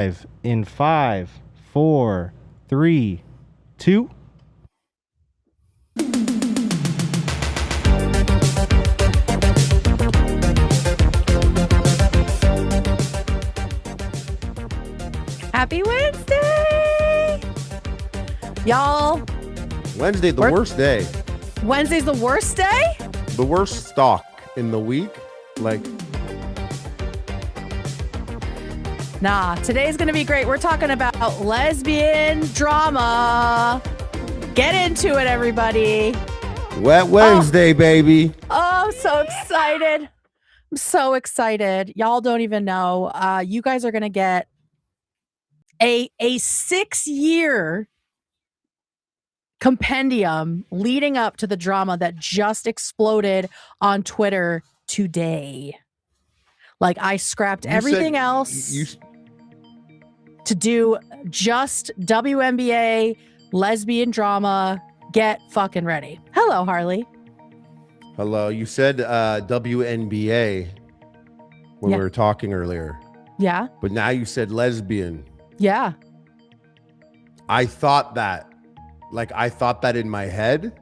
In 5, 4, 3, 2. Happy Wednesday, y'all. Wednesday, the worst day. Wednesday's the worst day? The worst stock in the week. Like, nah, today's going to be great. We're talking about lesbian drama. Get into it, everybody. Wet Wednesday, baby. Oh, I'm so excited. I'm so excited. Y'all don't even know. You guys are going to get a 6-year compendium leading up to the drama that just exploded on Twitter today. Like, I scrapped everything else to do just WNBA lesbian drama. Get fucking ready. Hello, Harley. Hello. You said WNBA when we were talking earlier. Yeah. But now you said lesbian. Yeah. I thought that in my head.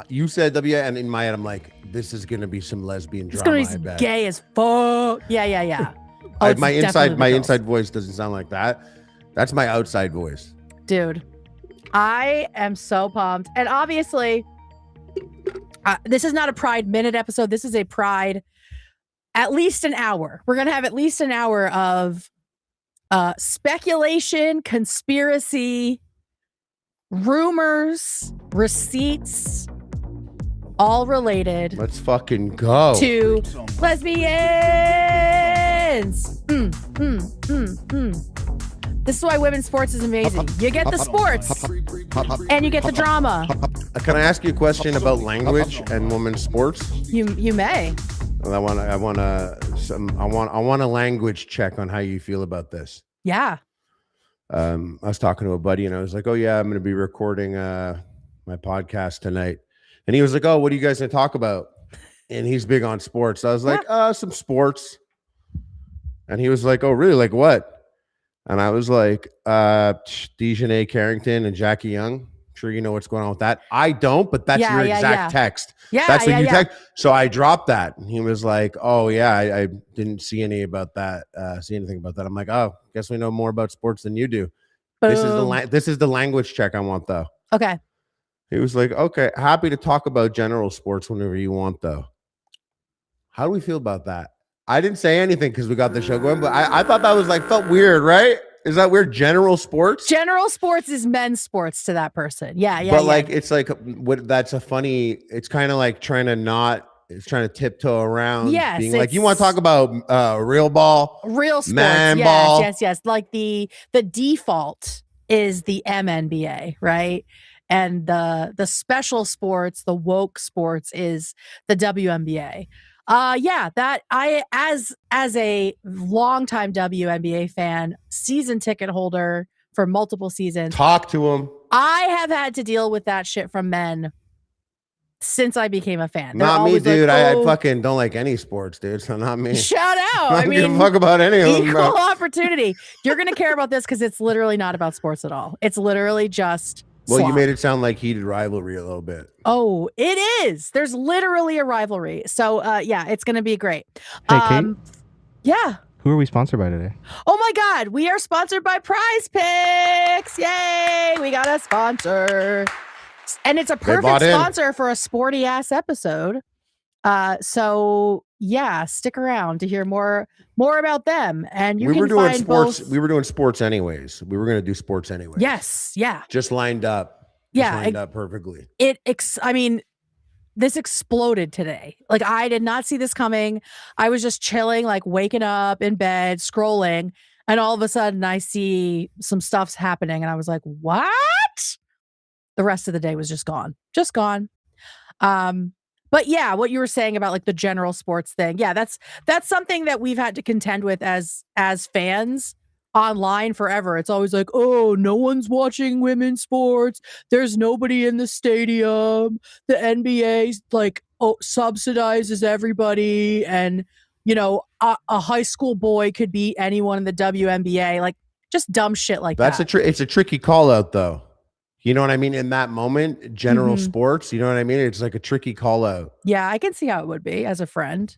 You said W, and in my head, I'm like, this is going to be some lesbian drama. It's going to be gay as fuck. Yeah. Oh, my inside voice doesn't sound like that. That's my outside voice. Dude, I am so pumped. And obviously, this is not a Pride Minute episode. This is a Pride at least an hour. We're going to have at least an hour of speculation, conspiracy, rumors, receipts, all related. Let's fucking go. To lesbians. This is why women's sports is amazing. You get the sports and you get the drama. Can I ask you a question about language and women's sports? You may. I want a language check on how you feel about this. Yeah. I was talking to a buddy and I was like, oh yeah, I'm going to be recording my podcast tonight. And he was like, oh, what are you guys going to talk about? And he's big on sports. So I was like, some sports. And he was like, oh, really? Like what? And I was like, Dijonai Carrington and Jackie Young. I'm sure you know what's going on with that. I don't, but that's your exact text. Yeah, that's what you text. So I dropped that. And he was like, oh, yeah, I didn't see anything about that. I'm like, oh, guess we know more about sports than you do. Boom. This is the language check I want, though. Okay. He was like, okay, happy to talk about general sports whenever you want, though. How do we feel about that? I didn't say anything because we got the show going, but I thought that was felt weird, right? Is that weird? General sports? General sports is men's sports to that person. Yeah. But it's like, what? That's a funny, it's kind of like trying to tiptoe around. Yes. Being like, you want to talk about real ball? Real sports. Man ball. Yes. Like the default is the MNBA, right? And the special sports, the woke sports is the WNBA. That I, as a longtime WNBA fan, season ticket holder for multiple seasons. Talk to him. I have had to deal with that shit from men since I became a fan. Not me, dude. I fucking don't like any sports, dude. So not me. Shout out. I mean, give a fuck about any of them. Equal opportunity. You're gonna care about this because it's literally not about sports at all. It's literally just. Well, you made it sound like heated rivalry a little bit. Oh, it is. There's literally a rivalry. So, it's going to be great. Hey, Kate? Yeah. Who are we sponsored by today? Oh, my God. We are sponsored by Prize Picks. Yay. We got a sponsor. And it's a perfect sponsor for a sporty-ass episode. Stick around to hear more about them. And we were doing sports. We were doing sports anyways. We were going to do sports anyways. Yes. Yeah. Just lined up. Lined up perfectly. This exploded today. Like, I did not see this coming. I was just chilling, like waking up in bed, scrolling. And all of a sudden I see some stuff's happening. And I was like, what? The rest of the day was just gone. But yeah, what you were saying about like the general sports thing. Yeah, that's something that we've had to contend with as fans online forever. It's always like, oh, no one's watching women's sports. There's nobody in the stadium. The NBA subsidizes everybody. And, a high school boy could beat anyone in the WNBA. Like, Just dumb shit like That's that. it's a tricky call out though. You know what I mean? In that moment, general Mhm. sports, you know what I mean? It's like a tricky call out. Yeah, I can see how it would be as a friend.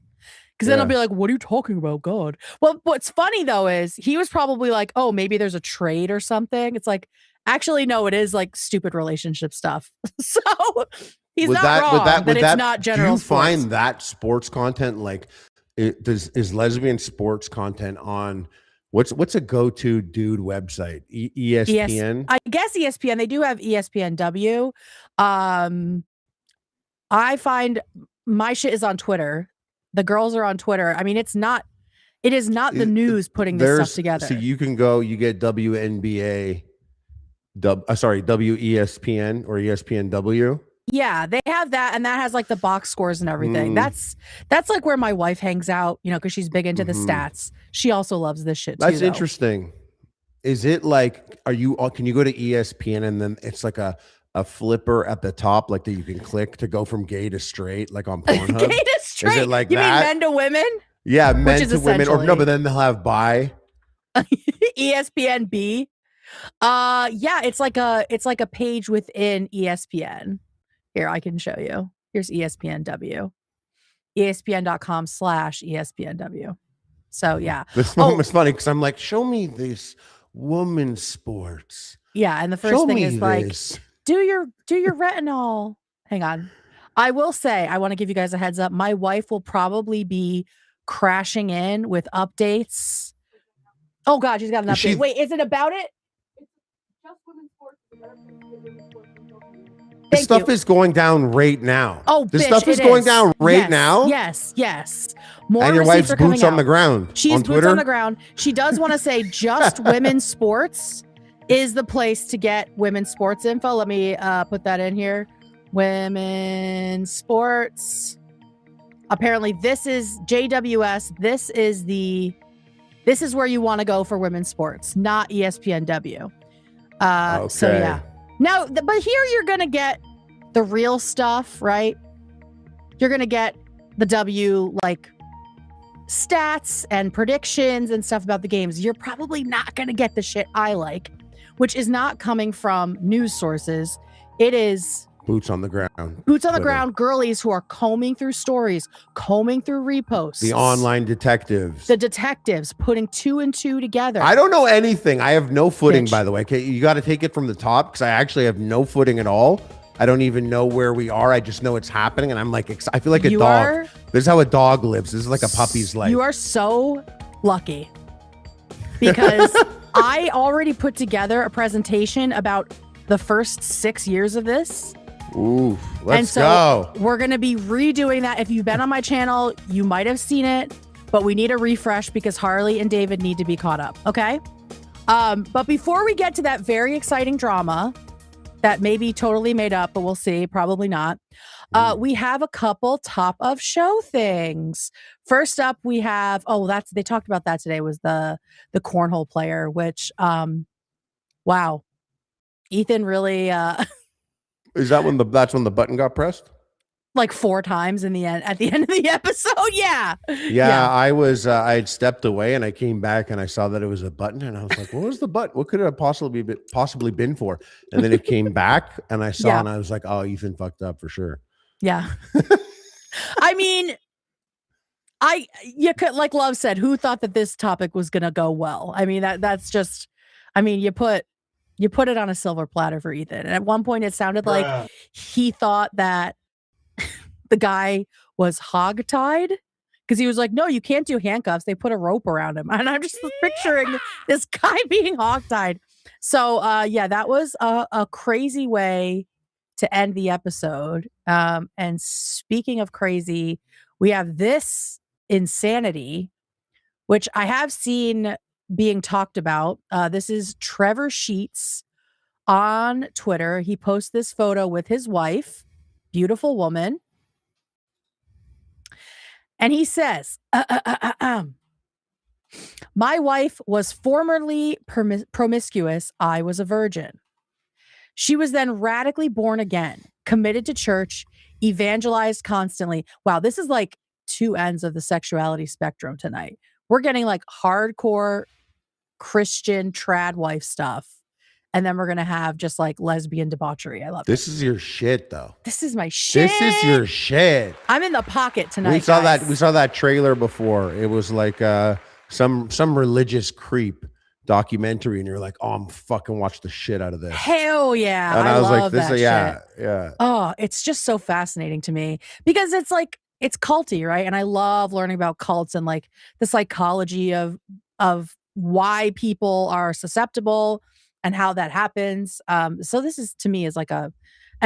Because then I'll Yeah. be like, what are you talking about? God. Well, what's funny though is he was probably like, oh, maybe there's a trade or something. It's like, actually, no, it is like stupid relationship stuff. So he's not wrong that it's not general do you sports. find that sports content like is lesbian sports content on what's a go-to dude website? ESPN? I guess ESPN. They do have ESPNW. I find my shit is on Twitter. The girls are on Twitter. I mean, it is not the news putting this stuff together. So you can go, you get WNBA, WESPN or ESPNW. Yeah, they have that, and that has like the box scores and everything. That's like where my wife hangs out, because she's big into the stats. She also loves this shit too. That's interesting. Is it like, can you go to ESPN and then it's like a flipper at the top, like that you can click to go from gay to straight, like on Pornhub? Gay to straight. Is it like you that? mean men to women? Yeah, men to women, or no, but then they'll have bi. ESPNB. Yeah, it's like a page within ESPN. Here, I can show you. Here's ESPNW. ESPN.com/ESPNW. So yeah. This one was funny because I'm like, show me this women's sports. Yeah, and the first thing is like, do your retinol. Hang on. I will say, I want to give you guys a heads up. My wife will probably be crashing in with updates. Oh God, she's got an update. Wait, is it about it? It's just women's sports. This stuff is going down right now. Oh, this stuff is going down right now. Yes. More and your wife's boots on the ground. She's on Twitter? Boots on the ground. She does want to say just women's sports is the place to get women's sports info. Let me put that in here. Women's sports. Apparently, this is JWS. This is where you want to go for women's sports, not ESPNW. Okay. So yeah. Now, but here you're gonna get the real stuff, right? You're gonna get the like stats and predictions and stuff about the games. You're probably not gonna get the shit I like, which is not coming from news sources. It is boots on the ground. Boots on the ground girlies who are combing through stories, combing through reposts. The online detectives. The detectives putting 2 and 2 together. I don't know anything. I have no footing, by the way. Okay, you got to take it from the top because I actually have no footing at all. I don't even know where we are. I just know it's happening, and I'm like, I feel like a dog. This is how a dog lives. This is like a puppy's life. You are so lucky because I already put together a presentation about the first 6 years of this. Ooh, let's go. We're going to be redoing that. If you've been on my channel, you might have seen it, but we need a refresh because Harley and David need to be caught up. Okay. But before we get to that very exciting drama that may be totally made up, but we'll see, probably not. We have a couple top of show things. First up, we have, they talked about that today, was the cornhole player, which, wow. Ethan really, is that that's when the button got pressed? Like 4 times at the end of the episode. Yeah. I had stepped away and I came back and I saw that it was a button and I was like, what was the button? What could it have possibly been for? And then it came back and I saw and I was like, oh, Ethan fucked up for sure. Yeah. I mean, you could, like Love said, who thought that this topic was going to go well? I mean, that's just, I mean, you put it on a silver platter for Ethan. And at one point it sounded like he thought that the guy was hogtied because he was like, no, you can't do handcuffs. They put a rope around him. And I'm just picturing this guy being hogtied. So, that was a crazy way to end the episode. And speaking of crazy, we have this insanity, which I have seen being talked about. This is Trevor Sheets on Twitter. He posts this photo with his wife, beautiful woman. And he says, my wife was formerly promiscuous. I was a virgin. She was then radically born again, committed to church, evangelized constantly. Wow, this is like 2 ends of the sexuality spectrum tonight. We're getting like hardcore Christian trad wife stuff. And then we're going to have just like lesbian debauchery. I love This is your shit, though. This is my shit. This is your shit. I'm in the pocket tonight. We saw guys. that. We saw that trailer before. It was like some religious creep documentary, and you're like, oh, I'm fucking watch the shit out of this. Hell yeah. And I was love like, this, that yeah, shit. yeah. Oh, it's just so fascinating to me because it's like, it's culty, right? And I love learning about cults and like the psychology of why people are susceptible and how that happens. So this is, to me, is like an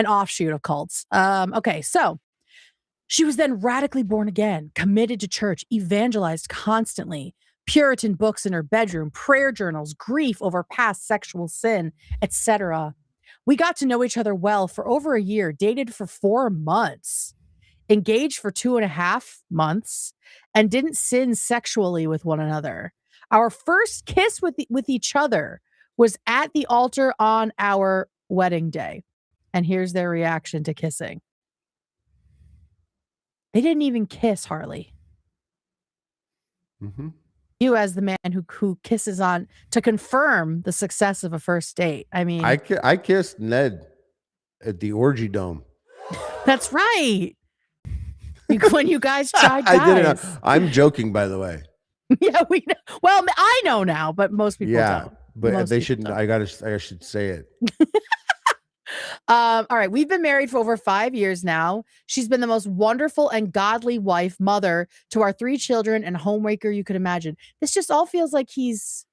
offshoot of cults. Okay, so she was then radically born again, committed to church, evangelized constantly, Puritan books in her bedroom, prayer journals, grief over past sexual sin, etc. We got to know each other well for over a year, dated for 4 months, engaged for 2.5 months, and didn't sin sexually with one another. Our first kiss with each other was at the altar on our wedding day. And here's their reaction to kissing. They didn't even kiss, Harley. Mm-hmm. You as the man who kisses on to confirm the success of a first date. I mean, I kissed Ned at the orgy dome. That's right. When you guys tried guys. I didn't know. I'm joking, by the way. Yeah, we know. Well, I know now, but most people don't. But Most they people shouldn't. don't. I should say it. All right. We've been married for over 5 years now. She's been the most wonderful and godly wife, mother to our 3 children, and homemaker you could imagine. This just all feels like he's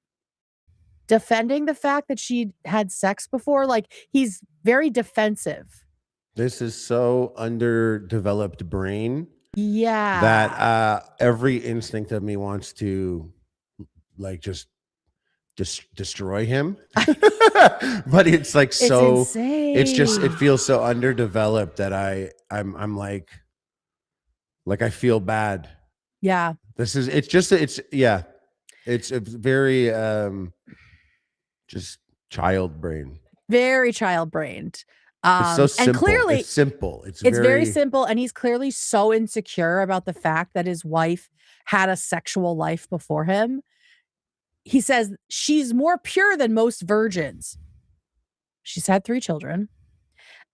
defending the fact that she had sex before. Like he's very defensive. This is so underdeveloped brain. Yeah. That every instinct of me wants to like just destroy him. But it's like so insane. It's just it feels so underdeveloped that I'm like I feel bad. Yeah. It's a very just child brain. Very child brained. It's so simple. And clearly it's simple. It's very simple. And he's clearly so insecure about the fact that his wife had a sexual life before him. He says she's more pure than most virgins. She's had 3 children.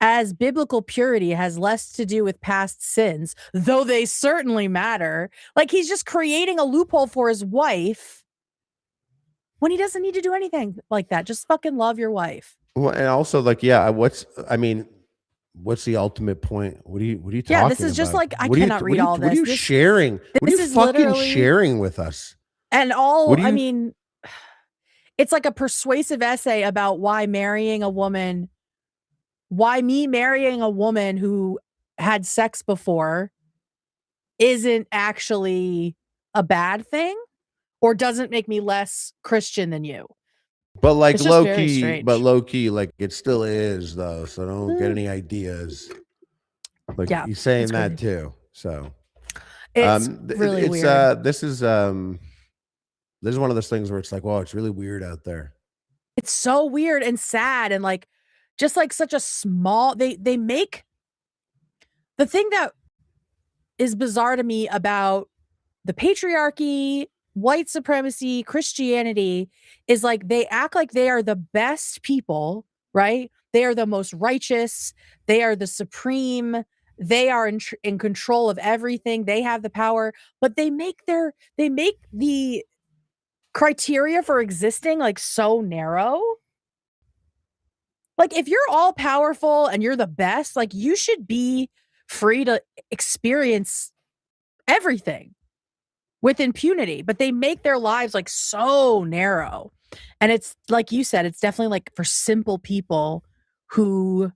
As biblical purity has less to do with past sins, though they certainly matter. Like he's just creating a loophole for his wife when he doesn't need to do anything like that. Just fucking love your wife. Well, and also like, yeah, what's the ultimate point? What are you talking about? Yeah, this is just like, I cannot read all this. What are you sharing? What are you fucking sharing with us? And I mean, it's like a persuasive essay about why me marrying a woman who had sex before isn't actually a bad thing or doesn't make me less Christian than you. But like low key, like it still is though. So don't get any ideas. Like he's saying that too. So it's really weird. This is one of those things where it's like, well, it's really weird out there. It's so weird and sad and like just like such a small. They make the thing that is bizarre to me about the patriarchy, white supremacy, Christianity is like they act like they are the best people, right? They are the most righteous. They are the supreme. They are in control of everything. They have the power, but they make the criteria for existing like so narrow. Like if you're all powerful and you're the best, like you should be free to experience everything with impunity, but they make their lives like so narrow. And it's like you said, it's definitely like for simple people who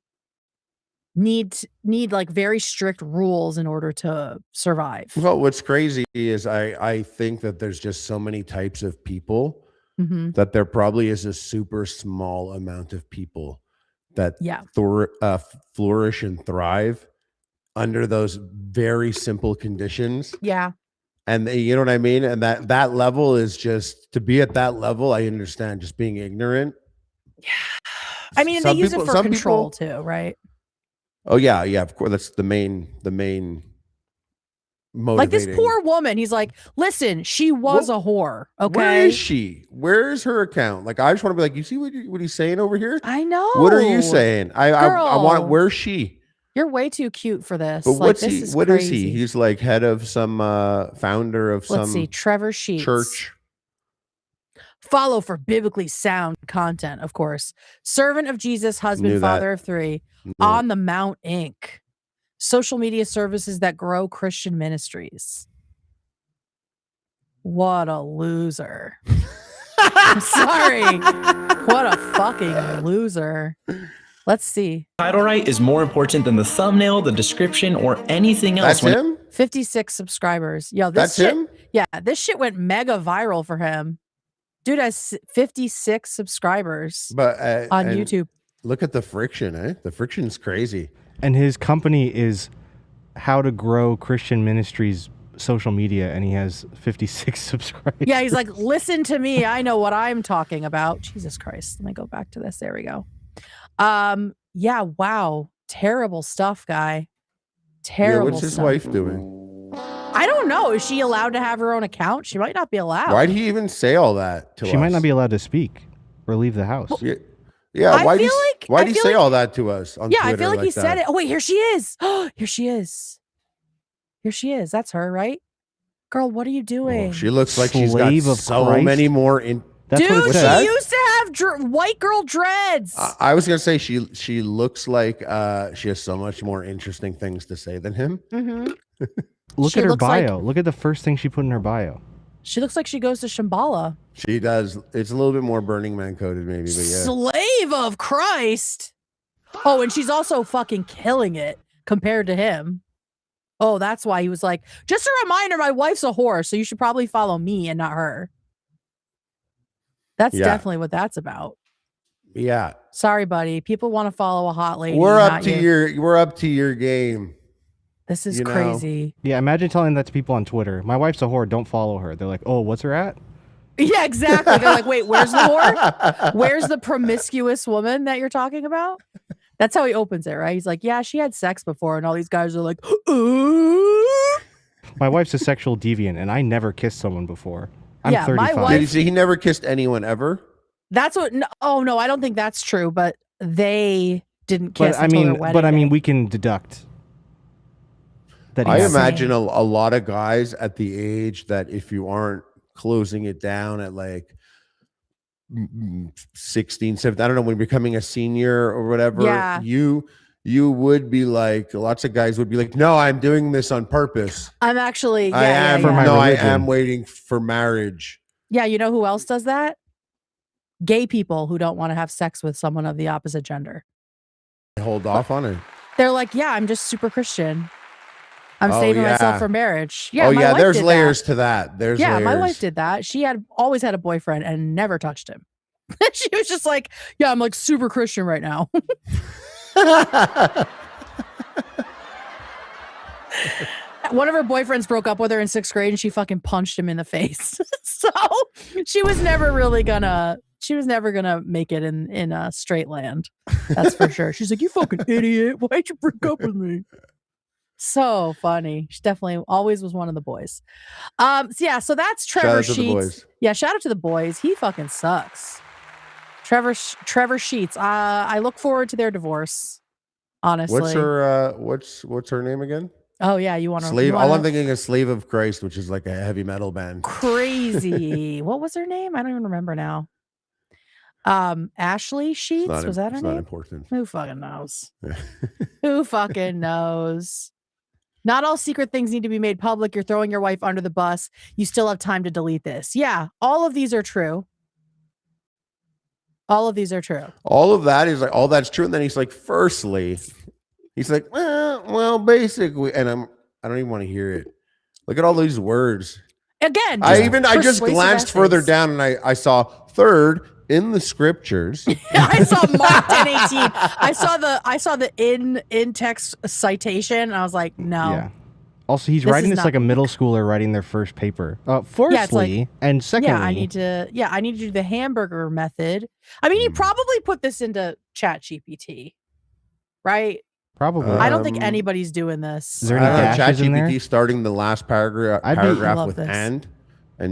need like very strict rules in order to survive. Well, what's crazy is I think that there's just so many types of people that there probably is a super small amount of people that flourish and thrive under those very simple conditions. Yeah. And you know what I mean? And that level is just to be at that level. I understand just being ignorant. Yeah. I mean, they use it for control too, right? Oh yeah. Of course. That's the main Like this motivating. poor woman. He's like, listen, she was a whore. Okay. Where is she? Where is her account? Like, I just want to be like, you see what he's saying over here? I know. What are you saying? I want. Where's she? You're way too cute for this. But like, what's this he? is What is crazy. he? He's like head of some founder of Let's some see, Trevor Sheets. church. Follow for biblically sound content, of course. Servant of Jesus, husband, father of three. On the Mount Inc. Social media services that grow Christian ministries. What a loser. I'm sorry. What a fucking loser. Let's see. Title right is more important than the thumbnail, the description, or anything else. That's him? 56 subscribers. Yo, That's him? Yeah, this shit went mega viral for him. Dude has 56 subscribers on YouTube. Look at the friction, eh? The friction's crazy. And his company is How to Grow Christian Ministries social media, and he has 56 subscribers. Yeah, he's like, listen to me. I know what I'm talking about. Jesus Christ. Let me go back to this. There we go. Yeah, wow. Terrible stuff, guy. Terrible what's his stuff. wife doing? I don't know. Is she allowed to have her own account? She might not be allowed. Why'd he even say all that to us? She might not be allowed to speak or leave the house. Yeah, why'd he say all that to us on Twitter? I feel like he that? said it. Oh, wait, here she is. Here she is. Here she is. That's her, right? Girl, what are you doing? She looks like she's Slave got of so Christ. many more in. That's what Dude, it she says. used to have white girl dreads. I was gonna say she looks like she has so much more interesting things to say than him. Mm-hmm. Look She at her looks like- bio. Look at the first thing she put in her bio. She looks like she goes to Shambhala. She does. It's a little bit more Burning Man coded, maybe, but yeah. Slave of Christ. Oh, and she's also fucking killing it compared to him. Oh, that's why he was like, just a reminder, my wife's a whore, so you should probably follow me and not her. That's definitely what that's about. Yeah. Sorry, buddy. People want to follow a hot lady. We're not up to you. we're up to your game. This is you know. crazy. Yeah, imagine telling that to people on Twitter. My wife's a whore. Don't follow her. They're like, oh, what's her at? Yeah, exactly. They're like, wait, where's the whore? Where's the promiscuous woman that you're talking about? That's how he opens it, right? He's like, yeah, she had sex before. And all these guys are like, My wife's a sexual deviant, and I never kissed someone before. I'm Yeah, my 35. wife- Did he say he never kissed anyone ever? That's what. Oh no, I don't think that's true. But they didn't kiss. But I until mean, their wedding day. we can deduct that. I has. imagine a lot of guys at the age that if you aren't closing it down at like 16, 17, I don't know, when you're becoming a senior or whatever, Yeah. you would be like, lots of guys would be like, no, I'm doing this on purpose. I'm actually. Yeah, I am. For my no, I religion. am waiting for marriage. Yeah, you know who else does that? Gay people who don't want to have sex with someone of the opposite gender. Hold off on it. They're like, yeah, I'm just super Christian. I'm Oh, saving myself yeah. for marriage. Yeah, Oh my yeah, wife there's did layers that. to that. There's Yeah, layers. my wife did that. She had always had a boyfriend and never touched him. She was just like, yeah, I'm like super Christian right now. One of her boyfriends broke up with her in 6th grade and she fucking punched him in the face. So she was never gonna make it in a straight land. That's for sure. She's like, you fucking idiot. Why'd you break up with me? So funny. She definitely always was one of the boys. So that's Trevor Shout out to the Sheets. boys. Yeah, shout out to the boys. He fucking sucks. Trevor Sheets. I look forward to their divorce. Honestly. What's her what's her name again? Oh yeah, you want to Slave. All I'm thinking is Slave of Christ, which is like a heavy metal band. Crazy. What was her name? I don't even remember now. Ashley Sheets, was that her It's name? not important. Who fucking knows? Who fucking knows? Not all secret things need to be made public. You're throwing your wife under the bus. You still have time to delete this. Yeah, all of these are true. All of these are true. All of that is like, all that's true. And then he's like, firstly, he's like, well, basically, and I don't even want to hear it. Look at all these words. Again, I just persuasive glanced further essays. down and I saw third in the scriptures. I saw Mark 10:18. I saw the in text citation. And I was like, no. Yeah. Also, he's This writing is this not- like a middle schooler writing their first paper. Firstly, and secondly, Yeah, I need to do the hamburger method. I mean, he probably put this into Chat GPT, right? Probably. I don't think anybody's doing this. Is there any dashes in there? ChatGPT starting the last paragraph love with this. and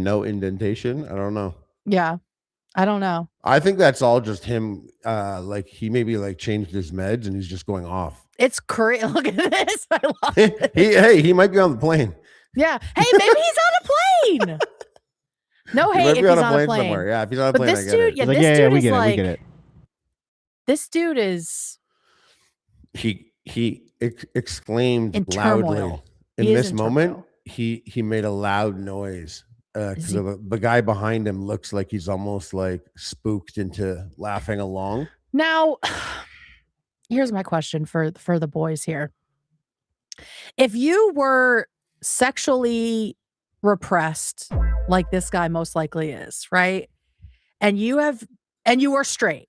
no indentation. I don't know. Yeah. I don't know. I think that's all just him. Like he maybe like changed his meds and he's just going off. It's crazy. Look at this. I love it. He might be on the plane. Yeah. Hey, maybe he's on a plane. No hate if he's on a plane somewhere. Yeah, if he's on a but plane, this I get dude, it. yeah, Like, this dude we is get like, it. We get it. This dude is He exclaimed in loudly turmoil. in He is this in moment. turmoil. He made a loud noise because he- the guy behind him looks like he's almost like spooked into laughing along. Now, here's my question for the boys here. If you were sexually repressed, like this guy most likely is, right? And you were straight,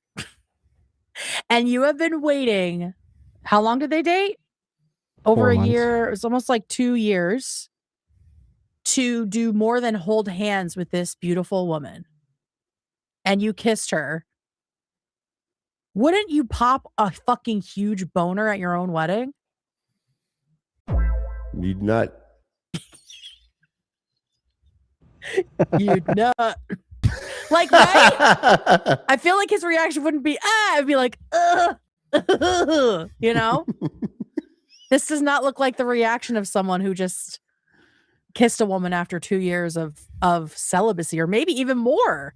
and you have been waiting. How long did they date? Over 4 a months. year. It was almost like 2 years to do more than hold hands with this beautiful woman. And you kissed her. Wouldn't you pop a fucking huge boner at your own wedding? You'd not. You'd not. Like, right? I feel like his reaction wouldn't be, I'd be like, you know? This does not look like the reaction of someone who just kissed a woman after 2 years of celibacy, or maybe even more.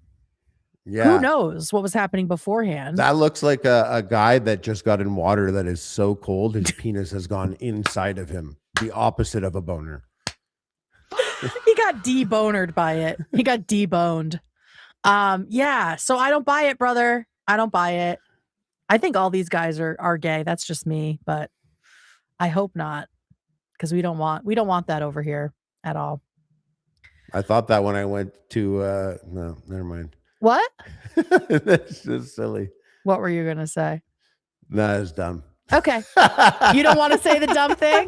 Yeah. Who knows what was happening beforehand? That looks like a guy that just got in water that is so cold his penis has gone inside of him. The opposite of a boner. He got debonered by it. He got deboned. Yeah. So I don't buy it, brother. I don't buy it. I think all these guys are gay. That's just me, but I hope not, because we don't want that over here at all. I thought that when I went to no, never mind. What? That's just silly. What were you gonna say? That is dumb. Okay. You don't want to say the dumb thing?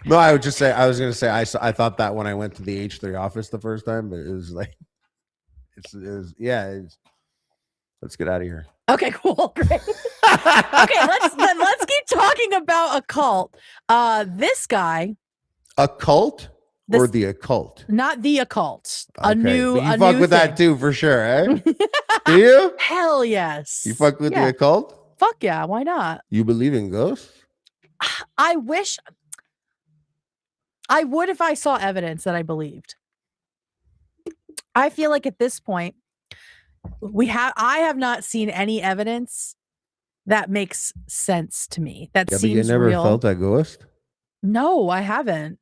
No, I was gonna say I thought that when I went to the H3 office the first time, but it was like let's get out of here. Okay, cool. Great. Okay, let's keep talking about a cult. This guy, A cult or the occult? not the occult. Okay, A new but you a fuck new with thing. that too for sure, eh? Do you? Hell yes. You fuck with Yeah. the occult? Fuck yeah, why not? You believe in ghosts? I wish I would if I saw evidence that I believed. I feel like at this point, I have not seen any evidence that makes sense to me. That Yeah, but you seems never real. felt a ghost? No, I haven't.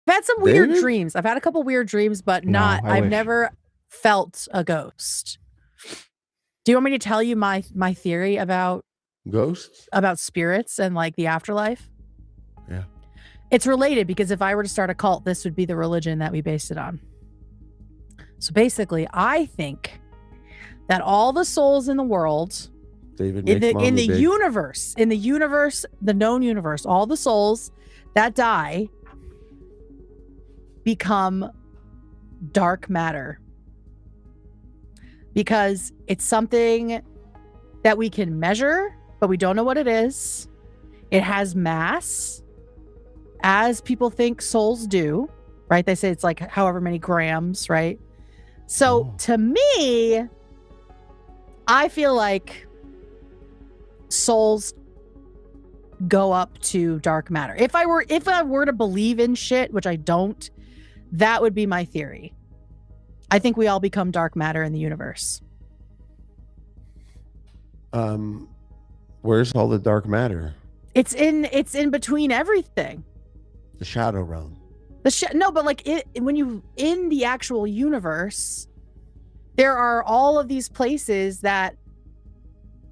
I've had some weird David? dreams. I've had a couple weird dreams, but No, I I've wish. never felt a ghost. Do you want me to tell you my theory about Ghosts? spirits and like the afterlife? Yeah. It's related, because if I were to start a cult, this would be the religion that we based it on. So basically, I think that all the souls in the world, David in makes the mommy big. universe, the known universe, all the souls that die become dark matter, because it's something that we can measure, but we don't know what it is. It has mass, as people think souls do, right? They say it's like however many grams, right? So to me, I feel like souls go up to dark matter. If I were to believe in shit, which I don't, that would be my theory. I think we all become dark matter in the universe. Where's all the dark matter? It's in between everything. The shadow realm. No, but like when you in the actual universe, there are all of these places that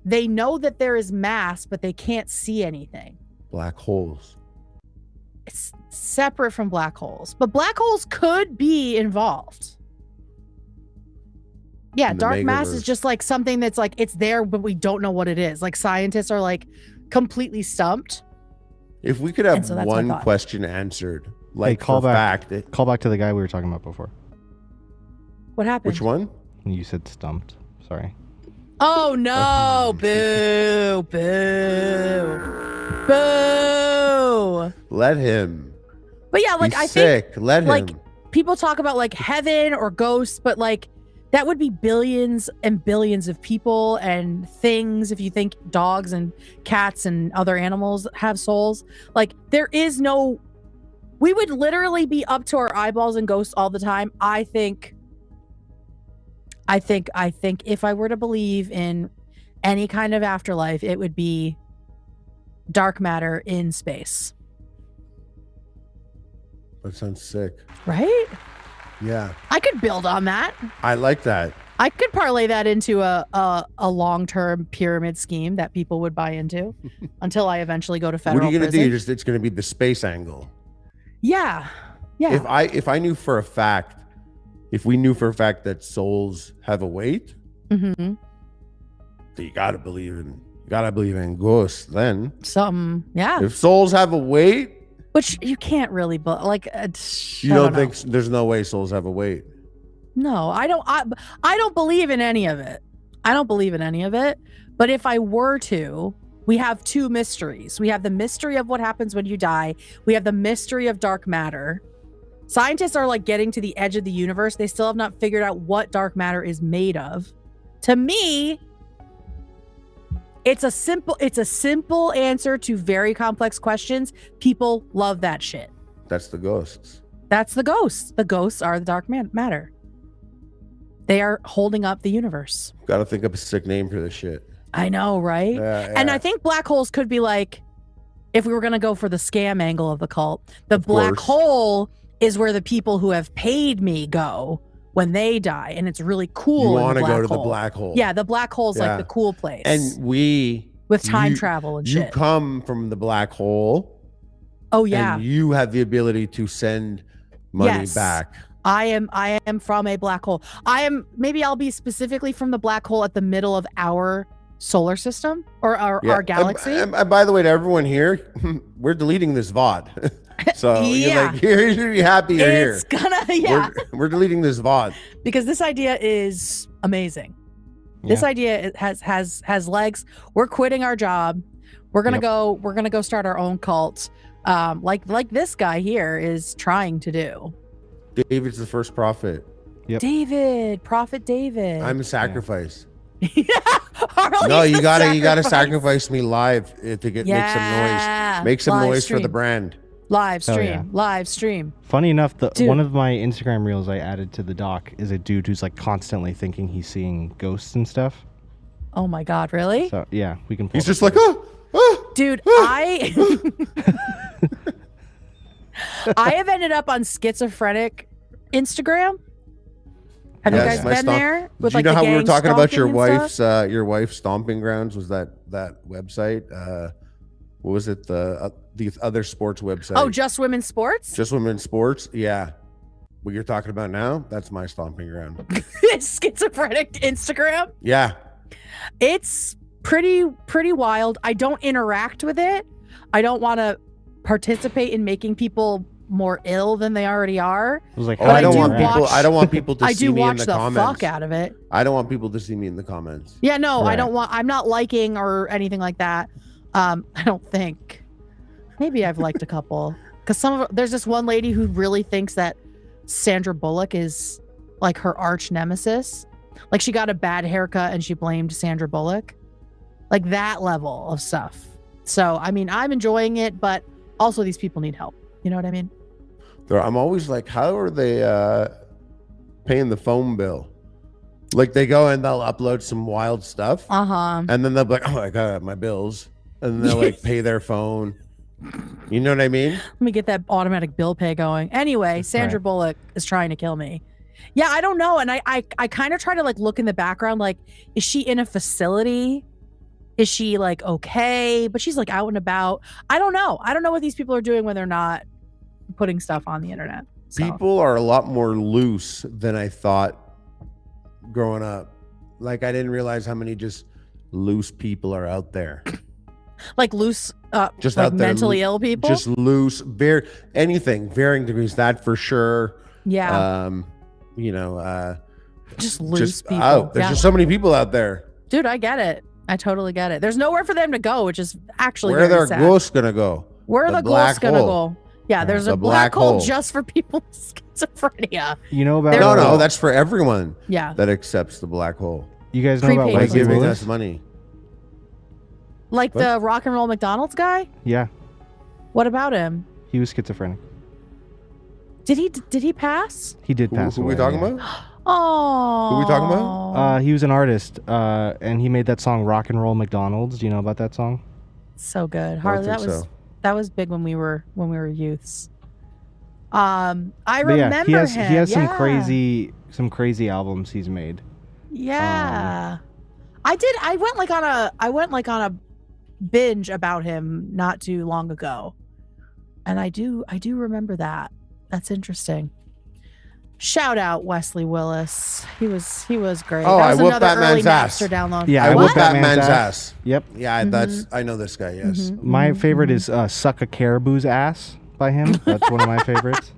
they know that there is mass, but they can't see anything. Black holes. It's separate from black holes, but black holes could be involved. Yeah, In the dark mass is megaverse. just like something that's like it's there, but we don't know what it is. Like scientists are like completely stumped. If we could And have so that's my one thought. question answered, like call for back. fact, Call back to the guy we were talking about before. What happened? which one? You said stumped. Sorry. Oh no! Boo! Boo! Boo! Let him. But yeah, like He's I sick. think Let like him. people talk about like heaven or ghosts, but like that would be billions and billions of people and things. If you think dogs and cats and other animals have souls, like there is no. We would literally be up to our eyeballs in ghosts all the time. I think if I were to believe in any kind of afterlife, it would be dark matter in space. That sounds sick. Right? Yeah. I could build on that. I like that. I could parlay that into a long-term pyramid scheme that people would buy into until I eventually go to federal What are you going to prison. do? It's going to be the space angle. Yeah. Yeah. If I knew for a fact, if we knew for a fact that souls have a weight, Mm-hmm. you gotta believe in ghosts. Then, Yeah. if souls have a weight, Which you can't really, like, you don't think there's no way souls have a weight? No, I don't believe in any of it. I don't believe in any of it. But if I were to, we have two mysteries. We have the mystery of what happens when you die. We have the mystery of dark matter. Scientists are like getting to the edge of the universe. They still have not figured out what dark matter is made of. To me, it's a simple answer to very complex questions. People love that shit. That's the ghosts. That's the ghosts. The ghosts are the dark matter. They are holding up the universe. Got to think up a sick name for this shit. I know, right? And I think black holes could be like, if we were going to go for the scam angle of the cult, the black hole is where the people who have paid me go when they die, and it's really cool. You want to go to hole. the black hole. Yeah, the black hole's like the cool place. And with time travel and shit. You come from the black hole. Oh yeah. And you have the ability to send money back. I am from a black hole. Maybe I'll be specifically from the black hole at the middle of our solar system or our galaxy. And by the way, to everyone here, we're deleting this VOD. So you're happy you're here. It's gonna, We're deleting this VOD because this idea is amazing. Yeah. This idea has legs. We're quitting our job. We're gonna go start our own cult. Like this guy here is trying to do. David's the first prophet. Yep. Prophet David. I'm a sacrifice. No, you gotta sacrifice me live to make some noise. Make some noise for the brand. Live stream. Funny enough, one of my Instagram reels I added to the doc is a dude who's like constantly thinking he's seeing ghosts and stuff. Oh my God, really? So yeah, we can. He's just like, dude, I have ended up on schizophrenic Instagram. Have you guys been there? Did you know how we were talking about your wife's stomping grounds? Was that website? What was it? The other sports website? Oh, Just Women's Sports? Just Women's Sports, yeah. What you're talking about now, that's my stomping ground. Schizophrenic Instagram? Yeah. It's pretty wild. I don't interact with it. I don't want to participate in making people more ill than they already are. I was like, I don't want people to see me in the comments. I do watch the fuck out of it. I don't want people to see me in the comments. Yeah, no, right. I'm not liking or anything like that. I don't think. Maybe I've liked a couple because there's this one lady who really thinks that Sandra Bullock is like her arch nemesis. Like she got a bad haircut and she blamed Sandra Bullock. Like that level of stuff. So, I mean, I'm enjoying it, but also these people need help. You know what I mean? I'm always like, how are they paying the phone bill? Like they go and they'll upload some wild stuff. And then they'll be like, oh, I got my bills. And they'll like pay their phone. You know what I mean? Let me get that automatic bill pay going. Anyway, Sandra Bullock is trying to kill me. Yeah, I don't know. And I kind of try to like look in the background. Like, is she in a facility? Is she like okay? But she's like out and about. I don't know. I don't know what these people are doing when they're not putting stuff on the internet. So. People are a lot more loose than I thought growing up. Like I didn't realize how many just loose people are out there. Like loose, just like out there, mentally ill people. Just loose, anything, varying degrees. That for sure. Yeah. You know, just loose people. There's just so many people out there. Dude, I get it. I totally get it. There's nowhere for them to go, which is actually Where very their sad. ghosts gonna go? Where are the ghosts gonna go? Yeah, there's a the black black hole hole. just for people with schizophrenia. You know about No, that's for everyone. Yeah. That accepts the black hole. You guys know about Prepaid. By Wesley giving Willis? us money. Like What? the rock and roll McDonald's guy? Yeah, What about him? he was schizophrenic. Did he pass? He did pass Who away. we talking yeah. about? Oh. Who we talking about? He was an artist, and he made that song "Rock and Roll McDonald's." Do you know about that song? So good. Harley, think so. that was big when we were youths. I But remember yeah, him. he has Yeah. some crazy albums he's made. Yeah. I went like on a binge about him not too long ago. And I do remember that. That's interesting. Shout out Wesley Willis. He was great. Oh, that I was whooped another that early man's ass. Napster download. Yeah, I I whipped whipped that that man's man's ass. Yep. Yeah, I know this guy. Yes. My favorite is "Suck a Caribou's Ass" by him. That's one of my favorites.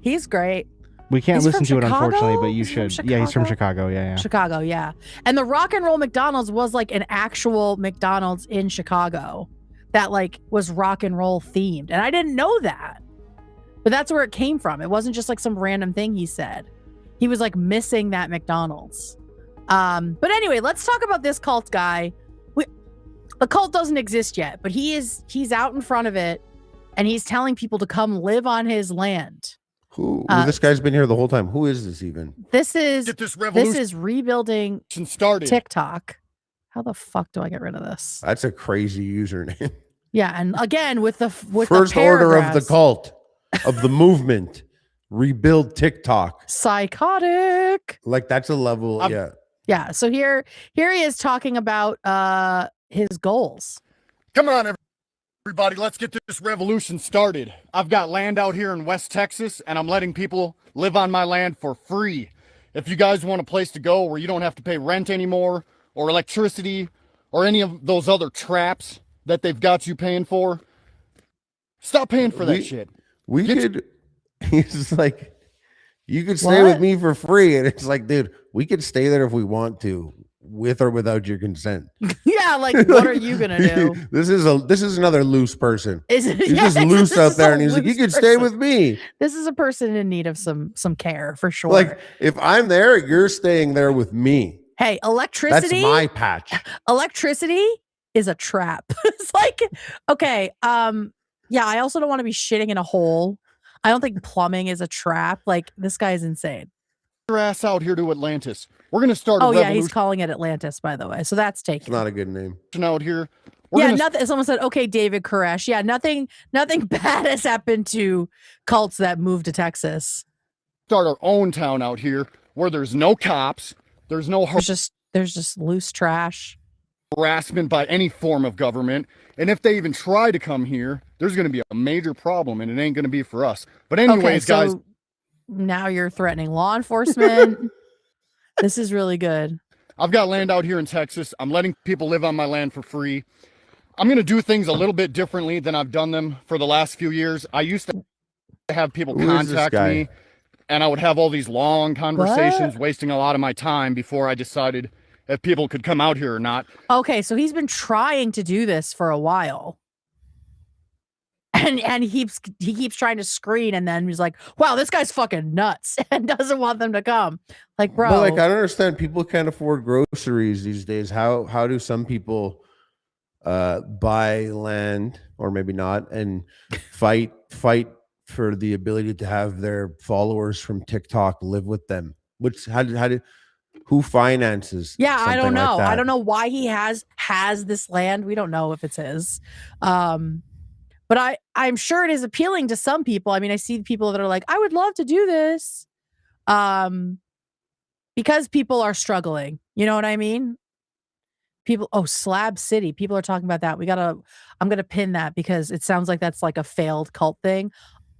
He's great. We can't He's listen to from it, unfortunately, Chicago? but you Is he from should. Yeah, he's from Chicago? Chicago. Yeah. Chicago, yeah. And the Rock and Roll McDonald's was like an actual McDonald's in Chicago that like was rock and roll themed. And I didn't know that. But that's where it came from. It wasn't just like some random thing he said. He was like missing that McDonald's. But anyway, let's talk about this cult guy. The cult doesn't exist yet, but he's out in front of it and he's telling people to come live on his land. Who this guy's been here the whole time. Who is this even? This is Get this revolution rebuilding started. TikTok. How the fuck do I get rid of this? That's a crazy username. Yeah, and again with the First order of the paragraphs. cult of the movement. Rebuild TikTok. Psychotic. Like that's a level. I'm- Yeah. Yeah, so here he is talking about his goals. Come on, everybody. Let's get this revolution started. I've got land out here in West Texas, and I'm letting people live on my land for free. If you guys want a place to go where you don't have to pay rent anymore, or electricity, or any of those other traps that they've got you paying for, stop paying for that shit. We Get- could. He's like, you could stay What? with me for free, and it's like, dude, we could stay there if we want to, with or without your consent. Yeah, like what are you gonna do? This is another loose person. Is it, He's yeah, just this loose is out there, a and he's like, you loose could stay person. with me. This is a person in need of some care for sure. Like, if I'm there, you're staying there with me. hey, That's electricity. my patch. Electricity is a trap. It's like, okay, yeah, I also don't want to be shitting in a hole. I don't think plumbing is a trap. Like, this guy is insane. Your ass out here to Atlantis. We're gonna start a Oh yeah, revolution he's calling it Atlantis, by the way. So that's It's taken. not a good name. out here. We're Yeah, gonna nothing. Someone said, "Okay, David Koresh." Yeah, nothing bad has happened to cults that moved to Texas. start our own town out here where there's no cops, there's no There's just loose trash. harassment by any form of government, and if they even try to come here, there's going to be a major problem, and it ain't going to be for us. But anyways, Okay, so guys, now you're threatening law enforcement. This is really good. I've got land out here in Texas. I'm letting people live on my land for free. I'm going to do things a little bit differently than I've done them for the last few years. I used to have people Who is this contact guy? me, and I would have all these long conversations, wasting a lot of my time before I decided if people could come out here or not. Okay, so he's been trying to do this for a while. And he keeps trying to screen, and then he's like, wow, this guy's fucking nuts, and doesn't want them to come. Like, bro. But like, I don't understand. People can't afford groceries these days. How do some people buy land, or maybe not, and fight for the ability to have their followers from TikTok live with them? Who finances? Yeah, I don't something like know. that? I don't know why he has this land. We don't know if it's his. But I'm sure it is appealing to some people. I mean, I see people that are like, I would love to do this. Because people are struggling. You know what I mean? Slab City. People are talking about that. I'm gonna pin that because it sounds like that's like a failed cult thing.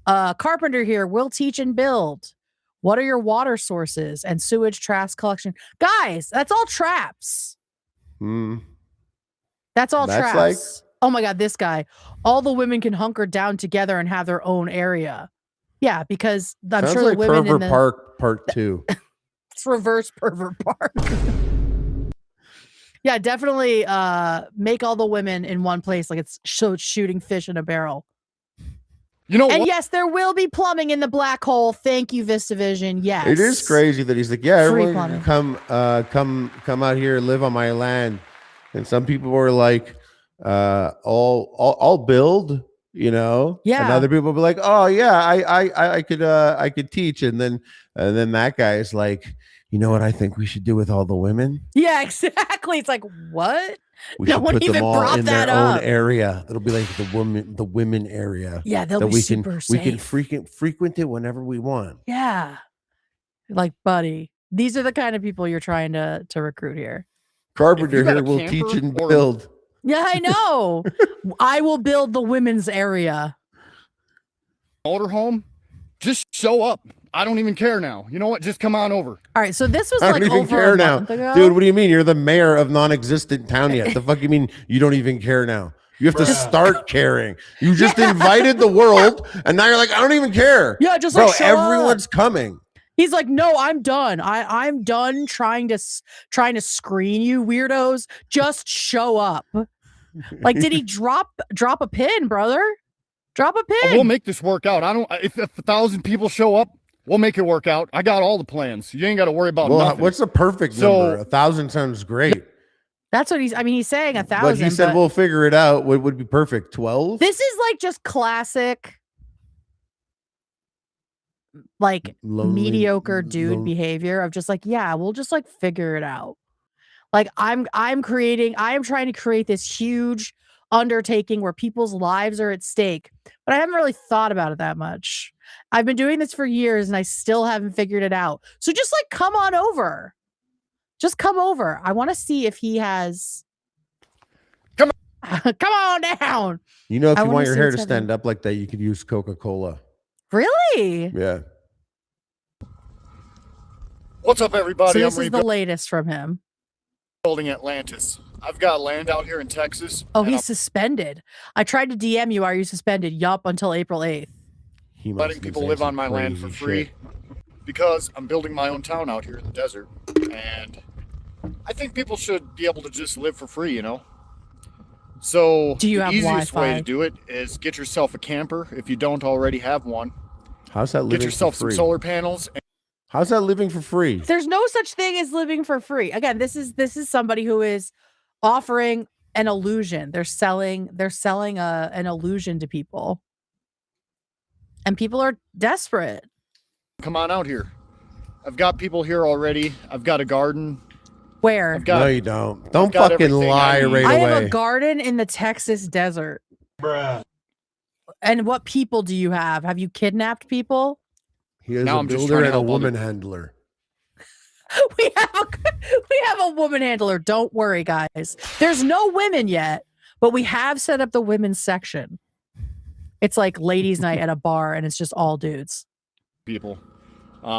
Carpenter here, will teach and build. What are your water sources and sewage trash collection? Guys, that's all traps. That's all That's traps. like- Oh my God, this guy. All the women can hunker down together and have their own area. Yeah, because I'm Sounds sure like the women in Pervert the Park Part 2. it's reverse pervert park. Yeah, definitely make all the women in one place like it's shooting fish in a barrel. You know And what? yes, there will be plumbing in the black hole. Thank you, VistaVision. Yes. It is crazy that he's like, yeah, Free everyone can come out here and live on my land. And some people were like, I'll build, you know. Yeah. And other people will be like, oh yeah, I could teach. And then that guy is like, you know what I think we should do with all the women? Yeah, exactly. It's like, what? We No should one put them even all brought in that their own up. area. It'll be like the women area. Yeah, they'll that be we super can safe. we can frequent it whenever we want. Yeah. Like, buddy, these are the kind of people you're trying to recruit here. Carpenter got here a will camper teach and or- build. Yeah, I know. I will build the women's area. Motorhome, just show up. I don't even care now. You know what? Just come on over. All right, so this was I like don't even over care a now, month ago. dude. What do you mean? You're the mayor of non-existent town yet? The fuck you mean you don't even care now? You have to start caring. You just invited the world, and now you're like, I don't even care. Yeah, just bro. like, show up. Everyone's coming. He's like, no, I'm done. I'm done trying to screen you weirdos. Just show up. Like, did he drop a pin, brother? Drop a pin. We'll make this work out. If 1,000 people show up, we'll make it work out. I got all the plans. You ain't got to worry about nothing. What's the perfect number? 1,000 sounds great. That's what he's saying 1,000. But he said we'll figure it out. What would be perfect? 12? This is like just classic, like mediocre dude behavior of just like, yeah, we'll just like figure it out. Like I am trying to create this huge undertaking where people's lives are at stake, but I haven't really thought about it that much. I've been doing this for years and I still haven't figured it out. So just like come on over. Just come over. I want to see if he has come on down. You know, if I you wanna want your see hair what's to stand up like that, you could use Coca-Cola. Really? Yeah. What's up, everybody? So this I'm is the latest from him. rebuilding Atlantis. I've got land out here in Texas. Oh, and he's suspended. I tried to DM you. Are you suspended? Yup, until April 8th. He I'm must letting be people saying live some on my land for crazy free shit. because I'm building my own town out here in the desert. And I think people should be able to just live for free, you know? So Do you the have easiest way Wi-Fi? to do it is get yourself a camper if you don't already have one. How's that living Get yourself for some free? solar panels. And How's that living for free? There's no such thing as living for free. Again, this is somebody who is offering an illusion. They're selling an illusion to people. And people are desperate. come on out here. I've got people here already. I've got a garden. Where? I've got No, you don't. Don't got fucking everything lie I need. right I away. have a garden in the Texas desert. Bruh. And what people do you have? Have you kidnapped people? He is Now a I'm just builder trying to and a help woman handler. We have a woman handler. Don't worry, guys. There's no women yet, but we have set up the women's section. It's like ladies' night at a bar, and it's just all dudes. people.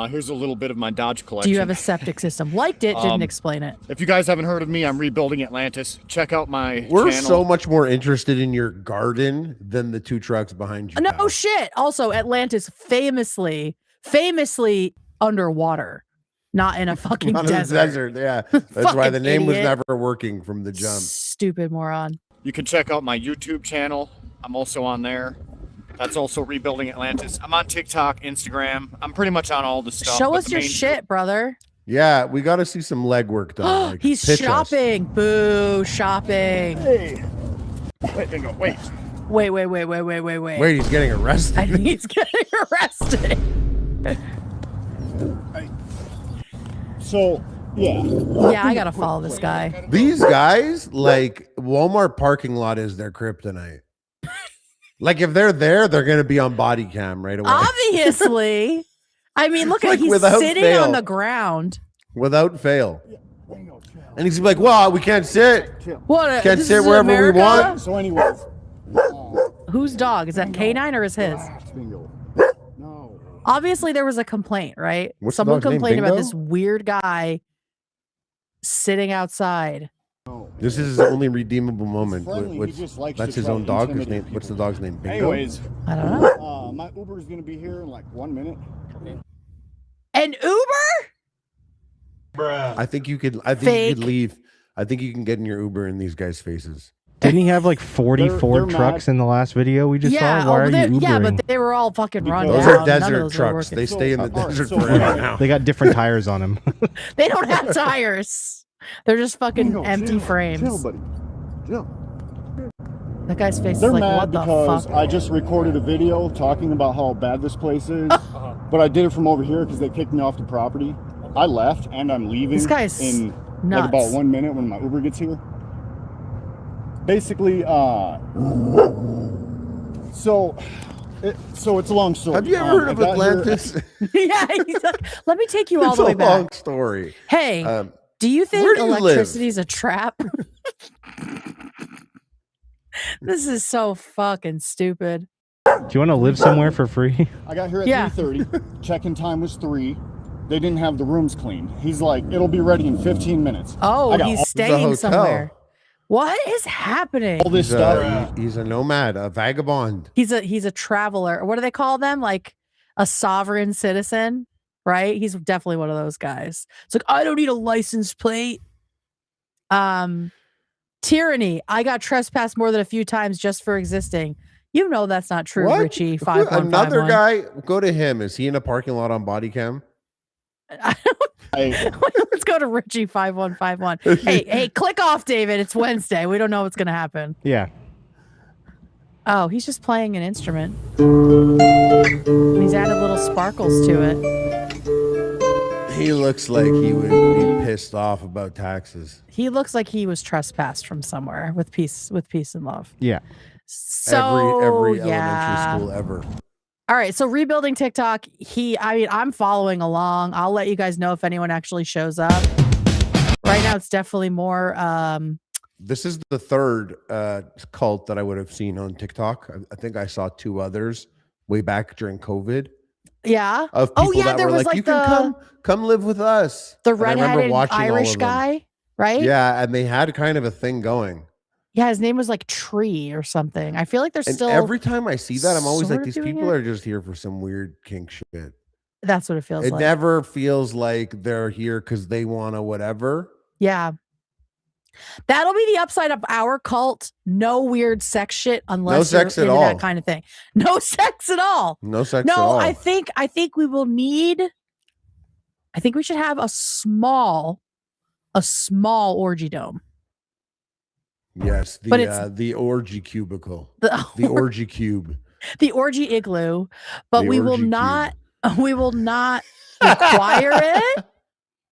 Here's a little bit of my Dodge collection. Do you have a septic system? Liked it, didn't explain it. If you guys haven't heard of me, I'm rebuilding Atlantis. Check out my We're channel. so much more interested in your garden than the two trucks behind you. No pal. shit. Also, Atlantis famously underwater, not in a fucking Not in the desert. desert. Yeah, that's why Fucking the name was idiot. never working from the jump. Stupid moron. You can check out my YouTube channel. I'm also on there. That's also Rebuilding Atlantis. I'm on TikTok, Instagram. I'm pretty much on all the stuff. Show but us the your main- shit, brother. Yeah, we got to see some legwork done. Like, He's pitch us. shopping. Boo, shopping. Hey. Wait, bingo, wait. Wait. Wait, he's getting I arrested. think he's getting arrested. So, yeah. Yeah, I gotta follow this guy. These guys, like Walmart parking lot is their kryptonite. Like if they're there, they're gonna be on body cam right away. Obviously. I mean, look at Like, he's without sitting fail. on the ground. Without fail. And he's like, well, we can't sit. What? Can't this sit is wherever we America? want. So anyways. Whose dog? Is that canine or is his? Bingo. No. Obviously, there was a complaint, right? What's the Someone dog's name, complained about Bingo? this weird guy sitting outside. This is his only redeemable moment. friendly, he What's- just likes that's to his try own to dog. His intimidate name. What's the people. dog's name? Bingo? Anyways, I don't know. my Uber is going to be here in like 1 minute. An Uber? Bruh. I think you could. I think you could Fake. leave. I think you can get in your Uber in these guys' faces. Didn't he have like 44 they're trucks mad. in the last video we just Yeah, saw? Why are you Ubering? yeah, but they were all fucking run Because- down. Those are None of desert those were trucks. working. They stay in the all right, desert so forever now. They got different tires on them. They don't have tires. They're just fucking Chill, empty chill, frames. Chill, buddy. Chill. That guy's face They're is like, mad what the because fuck? I just recorded a video talking about how bad this place is, but I did it from over here because they kicked me off the property. I left and I'm leaving This guy's in nuts. like about 1 minute when my Uber gets here. Basically, so it's a long story. Have you ever heard I of got here- Atlantis? Yeah, he's like, let me take you all It's the a way back. long story. Hey, do you where think do you live? electricity is a trap? This is so fucking stupid. Do you want to live somewhere for free? I got here at Yeah. 3:30. Check-in time was 3. They didn't have the rooms cleaned. He's like, it'll be ready in 15 minutes. Oh, I got he's all- staying hotel. somewhere. What is happening? all this He's stuff. he's a nomad, a vagabond. He's a traveler. What do they call them? Like a sovereign citizen, right? He's definitely one of those guys. It's like, I don't need a license plate. Tyranny. I got trespassed more than a few times just for existing. You know that's not true, What? Richie. Who- 5151. Another guy, go to him. Is he in a parking lot on body cam? Let's go to Richie 5151. Hey, click off, David. It's Wednesday. We don't know what's gonna happen. Yeah. Oh, he's just playing an instrument. And he's added little sparkles to it. He looks like he would be pissed off about taxes. He looks like he was trespassed from somewhere with peace and love. Yeah. So every yeah. elementary school ever. All right, so rebuilding TikTok. I'm following along. I'll let you guys know if anyone actually shows up. Right now, it's definitely more. This is the third cult that I would have seen on TikTok. I think I saw 2 others way back during COVID. Yeah. Of people Oh yeah, that there were was like, you the can come live with us. the And I remember redheaded watching all Irish of them. guy, right? Yeah, and they had kind of a thing going. Yeah, his name was like Tree or something. I feel like there's And still. every time I see that, I'm always sort like, of these doing people it. are just here for some weird kink shit. That's what it feels It like. never feels like they're here because they want to whatever. Yeah. That'll be the upside of our cult. No weird sex shit unless sex you're at into all. that kind of thing. No sex at all. No sex No, at all. I think we will need. I think we should have a small orgy dome. Yes, But it's- the orgy cubicle, The, the orgy cube. the orgy igloo, but The we will orgy not. We will not require it.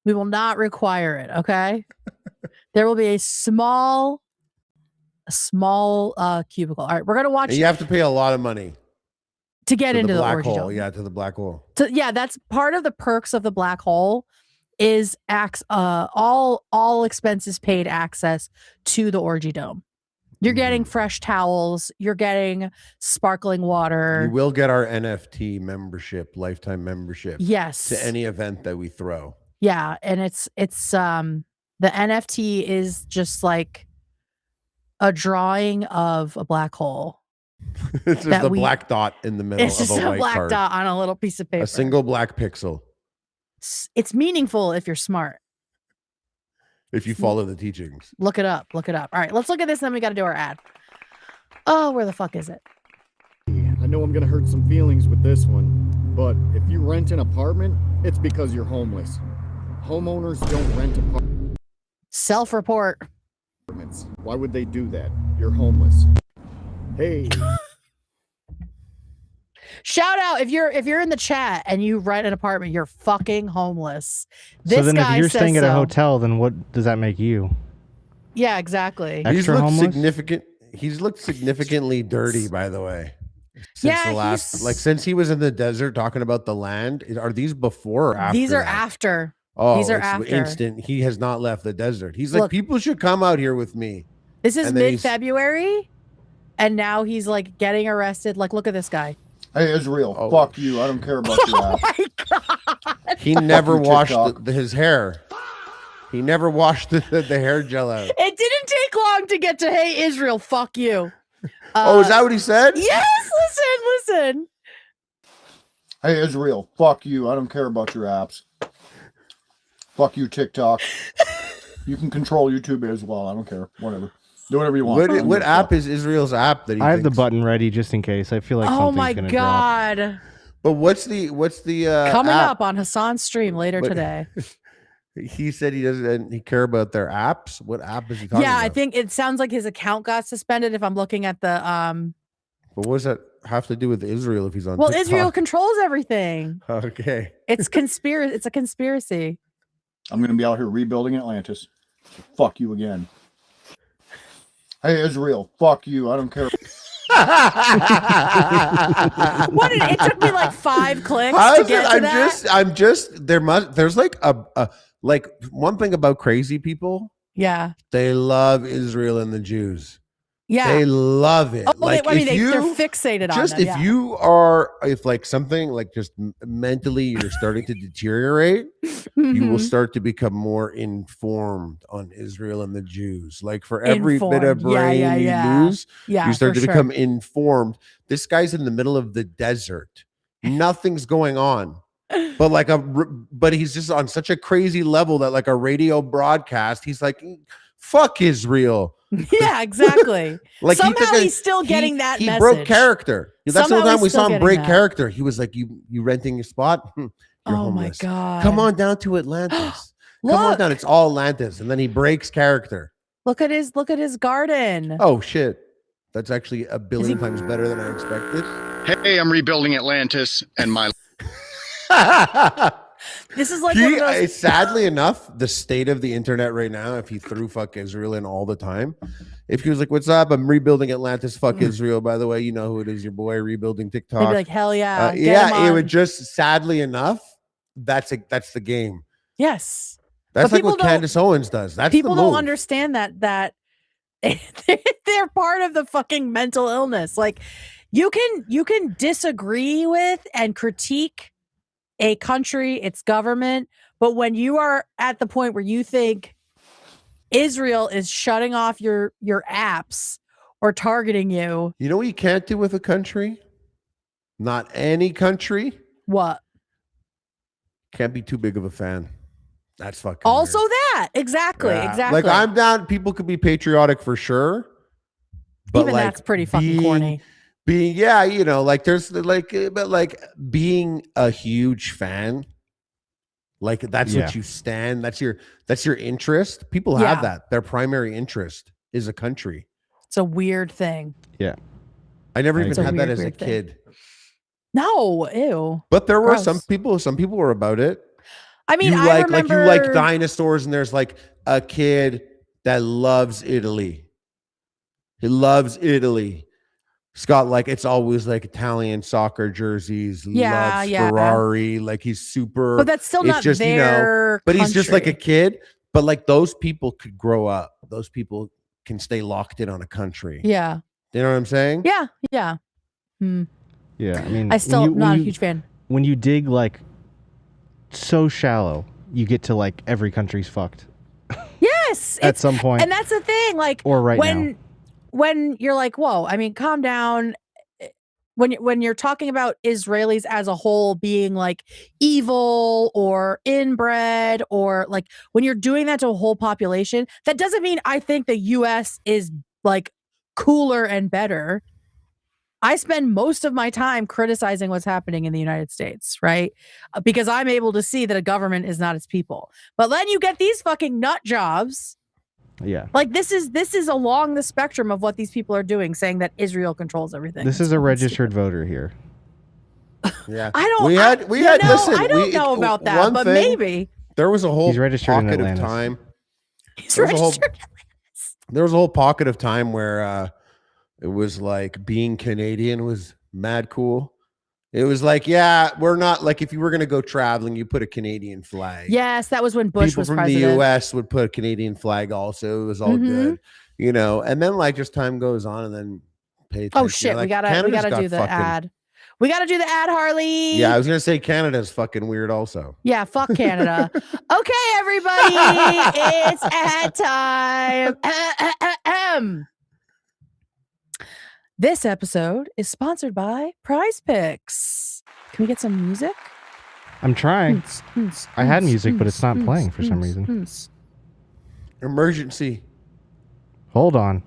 We will not require it. Okay. There will be a small cubicle. All right, we're gonna watch And you have to pay a lot of money to get to into the the black orgy hole. dome. Yeah, to the black hole. So yeah, that's part of the perks of the black hole is all expenses paid access to the orgy dome. You're getting fresh towels, you're getting sparkling water. You will get our NFT membership, lifetime membership. Yes. To any event that we throw. Yeah, and it's the NFT is just like a drawing of a black hole. It's just That a we- black dot in the middle It's of just a a white black card. dot on a little piece of paper. A single black pixel. It's meaningful if you're smart. If you follow the teachings. Look it up. Look it up. All right, let's look at this. And then we got to do our ad. Oh, where the fuck is it? I know I'm gonna hurt some feelings with this one, but if you rent an apartment, it's because you're homeless. Homeowners don't rent Self-report. apartments. Why would they do that? You're homeless. Hey, Shout out if you're in the chat and you rent an apartment, you're fucking homeless. So This then if guy you're says staying at a so. hotel, then what does that make you? Yeah, exactly. Extra homeless? He's looked significantly dirty, by the way. Since Yeah, the last, he's- like since he was in the desert talking about the land. Are these before or after? These are that? after. Oh, these are it's after. instant. He has not left the desert. He's like, Look. people should come out here with me. This is And then he's- mid-February, and now he's like getting arrested. Like, look at this guy. hey Israel, Oh. fuck you. I don't care about your Oh ass. my god! He never you, washed TikTok. his hair. He never washed the hair gel out. It didn't take long to get to "Hey Israel, fuck you." Oh, is that what he said? Yes. Listen. Hey Israel, fuck you. I don't care about your apps. Fuck you, TikTok. You can control YouTube as well. I don't care. Whatever. Do whatever you want. What app is Israel's app that he I have the thinks- button ready just in case. I feel like Oh something's my gonna God. drop. But what's the Coming app? up on Hassan's stream later What- today. He said he doesn't care about their apps. What app is he talking about? I think it sounds like his account got suspended if I'm looking at the But what does that have to do with Israel if he's on well, TikTok? Israel controls everything. Okay. It's a conspiracy. I'm going to be out here rebuilding Atlantis. So fuck you again. Hey, Israel, fuck you. I don't care. It took me like 5 clicks to get to that. There's like a one thing about crazy people, Yeah. they love Israel and the Jews. Yeah. They love it. Oh, like they're fixated on just them. if Yeah. you are, if like something like just mentally you're starting to deteriorate, you will Mhm. start to become more informed on Israel and the Jews. Like for every bit of Informed. brain Yeah. you lose, Yeah, you start for to sure. become informed. This guy's in the middle of the desert. Nothing's going on. But he's just on such a crazy level that like a radio broadcast, he's like, fuck Israel. Yeah, exactly. Like Somehow he's still getting that he message. broke character. That's the Somehow only time he's we still saw him getting break that. character. He was like, you renting your spot? You're Oh my homeless. God. Come on down to Atlantis. Come on Look. down. It's all Atlantis. And then he breaks character. Look at his garden. Oh shit. That's actually a billion times better than I expected. Hey, I'm rebuilding Atlantis and my This is like one of those Sadly enough, the state of the internet right now, if he threw fuck Israel in all the time, if he was like, what's up? I'm rebuilding Atlantis, fuck Israel. By the way, you know who it is, your boy rebuilding TikTok. they'd be like, hell yeah. Get him Yeah, it on. would just sadly enough, that's the game. Yes. That's But like what people don't- Candace Owens does. That's People the don't move. understand that they're part of the fucking mental illness. Like you can disagree with and critique a country, its government, but when you are at the point where you think Israel is shutting off your apps or targeting you, You know what you can't do with a country? Not any country. what? Can't be too big of a fan. That's fucking Also weird. that. Exactly. Yeah. Exactly. Like I'm down. People could be patriotic for sure. But even like that's pretty fucking corny. Being, yeah, you know, like there's like, but like being a huge fan, like that's Yeah. what you stand. That's your interest. People Yeah. have that. Their primary interest is a country. It's a weird thing. I never even It's a had that weird, as a weird thing. kid. No, ew. But there were Gross. some people were about it. I mean, you I like remember you like dinosaurs, and there's like a kid that loves Italy. He loves Italy. Scott, like it's always like Italian soccer jerseys. Yeah, loves yeah. Ferrari. Like he's super. but that's still it's not just, you know, their but he's just like a country. kid. But like those people could grow up. Those people can stay locked in on a country. Yeah. You know what I'm saying? Yeah. Yeah. Hmm. Yeah, I mean, I still not a huge fan. When you dig like so shallow, you get to like every country's fucked Yes. at it's- some point, and that's the thing. Like or right now. when you're like, whoa, I mean, calm down. When you're talking about Israelis as a whole being like evil or inbred, or like when you're doing that to a whole population, that doesn't mean I think the US is like cooler and better. I spend most of my time criticizing what's happening in the United States, right? Because I'm able to see that a government is not its people. But then you get these fucking nut jobs. Yeah, Like this is along the spectrum of what these people are doing, saying that Israel controls everything. this is a registered voter here. Yeah. I don't. Listen. I don't know about that, one but thing, maybe there was a whole He's registered in pocket of Atlantis. time. he's There was a whole- registered. There was a whole pocket of time where it was like being Canadian was mad cool. It was like, yeah, we're not like if you were going to go traveling, you put a Canadian flag. Yes, that was when Bush People was from president. the US would put a Canadian flag also. It was all Mhm. good, you know. And then like just time goes on and then pay attention. Oh shit, Like, we gotta Canada's got do the fucking- ad. We gotta do the ad, Harley. Yeah, I was gonna say Canada's fucking weird also. Yeah, fuck Canada. Okay, everybody, it's ad time. This episode is sponsored by Prize Picks. Can we get some music? I'm trying. I had music, but it's not playing for some reason. Emergency. Hold on.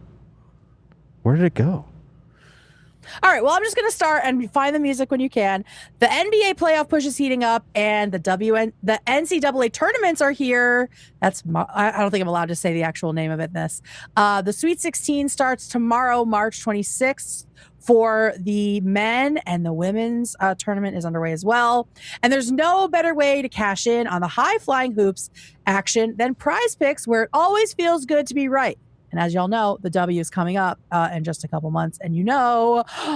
Where did it go? All right, well, I'm just going to start and find the music when you can. The NBA playoff push is heating up, and the NCAA tournaments are here. I don't think I'm allowed to say the actual name of it. The Sweet 16 starts tomorrow, March 26th. For the men, and the women's tournament is underway as well. And there's no better way to cash in on the high-flying hoops action than Prize Picks, where it always feels good to be right. And as y'all know, the W is coming up in just a couple months. And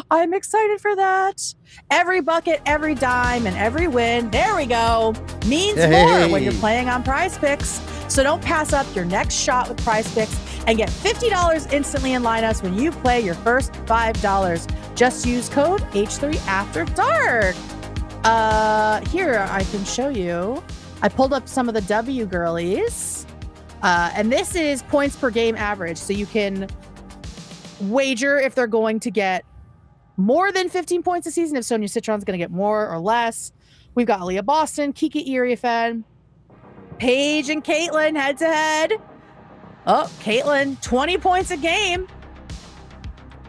I'm excited for that. Every bucket, every dime, and every win, there we go, means more when you're playing on Prize Picks. So don't pass up your next shot with Prize Picks and get $50 instantly in lineups when you play your first $5. Just use code H3AFTERDARK. Here, I can show you. I pulled up some of the W girlies. And this is points per game average. So you can wager if they're going to get more than 15 points a season, if Sonia Citron's going to get more or less. We've got Leah Boston, Kiki Iriafen, Paige and Caitlin head to head. Oh, Caitlin, 20 points a game.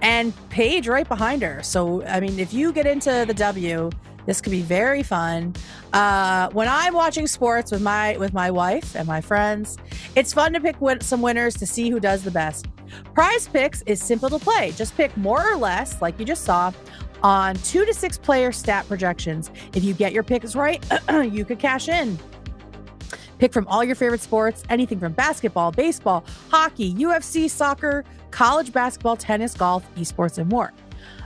And Paige right behind her. So, I mean, if you get into the W, this could be very fun. When I'm watching sports with my wife and my friends, it's fun to pick some winners to see who does the best. Prize Picks is simple to play. Just pick more or less, like you just saw, on 2 to 6 player stat projections. If you get your picks right, you could cash in. Pick from all your favorite sports, anything from basketball, baseball, hockey, UFC, soccer, college basketball, tennis, golf, esports, and more.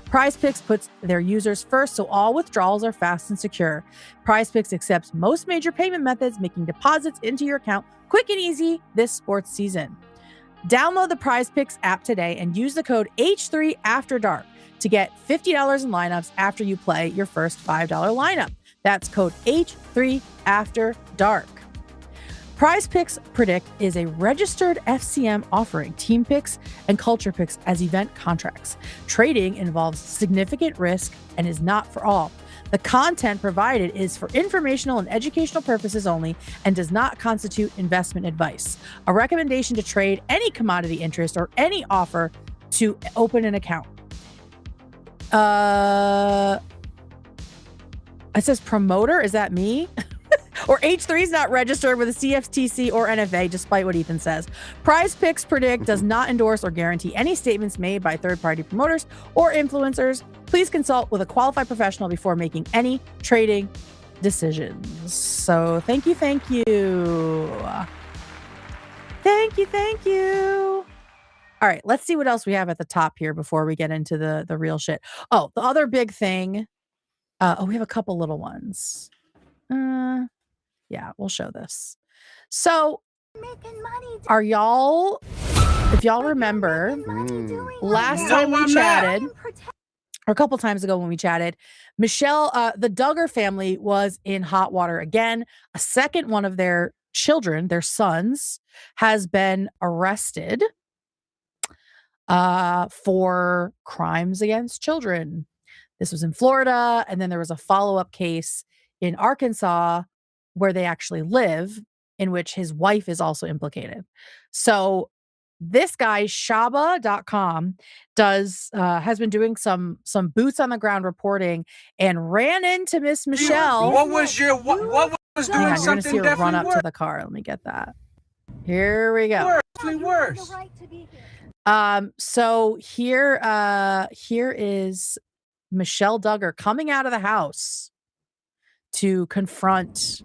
Prize Picks puts their users first, so all withdrawals are fast and secure. Prize Picks accepts most major payment methods, making deposits into your account quick and easy this sports season. Download the Prize Picks app today and use the code H3AFTERDARK to get $50 in lineups after you play your first $5 lineup. That's code H3AFTERDARK. Prize Picks Predict is a registered FCM offering team picks and culture picks as event contracts. Trading involves significant risk and is not for all. The content provided is for informational and educational purposes only and does not constitute investment advice. A recommendation to trade any commodity interest or any offer to open an account. It says promoter. Is that me? Or H3 is not registered with the CFTC or NFA, despite what Ethan says. Prize Picks Predict does not endorse or guarantee any statements made by third-party promoters or influencers. Please consult with a qualified professional before making any trading decisions. So thank you. Thank you. All right, let's see what else we have at the top here before we get into the real shit. Oh, the other big thing. We have a couple little ones. Yeah, we'll show this. So, are y'all, if y'all remember, last time we chatted, or a couple times ago when we chatted, Michelle, the Duggar family was in hot water again. A second one of their children, their sons, has been arrested for crimes against children. This was in Florida, and then there was a follow-up case in Arkansas where they actually live, in which his wife is also implicated. So this guy, Shaba.com, has been doing some boots on the ground reporting and ran into Miss Michelle. What was doing You're something gonna see her run up definitely to the car. Let me get that. Here we go. worse? So here is Michelle Duggar coming out of the house to confront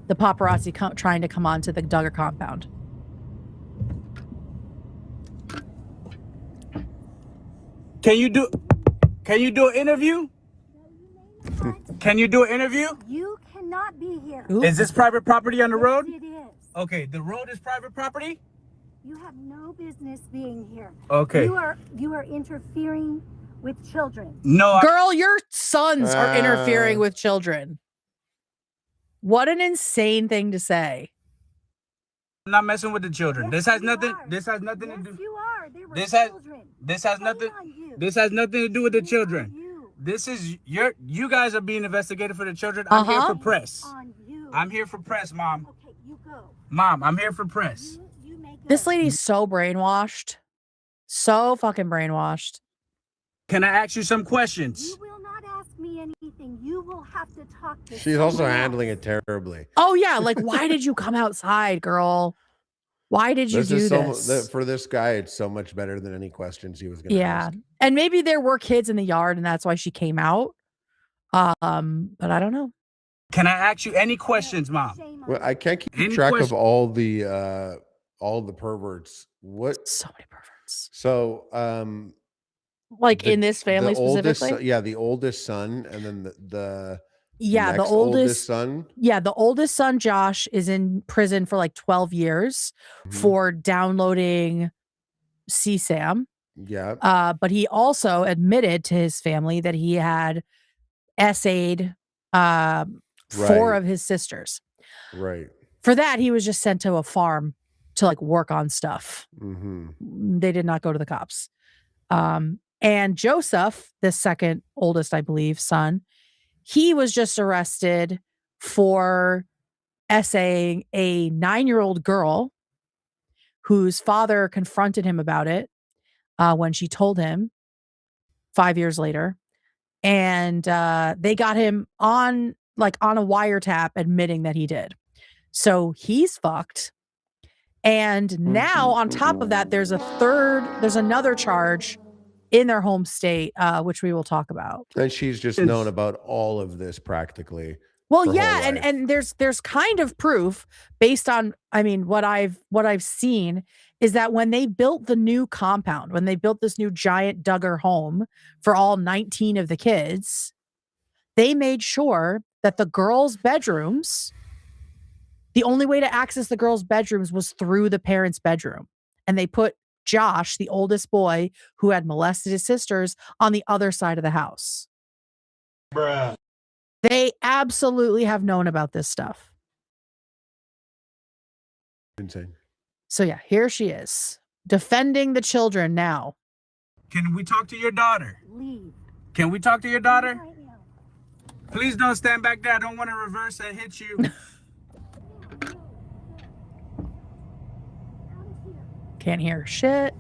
the paparazzi trying to come onto the Duggar compound. Can you do an interview? Can you do an interview? You cannot be here. Ooh. Is this private property on the road? Yes, it is. Okay, the road is private property? You have no business being here. Okay. You are interfering with children. No. Girl, your sons are interfering with children. What an insane thing to say. I'm not messing with the children. Yes, This has you nothing are. this has nothing to Yes, do. you are. They were This has children. this has Shame nothing on you. this has nothing to do with the Shame on children. you. This is you guys are being investigated for the children. I'm here for press. On you. I'm here for press, Mom. Okay, you go. Mom, I'm here for press. You make This lady's so brainwashed. So fucking brainwashed. Can I ask you some questions? You will not ask me anything. You will have to talk to She's also someone handling else. it terribly. Oh yeah, like why did you come outside, girl? Why did you This do is this? for this guy, it's so much better than any questions he was going to ask. And maybe there were kids in the yard and that's why she came out. But I don't know. Can I ask you any questions, Mom? Shame on Well, you. I can't keep Any track of question- all the perverts. What? So many perverts. So, Like the- in this family the oldest, specifically? the oldest son, and then the Yeah, the next oldest son. Yeah, the oldest son, Josh, is in prison for like 12 years Mhm. for downloading CSAM. Yeah, But he also admitted to his family that he had essayed 4 Right. of his sisters. right. For that, he was just sent to a farm to like work on stuff. Mm-hmm. They did not go to the cops. And Joseph, the second oldest, I believe, son, he was just arrested for essaying a 9-year-old girl whose father confronted him about it when she told him 5 years later. And they got him on a wiretap admitting that he did. So he's fucked. And now on top of that, there's another charge in their home state, which we will talk about. And she's just known about all of this practically. Well, her yeah, whole life. and there's kind of proof based on, I mean, what I've seen is that when they built the new compound, when they built this new giant Duggar home for all 19 of the kids, they made sure that the girls' bedrooms, the only way to access the girls' bedrooms was through the parents' bedroom. And they put Josh, the oldest boy who had molested his sisters, on the other side of the house. Bruh. They absolutely have known about this stuff. Insane. So yeah, here she is, defending the children now. Can we talk to your daughter? Leave. Can we talk to your daughter? Right now. Please don't stand back there. I don't want to reverse and hit you. Out of here. Can't hear shit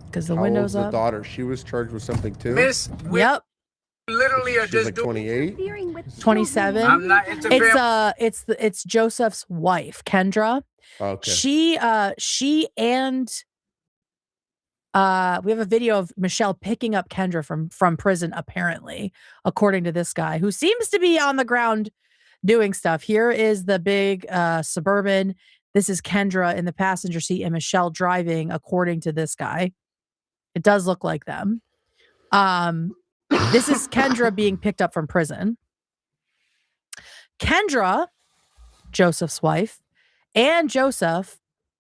because the How window's old's the up. daughter? She was charged with something too. Miss, we Yep, literally are She's just like doing. 28. Interfering with 27. children. I'm not interfering. it's Joseph's wife, Kendra. Okay. She and we have a video of Michelle picking up Kendra from prison, apparently, according to this guy who seems to be on the ground doing stuff. Here is the big Suburban. This is Kendra in the passenger seat and Michelle driving, according to this guy. It does look like them. This is Kendra being picked up from prison. Kendra, Joseph's wife, and Joseph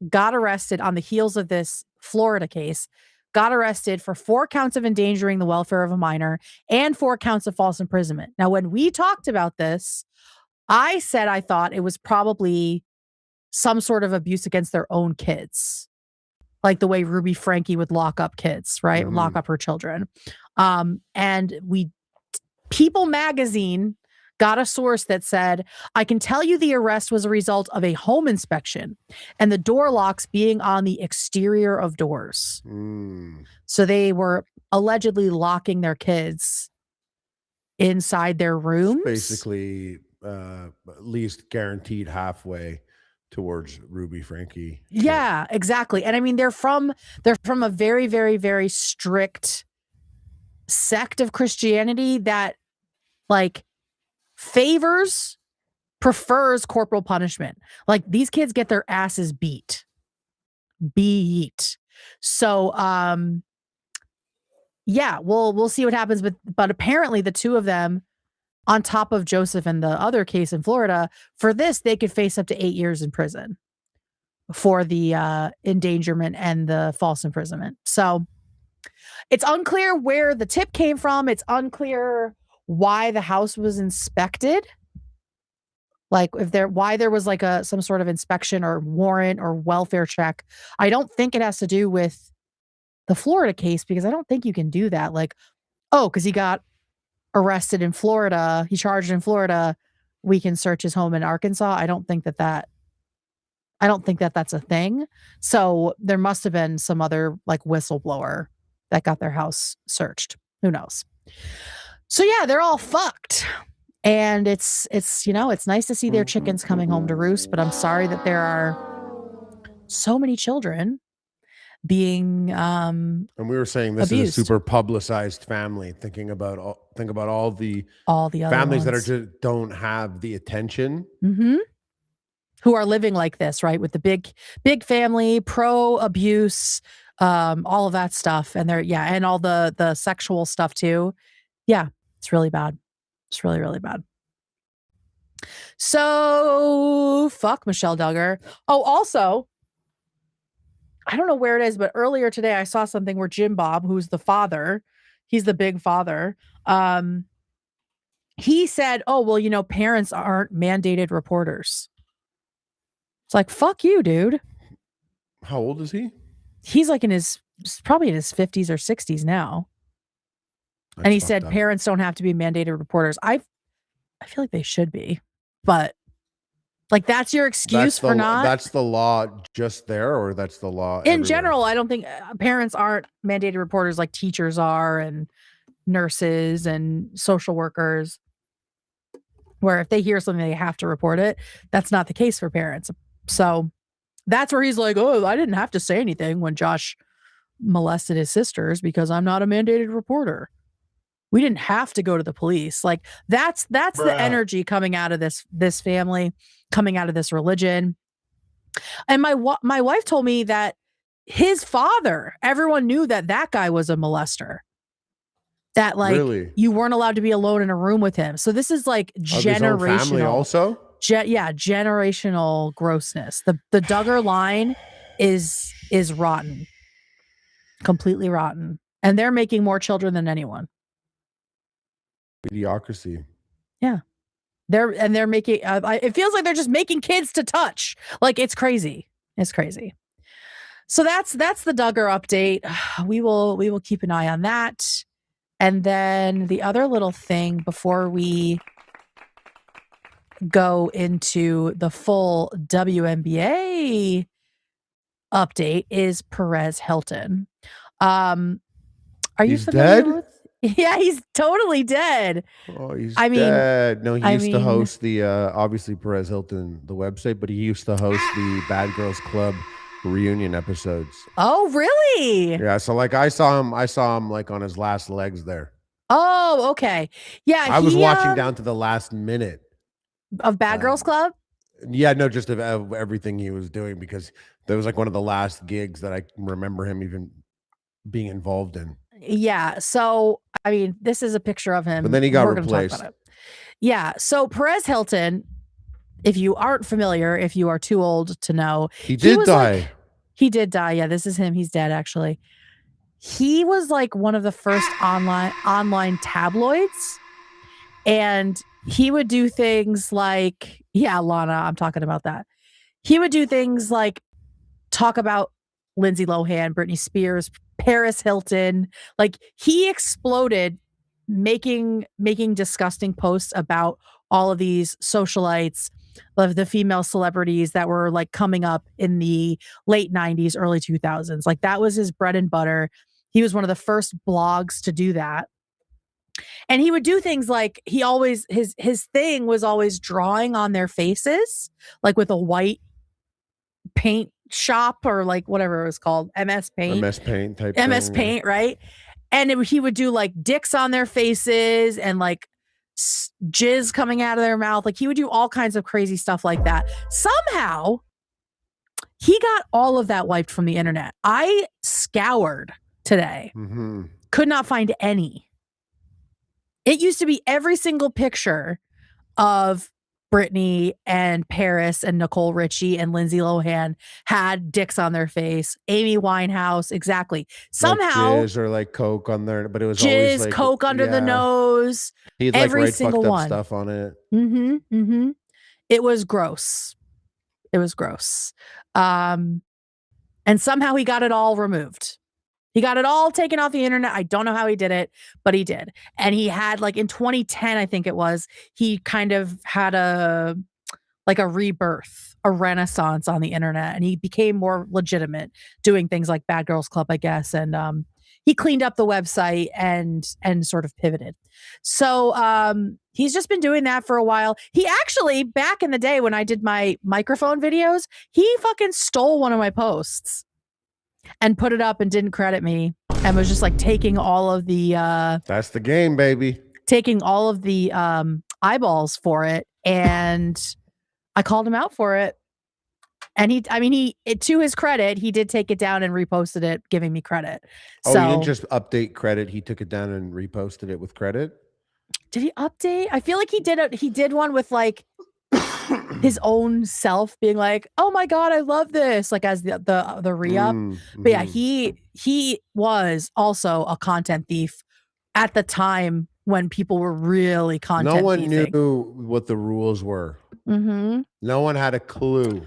got arrested on the heels of this Florida case, got arrested for 4 counts of endangering the welfare of a minor and 4 counts of false imprisonment. Now, when we talked about this, I said I thought it was probably some sort of abuse against their own kids, like the way Ruby Frankie would lock up kids, right? Mhm. Lock up her children. And People Magazine got a source that said, I can tell you the arrest was a result of a home inspection and the door locks being on the exterior of doors. Mm. So they were allegedly locking their kids inside their rooms. Basically, at least guaranteed halfway towards Ruby Frankie. Yeah, exactly. And I mean, they're from a very, very, very strict sect of Christianity that like prefers corporal punishment. Like these kids get their asses beat. So yeah, we'll see what happens. But apparently the two of them, on top of Joseph and the other case in Florida, for this, they could face up to 8 years in prison for the endangerment and the false imprisonment. So it's unclear where the tip came from. It's unclear why the house was inspected. Like why there was like some sort of inspection or warrant or welfare check. I don't think it has to do with the Florida case because I don't think you can do that. Like, oh, because he got arrested in Florida, he charged in Florida, we can search his home in Arkansas. I don't think that I don't think that that's a thing. So there must have been some other like whistleblower that got their house searched. Who knows? So yeah, they're all fucked. And it's it's nice to see their chickens coming home to roost, but I'm sorry that there are so many children being And we were saying this abused. is a super publicized family. Think about all the Other families that ones. just don't have the attention. Mm-hmm. Who are living like this, right? With the big family, pro abuse, all of that stuff. And and all the sexual stuff too. Yeah, it's really bad. It's really, really bad. So fuck Michelle Duggar. Oh, also, I don't know where it is, but earlier today I saw something where Jim Bob, who's the father, he's the big father. He said, "Oh, well, parents aren't mandated reporters." It's like, fuck you, dude. How old is he? He's like probably in his 50s or 60s now. That's and he fucked said up. parents don't have to be mandated reporters. I feel like they should be, but like that's your excuse for not. That's the law just there, or that's the law In everywhere? general, I don't think parents aren't mandated reporters like teachers are and nurses and social workers, where if they hear something, they have to report it. That's not the case for parents. So that's where he's like, oh, I didn't have to say anything when Josh molested his sisters because I'm not a mandated reporter. We didn't have to go to the police. Like that's the energy coming out of this family, coming out of this religion. And my wife told me that his father, everyone knew that guy was a molester. That like Really? you weren't allowed to be alone in a room with him. So this is like Of his own family generational. also? Generational grossness. The Duggar line is rotten. Completely rotten. And they're making more children than anyone. Idiocracy. Yeah. They're making it feels like they're just making kids to touch. Like it's crazy. It's crazy. So that's the Duggar update. We will keep an eye on that. And then the other little thing before we go into the full WNBA update is Perez Hilton. Are you He's familiar dead? with? Yeah, he's totally dead. Oh, he's I mean- dead. No, he I used to mean- host the obviously Perez Hilton, the website, but he used to host the Bad Girls Club reunion episodes. Oh, really? Yeah, so like I saw him like on his last legs there. Oh, okay. Yeah, I was watching down to the last minute. of Bad Girls Club. Yeah, no, just of everything he was doing, because that was like one of the last gigs that I remember him even being involved in. Yeah. So, I mean, this is a picture of him. But then he got We're gonna talk replaced. about it. Yeah. So Perez Hilton, if you aren't familiar, if you are too old to know, He did was die. like- he did die. Yeah, this is him. He's dead, actually. He was like one of the first online tabloids. And he would do things like, yeah, Lana, I'm talking about that. He would do things like talk about Lindsay Lohan, Britney Spears, Paris Hilton. Like he exploded making disgusting posts about all of these socialites, of the female celebrities that were like coming up in the late 90s, early 2000s. Like that was his bread and butter. He was one of the first blogs to do that. And he would do things like his thing was always drawing on their faces, like with a white paint shop or like whatever it was called, MS Paint. MS Paint type MS thing. Paint, right? And he would do like dicks on their faces and like jizz coming out of their mouth. Like he would do all kinds of crazy stuff like that. Somehow he got all of that wiped from the internet. I scoured today, Mm-hmm. could not find any. It used to be every single picture of Britney and Paris and Nicole Richie and Lindsay Lohan had dicks on their face. Amy Winehouse, exactly. Somehow, like jizz or like coke on there, but it was jizz, always like coke under the nose. He'd like every write single fucked up one. stuff on it. Mm-hmm. Mm-hmm. It was gross. It was gross. And somehow he got it all removed. He got it all taken off the internet. I don't know how he did it, but he did. And he had like in 2010, I think it was, he kind of had like a rebirth, a renaissance on the internet, and he became more legitimate doing things like Bad Girls Club, I guess, and he cleaned up the website and sort of pivoted. So he's just been doing that for a while. He actually, back in the day when I did my microphone videos, he fucking stole one of my posts and put it up and didn't credit me and was just like taking all of the That's the game, baby. Taking all of the eyeballs for it, and I called him out for it. And he to his credit, he did take it down and reposted it, giving me credit. Oh, so, he didn't just update credit. He took it down and reposted it with credit. Did he update? I feel like he did one with like his own self being like, "Oh my God, I love this," like as the re-up. But yeah, he was also a content thief at the time when people were really content No one thieving. knew what the rules were. Mm-hmm. No one had a clue.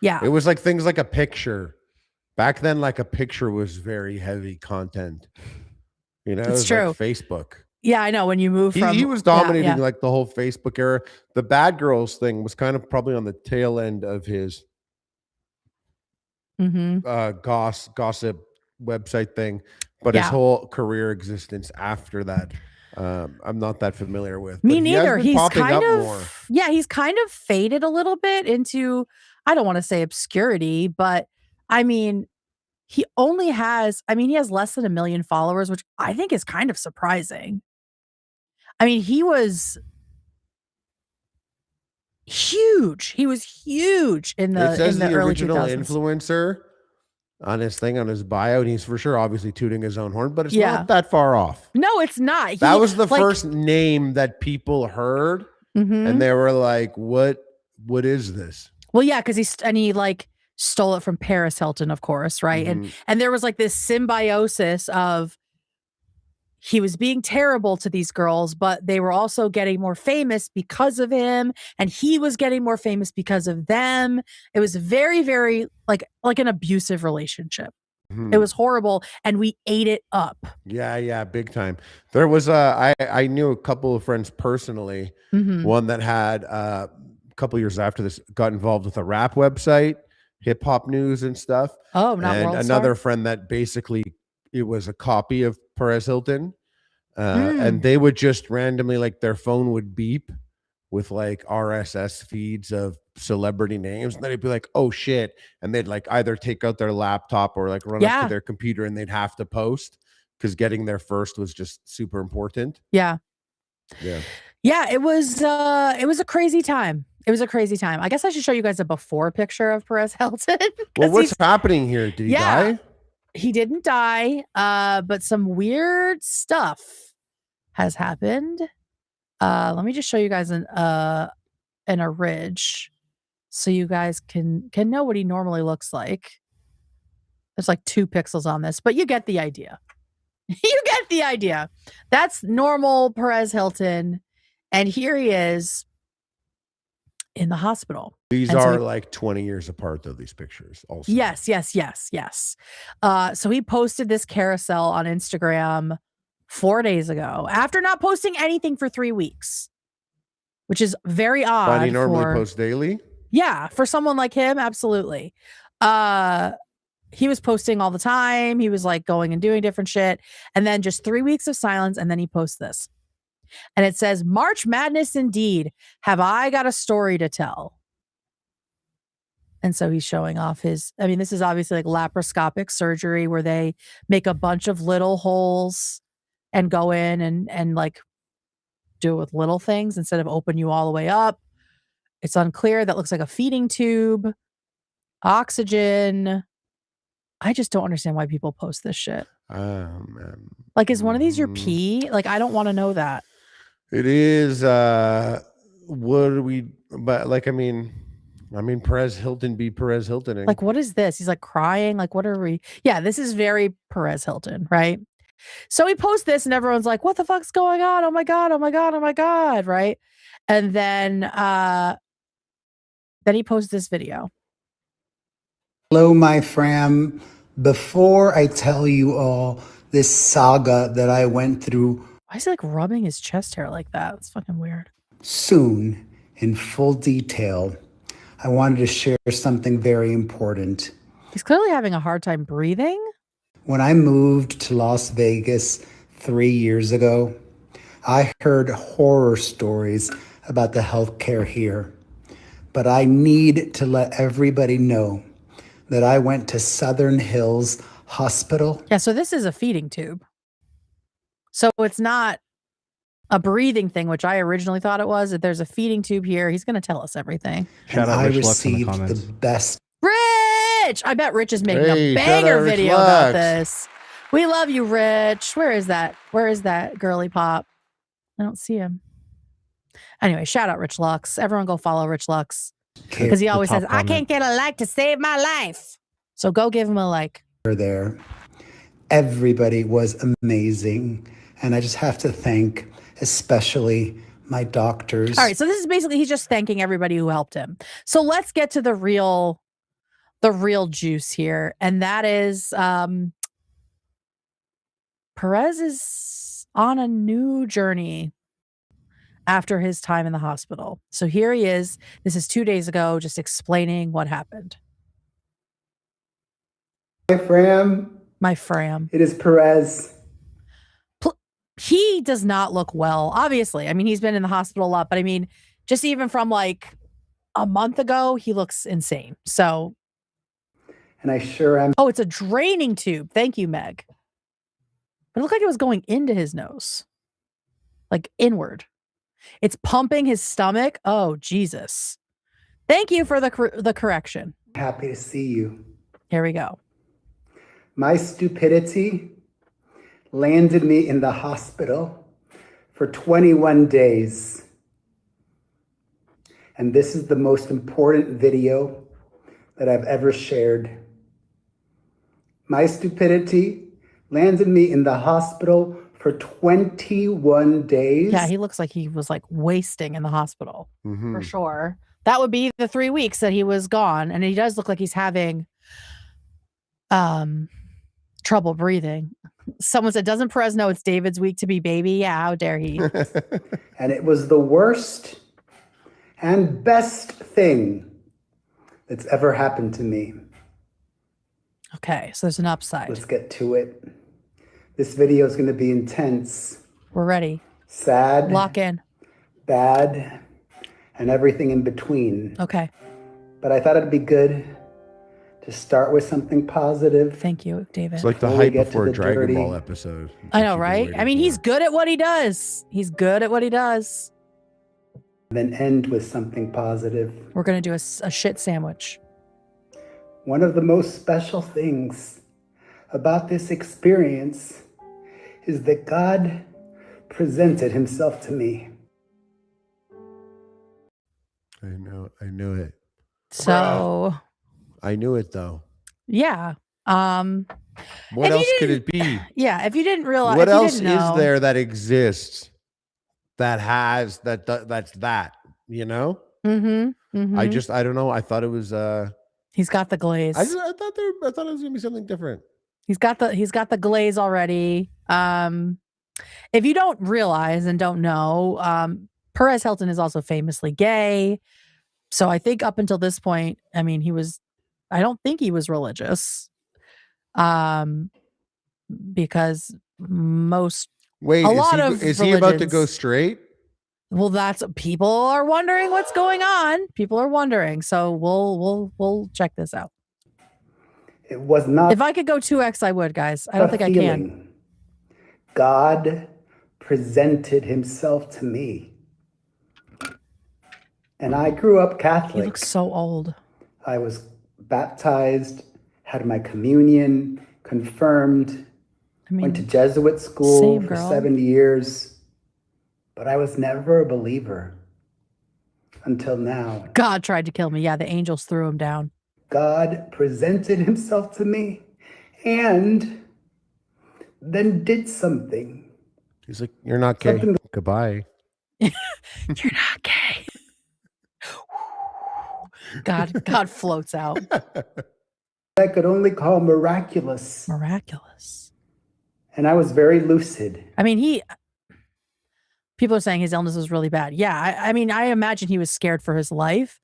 Yeah. It was like things like a picture. Back then, like a picture was very heavy content. You know, It's it was true. like Facebook. Yeah, I know. When you move from He was dominating yeah. like the whole Facebook era. The Bad Girls thing was kind of probably on the tail end of his gossip website thing, but his whole career existence after that, I'm not that familiar with. Me But neither. He has been He's popping kind up of more. Yeah, he's kind of faded a little bit into, I don't want to say obscurity, but I mean, he has less than 1 million followers, which I think is kind of surprising. I mean, he was huge. He was huge in the It says in the the early original 2000s. influencer on his thing, on his bio, and he's for sure obviously tooting his own horn, but it's Yeah. not that far off. No, it's not. That was the first name that people heard, and they were like, "What is this?" Well, yeah, because he like stole it from Paris Hilton, of course, right? And there was like this symbiosis of he was being terrible to these girls, but they were also getting more famous because of him, and he was getting more famous because of them. It was very, very like an abusive relationship. It was horrible, and we ate it up. Yeah, big time. There was I knew a couple of friends personally. One that had a couple years after this got involved with a rap website, hip hop news and stuff. Oh, not and World another Star? friend that basically it was a copy of Perez Hilton, and they would just randomly, like, their phone would beep with like RSS feeds of celebrity names, and then it'd be like, "Oh shit!" and they'd like either take out their laptop or like run up to their computer, and they'd have to post because getting there first was just super important. Yeah. It was a crazy time. It was a crazy time. I guess I should show you guys a before picture of Perez Hilton. Well, what's happening here? Did he die? He didn't die, but some weird stuff has happened. Let me just show you guys an ridge so you guys can know what he normally looks like. There's like 2 pixels on this, but you get the idea. You get the idea. That's normal Perez Hilton. And here he is in the hospital. These are like 20 years apart, though, these pictures also. Yes. So he posted this carousel on Instagram 4 days ago after not posting anything for 3 weeks, which is very odd. But he normally posts daily? Yeah, for someone like him, absolutely. He was posting all the time. He was like going and doing different shit. And then just 3 weeks of silence, and then he posts this. And it says, "March Madness indeed. Have I got a story to tell?" And so he's showing off this is obviously like laparoscopic surgery where they make a bunch of little holes and go in and like do it with little things instead of open you all the way up. It's unclear. That looks like a feeding tube. Oxygen. I just don't understand why people post this shit. Man. Like, is one of these your pee? Like, I don't want to know that. It is. What do we? But like, I mean, Perez Hilton be Perez Hilton. Like, what is this? He's like crying. Like, what are we? Yeah, this is very Perez Hilton, right? So he posts this, and everyone's like, "What the fuck's going on? Oh my god! Oh my god! Oh my god!" Right? And then he posts this video. Hello, my fam. Before I tell you all this saga that I went through, why is he like rubbing his chest hair like that? It's fucking weird. Soon, in full detail, I wanted to share something very important. He's clearly having a hard time breathing. When I moved to Las Vegas 3 years ago, I heard horror stories about the healthcare here. But I need to let everybody know that I went to Southern Hills Hospital. Yeah, so this is a feeding tube. So it's not a breathing thing, which I originally thought it was. If there's a feeding tube here, he's going to tell us everything. Shout and out I Rich Lux in the received comments. the best. Rich! I bet Rich is making Hey, a shout banger out Rich video about Lux. this. We love you, Rich. Where is that? Where is that girly pop? I don't see him. Anyway, shout out Rich Lux. Everyone go follow Rich Lux. Because he always top says, I comment. can't get a like to save my life. So go give him a like. There. Everybody was amazing. And I just have to thank especially my doctors. All right, so this is basically he's just thanking everybody who helped him. So let's get to the real juice here, and that is Perez is on a new journey after his time in the hospital. So here he is. This is 2 days ago, just explaining what happened. My Fram. it is Perez. He does not look well, obviously. I mean, he's been in the hospital a lot, but I mean, just even from like a month ago, he looks insane. So. And I sure am. Oh, it's a draining tube. Thank you, Meg. But it looked like it was going into his nose, like inward. It's pumping his stomach. Oh, Jesus. Thank you for the correction. Happy to see you. Here we go. My stupidity landed me in the hospital for 21 days. And this is the most important video that I've ever shared. My stupidity landed me in the hospital for 21 days. Yeah, he looks like he was like wasting in the hospital for sure. That would be the 3 weeks that he was gone. And he does look like he's having trouble breathing. Someone said, doesn't Perez know it's David's week to be baby? Yeah, how dare he? And it was the worst and best thing that's ever happened to me. Okay, so there's an upside. Let's get to it. This video is going to be intense, We're ready. sad, Lock in. bad, and everything in between. Okay. But I thought it'd be good to start with something positive. Thank you, David. It's like the Before we hype get to before the Dragon dirty- Ball episode. I know, that you've been right? waiting I mean, he's for. good at what he does. He's good at what he does. Then end with something positive. We're going to do a shit sandwich. One of the most special things about this experience is that God presented himself to me. I knew it. So, I knew it though. yeah. What If you else could didn't- it be? Yeah, if you didn't realize, What if you else is didn't know, there that exists that has that's that, you know? Mm-hmm, I don't know. I thought it was he's got the glaze. I thought it was gonna be something different. He's got the glaze already. If you don't realize and don't know, Perez Hilton is also famously gay. So I think up until this point, I mean, I don't think he was religious. Because Wait, a lot of is he about to go religions- straight? well, that's people are wondering what's going on. People are wondering. So we'll check this out. It was not If I could go 2x, I would, guys. I don't think I can. feeling. God presented himself to me. And I grew up He Catholic. looks so old. I was baptized, had my communion, confirmed, I mean, went to Jesuit school same, for girl. 7 years, but I was never a believer until now. God tried to kill me. Yeah, the angels threw him down. God presented himself to me and then did something. He's like, you're not gay. Something- Goodbye. You're not gay. God floats out. I could only call miraculous. Miraculous. And I was very lucid. I mean, people are saying his illness was really bad. Yeah, I mean, I imagine he was scared for his life.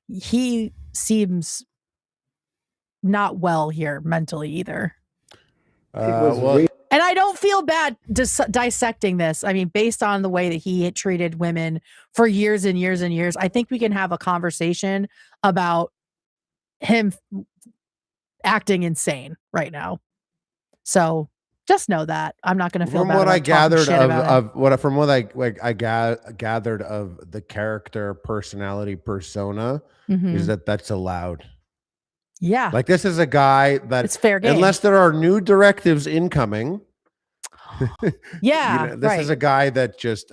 he seems not well here mentally either. And I don't feel bad dissecting this. I mean, based on the way that he had treated women for years and years and years, I think we can have a conversation about him acting insane right now. So just know that I'm not going to feel from bad. what about I gathered from what I gathered of the character, personality, persona, is that that's allowed. Yeah, Like this is a guy that it's fair game. Unless there are new directives incoming. Yeah, this is a guy that just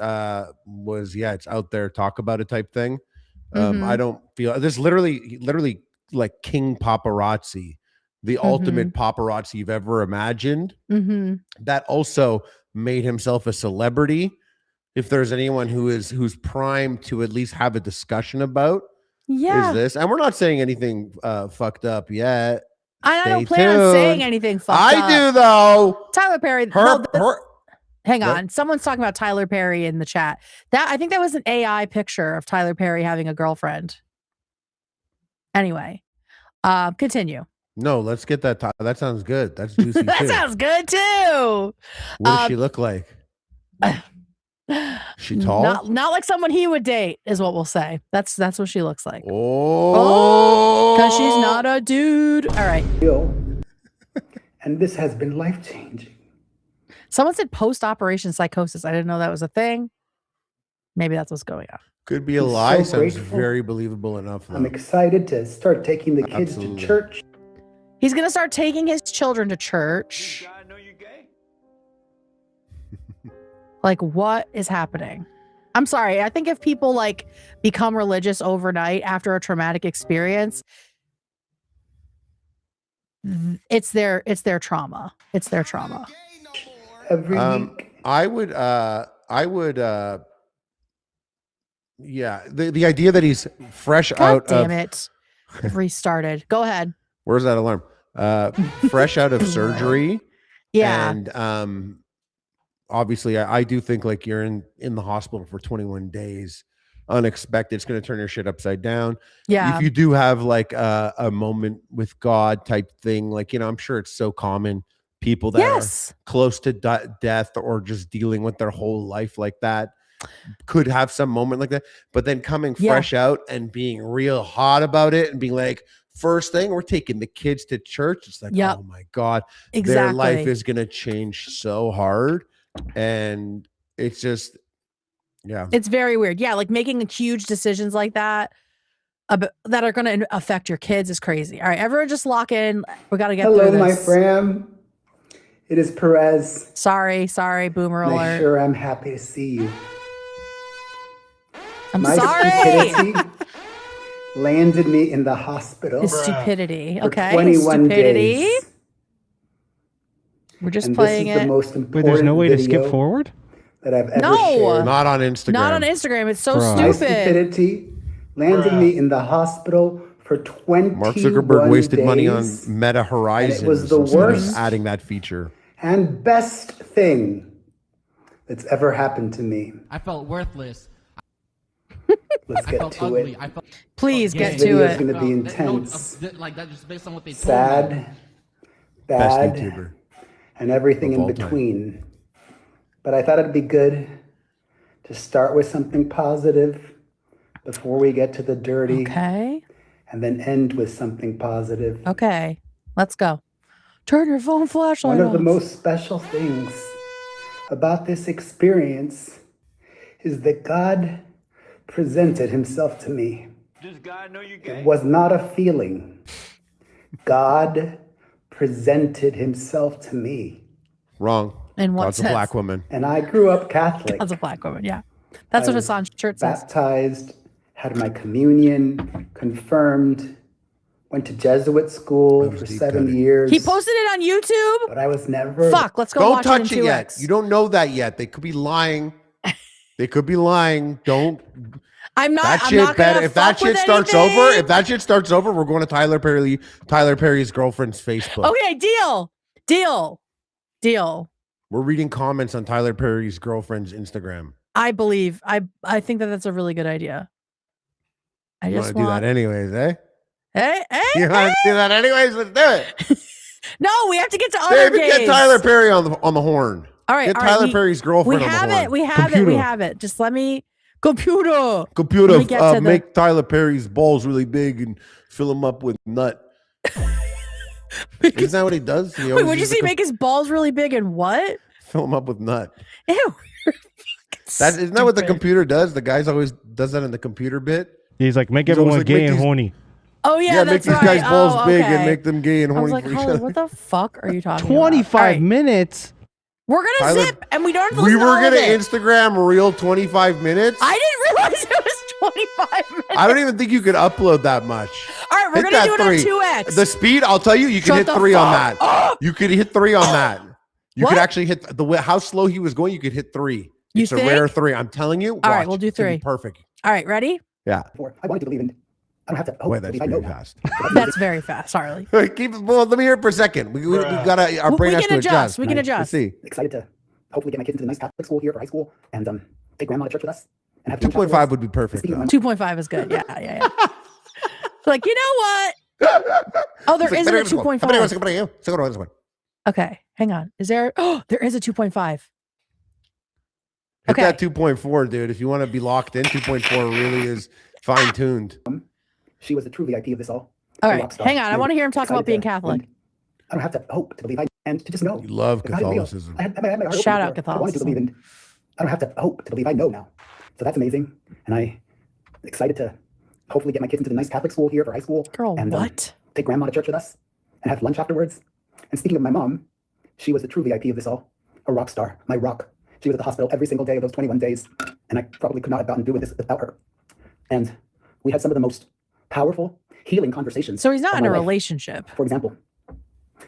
was it's out there, talk about it type thing. I don't feel this literally like King Paparazzi, the ultimate paparazzi you've ever imagined. That also made himself a celebrity. If there's anyone who's primed to at least have a discussion about is this, and we're not saying anything fucked up yet. I don't plan on saying anything fucked up. I do though. Tyler Perry. Hang on. Someone's talking about Tyler Perry in the chat. I think that was an AI picture of Tyler Perry having a girlfriend. Anyway, continue. No, let's get that. That sounds good. That's juicy. That sounds good too. What does she look like? She tall? Not like someone he would date, is what we'll say. That's what she looks like. Oh, because she's not a dude. All right. And this has been life-changing. Someone said post-operation psychosis. I didn't know that was a thing. Maybe that's what's going on. Could be a lie. Sounds very believable enough. Though. I'm excited to start taking the kids to church. He's going to start taking his children to church. Like, what is happening? I'm sorry. I think if people like become religious overnight after a traumatic experience, it's their trauma. It's their trauma. Every week. I would the idea that he's fresh out damn it. Restarted. Go ahead. Where's that alarm? Fresh out of surgery. Yeah. And obviously I do think like you're in the hospital for 21 days, unexpected. It's going to turn your shit upside down. Yeah. If you do have like a moment with God type thing, like, you know, I'm sure it's so common. People that are close to death or just dealing with their whole life like that could have some moment like that. But then coming fresh out and being real hot about it and being like, first thing, we're taking the kids to church. It's like, oh my God, their life is going to change so hard. And it's just, it's very weird. Yeah. Like making huge decisions like that that are going to affect your kids is crazy. All right. Everyone just lock in. We got to get through this. Hello, my friend. It is Perez. Sorry, boomer alert. I sure am happy to see you. My stupidity landed me in the hospital. His stupidity. For okay. 21 stupidity. Days. We're just and playing this is it. The most important Wait, there's no way to skip forward? That I've ever shared. Not on Instagram. Not on Instagram. It's so stupid. My stupidity landed me in the hospital for 21 Mark Zuckerberg wasted days, money on Meta Horizons. It was the worst adding that feature. And best thing that's ever happened to me. I felt worthless. Let's get to it. Please get to it. This video is going to be intense. Like that, just based on what they told sad, me. bad, Best YouTuber and everything in between. But I thought it'd be good to start with something positive before we get to the dirty. Okay. And then end with something positive. Okay. Let's go. Turn your phone flashlight on. One of the most special things about this experience is that God presented himself to me. Does God know you're gay? It was not a feeling. God presented himself to me. Wrong. In what God's sense? a black woman. And I grew up Catholic. God's a black woman, yeah. That's what Hassan's shirt says. Baptized, had my communion, confirmed, went to Jesuit school for 7 years. He posted it on YouTube? But I was never... Fuck, let's go Don't watch touch it in it yet. 2X. You don't know that yet. They could be lying. They could be lying. Don't... I'm not. That I'm shit not better. gonna If that fuck shit with starts anything. over, if that shit starts over, we're going to Tyler Perry's girlfriend's Facebook. Okay, deal. We're reading comments on Tyler Perry's girlfriend's Instagram. I think that that's a really good idea. I You want just to do want. that anyways, eh? Hey, You want to do that anyways? Let's do it. No, we have to get to other David, games. get Tyler Perry on the horn. All right, Get all right, Tyler Perry's girlfriend We on the have horn. it. We have it. We have it. Just let me. Computer. Computer, Let me get to make Tyler Perry's balls really big and fill them up with nut. Isn't that what he does? He Wait, always would you uses say make his balls really big and what? fill them up with nut? Ew. Isn't that what the Stupid. computer does? The guys always does that in the computer bit. He's like, make He's always everyone like, gay make and these- horny. Oh yeah, make that's these right. guys' balls big and okay. make them gay and I was horny like, for each Holly, other. what the fuck are you talking about? 25 All right, minutes. We're gonna Tyler, zip, and we don't have to We listen to were all gonna of it. Instagram reel 25 minutes. I didn't realize it was 25 minutes. I don't even think you could upload that much. All right, we're Hit gonna do that it three. on 2x. The speed, I'll tell you, you can Shut hit the 3 on fuck that. up. You could hit 3 on that. You What? could actually hit the way how slow he was going. You could hit 3. You It's a think? rare 3. I'm telling you. All right, watch. we'll do It's gonna be 3. Perfect. All right, ready? Yeah. I wanted to believe in. I don't have to. Wait, that's pretty fast. That's very fast. Sorry. Wait, keep it. Well, let me hear it for a second. We gotta. Our brain We has can to adjust. We can Let's adjust. see. Excited to hopefully get my kids into the nice Catholic school here for high school and take grandma to church with us. And have 2.5 would be perfect. Speaking of though. my 2.5 is good. Yeah. Like, you know what? Oh, there isn't a 2.5. Okay, hang on. Is there? Oh, there is a 2.5. Hit Okay. that 2.4, dude. If you want to be locked in, 2.4 really is fine tuned. She was the true VIP of this all. All A right, rock star. hang on. I want to hear him talk Excited about being to- Catholic. I don't have to hope to believe and to just know. You love It's not real. Catholicism. I had my heart open Shout out before. I wanted to believe in. I don't have to hope to believe. I know now. So that's amazing. And I excited to hopefully get my kids into the nice Catholic school here for high school. Girl, and, what? Take grandma to church with us and have lunch afterwards. And speaking of my mom, she was the true VIP of this all. A rock star, my rock. She was at the hospital every single day of those 21 days. And I probably could not have gotten through with this without her. And we had some of the most powerful, healing conversations. So he's not of in a my life. relationship. For example,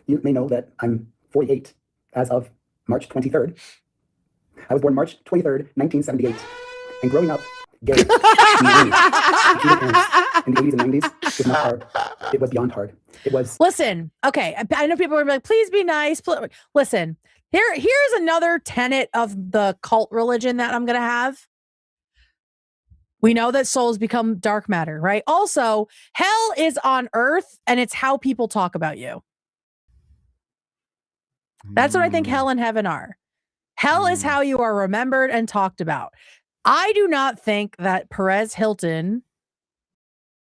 you may know that I'm 48 as of March 23rd. I was born March 23rd, 1978. And growing up gay in the 80s and 90s was not hard. It was beyond hard. It was. Listen, okay. I know people are like, please be nice. Listen, here's another tenet of the cult religion that I'm going to have. We know that souls become dark matter, right? Also, hell is on earth and it's how people talk about you. That's what I think hell and heaven are. Hell is how you are remembered and talked about. I do not think that Perez Hilton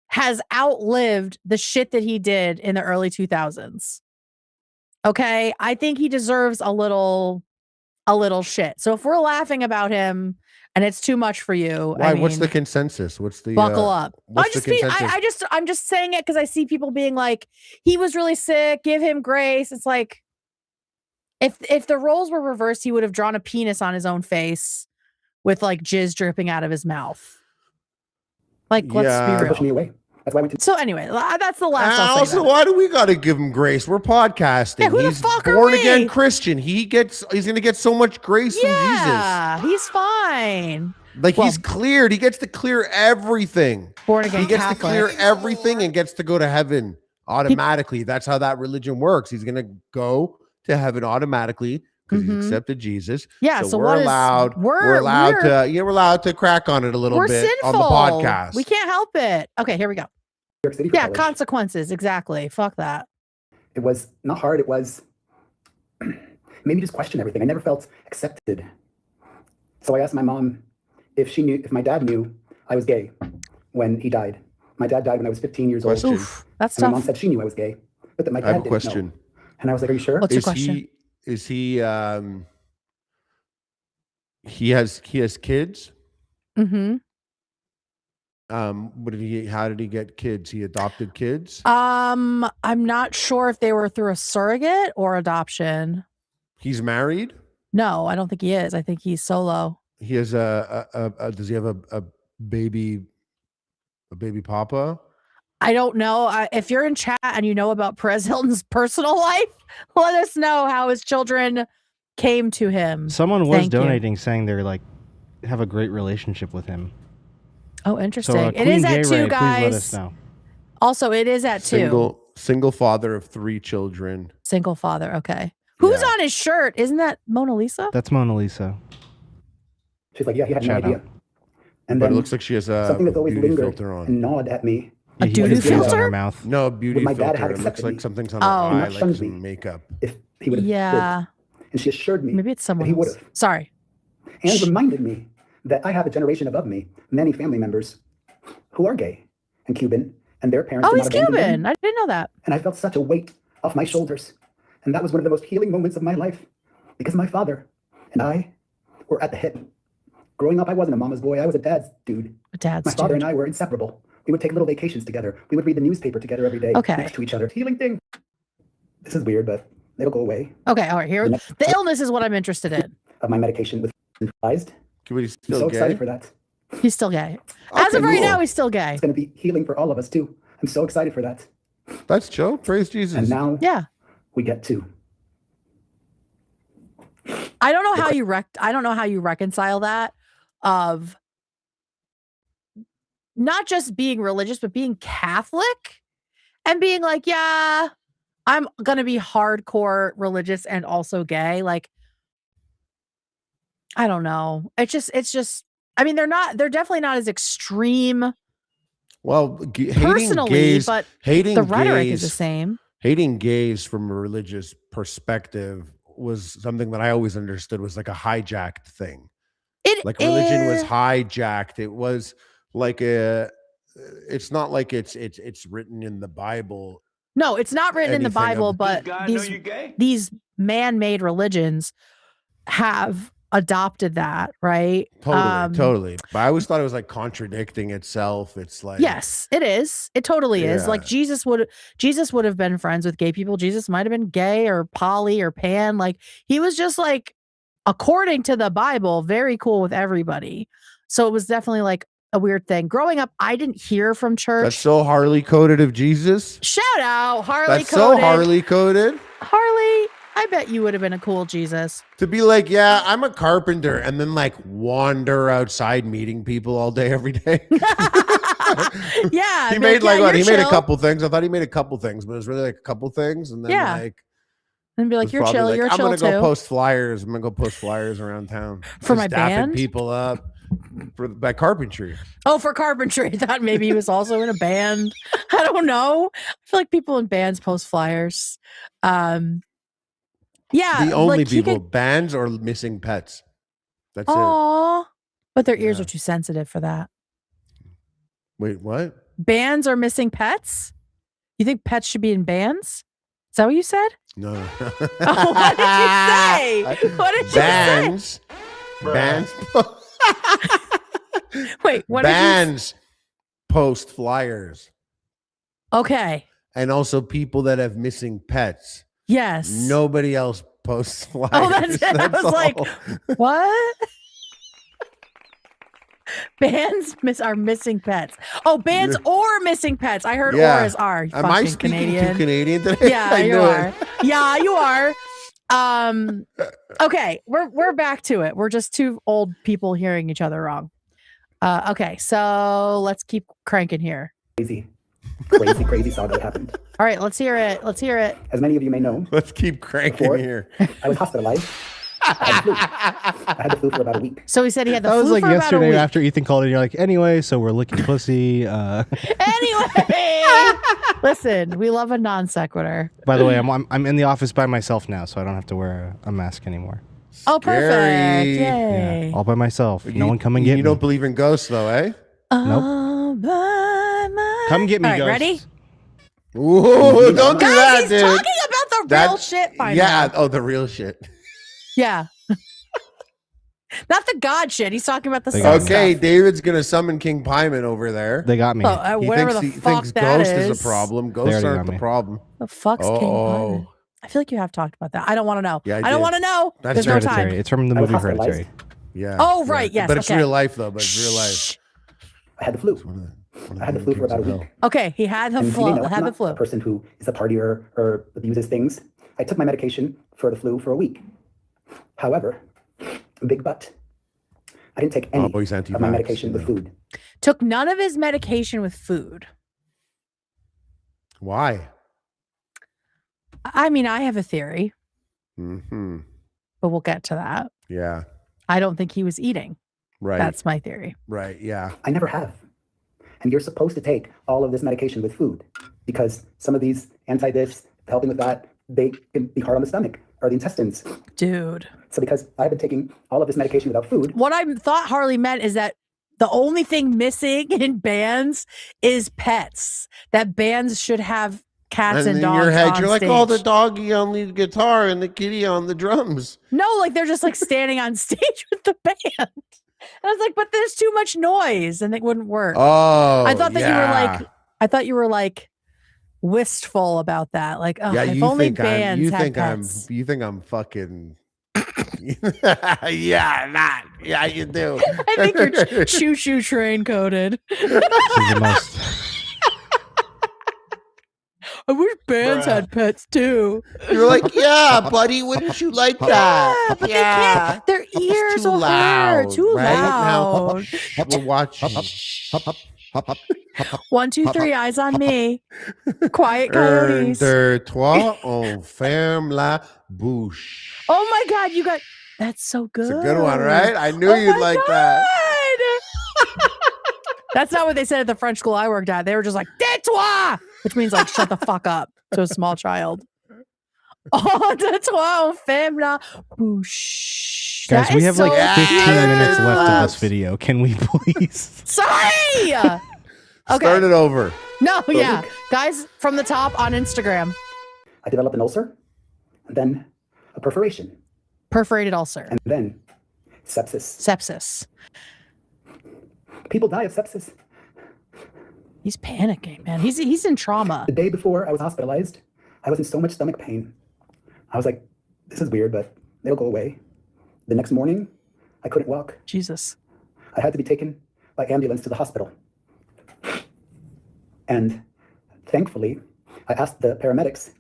has outlived the shit that he did in the early 2000s. Okay? I think he deserves a little shit. So if we're laughing about him and it's too much for you, Why? I mean, What's the consensus? What's the buckle up. What's the consensus? I'm just saying it because I see people being like, he was really sick, give him grace. It's like, if the roles were reversed, he would have drawn a penis on his own face with like jizz dripping out of his mouth. Like, let's be Push me real. away. That's why I went to. So anyway, that's the last. And I'll say also, about it. why do we got to give him grace? We're podcasting. Yeah, who the He's fuck are born we? again Christian. He's going to get so much grace from Jesus. Yeah, he's fine. Like Well- he's cleared. He gets to clear everything. Born again He gets Catholic. to clear everything and gets to go to heaven automatically. That's how that religion works. He's going to go to heaven automatically because Mhm. he's accepted Jesus. Yeah, so what we're is- allowed. we're- We're allowed to crack on it a little We're bit sinful on the podcast. We can't help it. Okay, here we go. New York City for Yeah, college. consequences. Exactly. Fuck that. It was not hard. It was made me just question everything. I never felt accepted. So I asked my mom if my dad knew I was gay when he died. My dad died when I was 15 years old. Question. Oof, that's And my mom tough. said she knew I was gay, but that my I dad have a didn't question. know. And I was like, "Are you sure?" What's your Is question? he has kids? Mm-hmm. How did he get kids? He adopted kids? I'm not sure if they were through a surrogate or adoption. He's married? No, I don't think he is. I think he's solo. He has does he have a baby papa? I don't know. If you're in chat and you know about Perez Hilton's personal life, let us know how his children came to him. Someone was Thank you. donating saying they're like have a great relationship with him. Oh, interesting. So It is at 2, Please let guys. us know. Also, it is at 2. Single father of 3 children. Single father. Okay. Who's Yeah. on his shirt? Isn't that Mona Lisa? That's Mona Lisa. She's like, "Yeah, he had no Shout idea." out. And But then it looks like she has a something that's always beauty lingered filter on. and gnawed at me. A He doo-doo put his hands on filter? her mouth. No, beauty my dad filter. had It looks accepted like me something's on her Oh. eye, Not like shunned some me. makeup. If he would have Yeah. lived. And she assured me Maybe it's that someone he would else. have. Sorry. And reminded me that I have a generation above me, many family members who are gay and Cuban, and their parents Oh, did he's not abandon them. Cuban. I didn't know that. And I felt such a weight off my shoulders. And that was one of the most healing moments of my life because my father and I were at the hip. Growing up, I wasn't a mama's boy. I was a dad's dude. Dad's My father dude. and I were inseparable. We would take little vacations together. We would read the newspaper together every day Okay. next to each other. Healing thing. This is weird, but it'll go away. Okay, all right. Here, The next the illness is what I'm interested in. of my medication was neutralized. But he's I'm still so gay. excited for that. He's still gay. As of Okay, right cool. now, he's still gay. It's going to be healing for all of us too. I'm so excited for that. That's Joe. Praise Jesus. And now Yeah. we get to. I don't know how you I don't know how you reconcile that of not just being religious, but being Catholic and being like, yeah, I'm gonna be hardcore religious and also gay. Like, I don't know. It's just I mean, they're definitely not as extreme Well, hating personally, gays, but hating the rhetoric gays, is the same. Hating gays from a religious perspective was something that I always understood was like a hijacked thing. Like religion was hijacked. It was like it's not like it's written in the Bible. No, it's not written in the anything Bible, of- but Does God know you're gay? these man-made religions have adopted that, right? Totally. But I always thought it was like contradicting itself. It's like Yes, it is. It totally is. Like Yeah. Jesus would have been friends with gay people. Jesus might have been gay or poly or pan. Like he was just like, according to the Bible, very cool with everybody. So it was definitely like a weird thing. Growing up, I didn't hear from church. that's so Harley coded of Jesus. Shout out Harley That's so coded. Harley coded. Harley, I bet you would have been a cool Jesus. To be like, yeah, I'm a carpenter, and then like wander outside meeting people all day every day. Yeah. He be made like yeah, what? He you're made a chill. couple things. I thought he made a couple things, but it was really like a couple things, and then Yeah. like And be was like, you're probably chill. like, You're I'm chill gonna go too. post flyers. I'm gonna go post flyers around town For Just my dapping band? people up by carpentry. Oh, for carpentry. I thought maybe he was also in a band. I don't know. I feel like people in bands post flyers. Yeah. The only like he people could- bands or missing pets. That's it. Aw. But their ears Yeah. are too sensitive for that. Wait, what? Bands are missing pets? You think pets should be in bands? Is that what you said? No. Oh, what did you say? What did you Bands. Bands. say? Wait, what did Bands post flyers. you Okay. And also people that have missing pets. Yes. Nobody else posts flyers. Oh, that's it. I was like, all. what? Bands are missing pets. Oh, bands or missing pets. I heard Yeah. or is R. You Am I fucking speaking Canadian. too Canadian today? Yeah, I you knew are. it. Yeah, you are. Okay, we're back to it. We're just two old people hearing each other wrong. Okay, so let's keep cranking here. Crazy saga that happened. All right, let's hear it. Let's hear it. As many of you may know, Let's keep cranking Before- here. I was hospitalized. I had the flu for about a week. So he said he had the That was flu like for about a yesterday week. after Ethan called and you're like, anyway, so we're licking pussy. Anyway, listen, we love a non sequitur. By the way, I'm in the office by myself now, so I don't have to wear a mask anymore. Oh, perfect! Scary. Yay! Yeah, all by myself. No one come and get You me. don't believe in ghosts, though, eh? All by Come get me, All right, ghosts. ready? Ooh, don't do Guys, that, he's dude. talking about the real That- shit. By Yeah. now. Oh, the real shit. Yeah. Not the God shit. He's talking about the They sun got Okay, stuff. David's gonna summon King Pyman over there. They got me. Oh, whatever the he fuck thinks that ghost is. is a problem. They Ghosts already aren't got the me. problem. The fuck's King Oh. Pyman? I feel like you have talked about that. I don't want to know. Yeah, I I don't did. want to know. That's There's no Hereditary. time. It's from the I was movie hospitalized. Hereditary. Yeah. Oh, yeah. right, yes, But it's okay. real life, though. But it's real life. Shh. I had the flu. One of I had the flu for kings about a of hell. week. Okay, he had the And you may flu. know, I'm Had the not flu. a person who is a partier or abuses things. I took my medication for the flu for a week. However, big but, I didn't take any Oh, he's of anti-vax, my medication with yeah. food. Took none of his medication with food. Why? I mean, I have a theory, Hmm. but we'll get to that. Yeah. I don't think he was eating. Right. That's my theory. Right. Yeah. I never have. And you're supposed to take all of this medication with food because some of these anti-this, helping with that, they can be hard on the stomach or the intestines. Dude. So because I've been taking all of this medication without food. What I thought Harley meant is that the only thing missing in bands is pets. That bands should have cats and in dogs your head, on you're like, stage. oh, the doggy on the guitar and the kitty on the drums. No, like they're just like standing on stage with the band. And I was like, but there's too much noise and it wouldn't work. Oh, I thought that you were like wistful about that. Like, oh, yeah, if you only think bands had you pets. think I'm fucking. Yeah, you do. I think you're choo-choo train coded. I wish bands had pets too. You're like, yeah, buddy, wouldn't you like that? But they can't. Their ears too will hurt. Too right? loud. Now, we'll watch. 1, 2, 3, eyes on me. Quiet Un, coyotes. deux, trois, on ferme la bouche. Oh my God, you got that's so good. It's a good one, right? I knew Oh you'd my like that. God. That's not what they said at the French school I worked at. They were just like, tais-toi, which means like, shut the fuck up to a small child. Oh, tais-toi, on ferme la bouche. Guys, That we is have like so 15 cute. minutes left of this video. Can we please? Sorry. Okay. Start it over. No, yeah. Guys, from the top on Instagram. I developed an ulcer, and then a perforation, Perforated ulcer. and then sepsis. Sepsis. People die of sepsis. He's panicking, man. He's in trauma. The day before I was hospitalized, I was in so much stomach pain. I was like, this is weird, but it'll go away. The next morning, I couldn't walk. Jesus. I had to be taken by ambulance to the hospital. And thankfully, I asked the paramedics,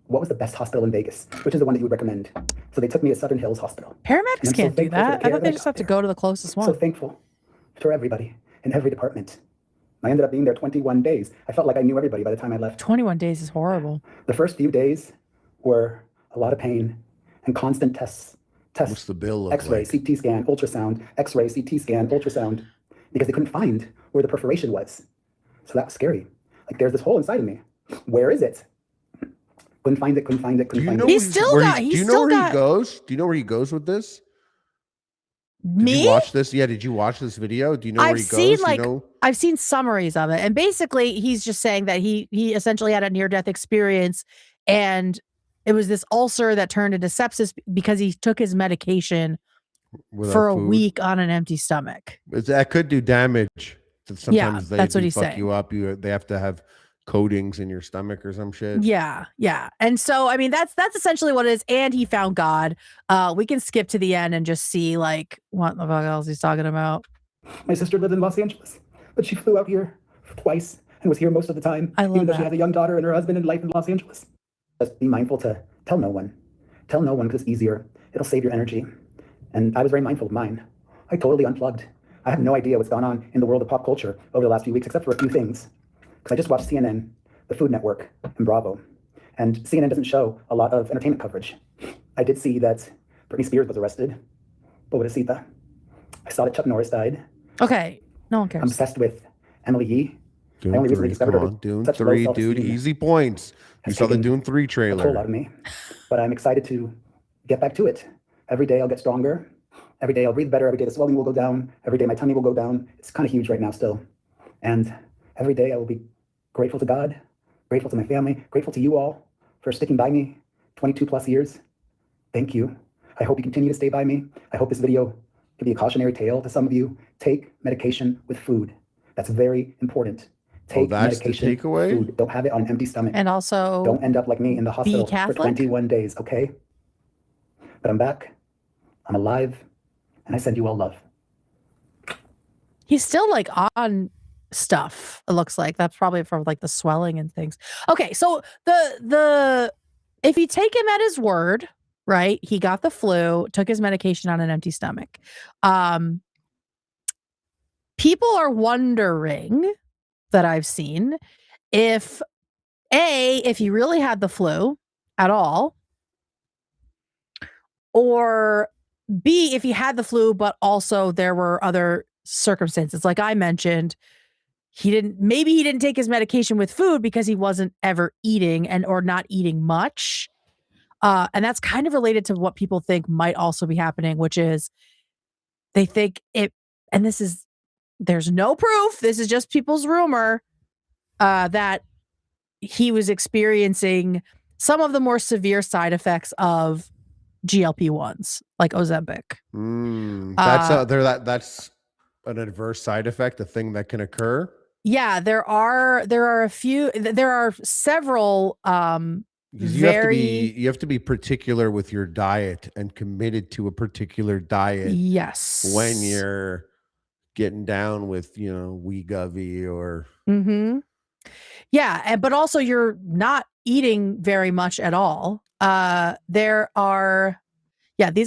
what was the best hospital in Vegas? Which is the one that you would recommend? So they took me to Southern Hills Hospital. Paramedics so can't do thankful for the that. I care thought that they I just got have to there. go to the closest one. So thankful for everybody in every department. I ended up being there 21 days. I felt like I knew everybody by the time I left. 21 days is horrible. The first few days were a lot of pain and constant tests. What's the bill look X-ray, like? CT scan, ultrasound, X-ray, CT scan, ultrasound, because they couldn't find where the perforation was. So that was scary. Like there's this hole inside of me. Where is it? Couldn't find it, couldn't find it, couldn't find it. He's still got, do you know where he goes? Do you know where he goes with this? Did Me? you watch this? Yeah, did you watch this video? Do you know where he goes? Seen like you know? I've seen summaries of it, and basically he's just saying that he essentially had a near-death experience, and it was this ulcer that turned into sepsis because he took his medication Without for a food? week on an empty stomach. That could do damage. Sometimes that's what do he's fuck saying. you up. They have to have coatings in your stomach or some shit. Yeah. And so I mean that's essentially what it is. And he found God. We can skip to the end and just see like what the fuck else he's talking about. My sister lived in Los Angeles, but she flew out here twice and was here most of the time. I love even though she that. has a young daughter and her husband and life in Los Angeles. Just be mindful to tell no one. Tell no one because it's easier. It'll save your energy. And I was very mindful of mine. I totally unplugged. I have no idea what's gone on in the world of pop culture over the last few weeks, except for a few things. Because I just watched CNN, the Food Network, and Bravo. And CNN doesn't show a lot of entertainment coverage. I did see that Britney Spears was arrested. Pobrecita. I saw that Chuck Norris died. Okay. No one I'm cares. obsessed with Emily Yee. I Dune only recently 3, discovered come her on. Dune such low 3, self-esteem dude. Easy points. You has saw the taken Dune 3 a toll trailer. out of me. But I'm excited to get back to it. Every day I'll get stronger. Every day I'll breathe better. Every day the swelling will go down. Every day my tummy will go down. It's kind of huge right now still. And every day I will be grateful to God, grateful to my family, grateful to you all for sticking by me 22 plus years. Thank you. I hope you continue to stay by me. I hope this video can be a cautionary tale to some of you. Take medication with food. That's very important. Take that's the medication takeaway? with food. Don't have it on an empty stomach. And also Don't end up like me in the hospital for Catholic? 21 days, okay? But I'm back. I'm alive. And I send you all love. he's still like on stuff. It looks like that's probably from like the swelling and things. Okay, so the if you take him at his word, right? He got the flu, took his medication on an empty stomach. People are wondering that I've seen if he really had the flu at all, or B, if he had the flu, but also there were other circumstances. Like I mentioned, maybe he didn't take his medication with food because he wasn't ever eating or not eating much. And that's kind of related to what people think might also be happening, which is they think and there's no proof. This is just people's rumor, that he was experiencing some of the more severe side effects of GLP-1s, like Ozempic. That's an adverse side effect, a thing that can occur. Yeah, there are several You have to be particular with your diet and committed to a particular diet. Yes. When you're getting down with, Wegovy or yeah, but also you're not eating very much at all. These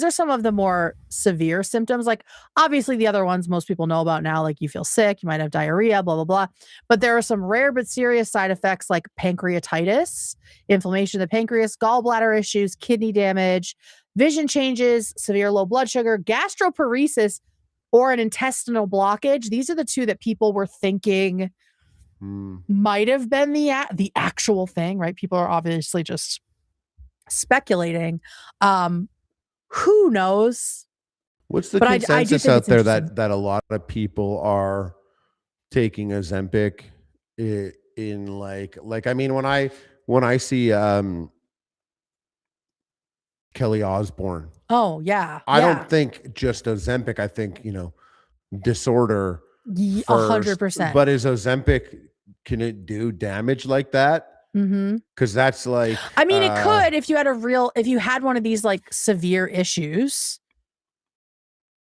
are some of the more severe symptoms. Like obviously the other ones most people know about now, like you feel sick, you might have diarrhea, blah, blah, blah. But there are some rare but serious side effects like pancreatitis, inflammation of the pancreas, gallbladder issues, kidney damage, vision changes, severe low blood sugar, gastroparesis, or an intestinal blockage. These are the two that people were thinking might have been the actual thing, right? People are obviously just speculating. Who knows? What's the But consensus out there that a lot of people are taking Ozempic in like I mean, when I see Kelly Osbourne. Oh yeah. I don't think just Ozempic. I think, disorder 100%. But is Ozempic, can it do damage like that? Because that's like, I mean, it could if you had one of these like severe issues.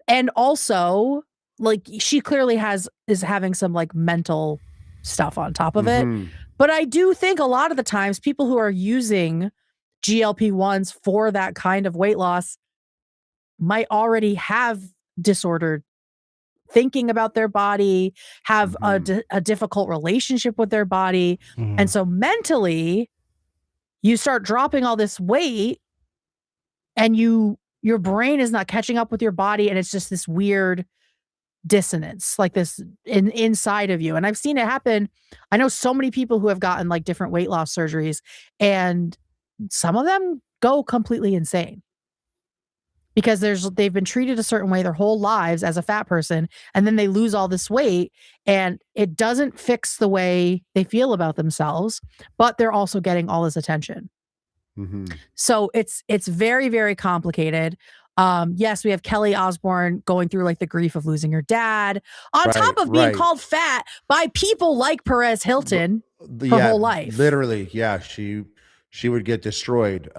And also, like she clearly is having some like mental stuff on top of it. But I do think a lot of the times people who are using GLP-1s for that kind of weight loss might already have disordered thinking about their body, have a difficult relationship with their body. And so mentally, you start dropping all this weight and your brain is not catching up with your body. And it's just this weird dissonance like this inside of you. And I've seen it happen. I know so many people who have gotten like different weight loss surgeries, and some of them go completely insane because they've been treated a certain way their whole lives as a fat person, and then they lose all this weight and it doesn't fix the way they feel about themselves, but they're also getting all this attention. So it's very, very complicated. Yes, we have Kelly Osbourne going through like the grief of losing her dad on top of being called fat by people like Perez Hilton her whole life. Literally. Yeah. She would get destroyed.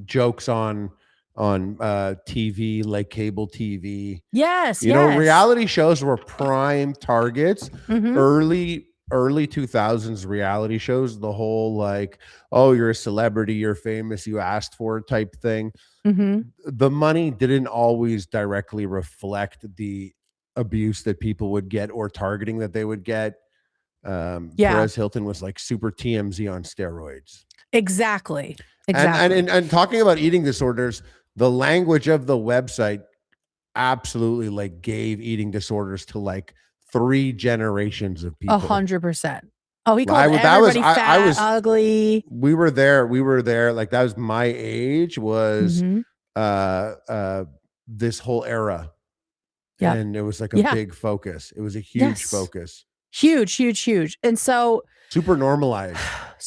Jokes on TV, like cable TV. Yes. Reality shows were prime targets. Early 2000s reality shows, the whole like, oh, you're a celebrity, you're famous, you asked for it type thing. The money didn't always directly reflect the abuse that people would get or targeting that they would get. Perez Hilton was like super TMZ on steroids. Exactly. And talking about eating disorders, the language of the website absolutely like gave eating disorders to like 3 generations of people. 100%. Oh, he called everybody fat, ugly. We were there. Like that was my age, was this whole era. Yeah. And it was like a big focus. It was a huge focus. Huge. And so super normalized.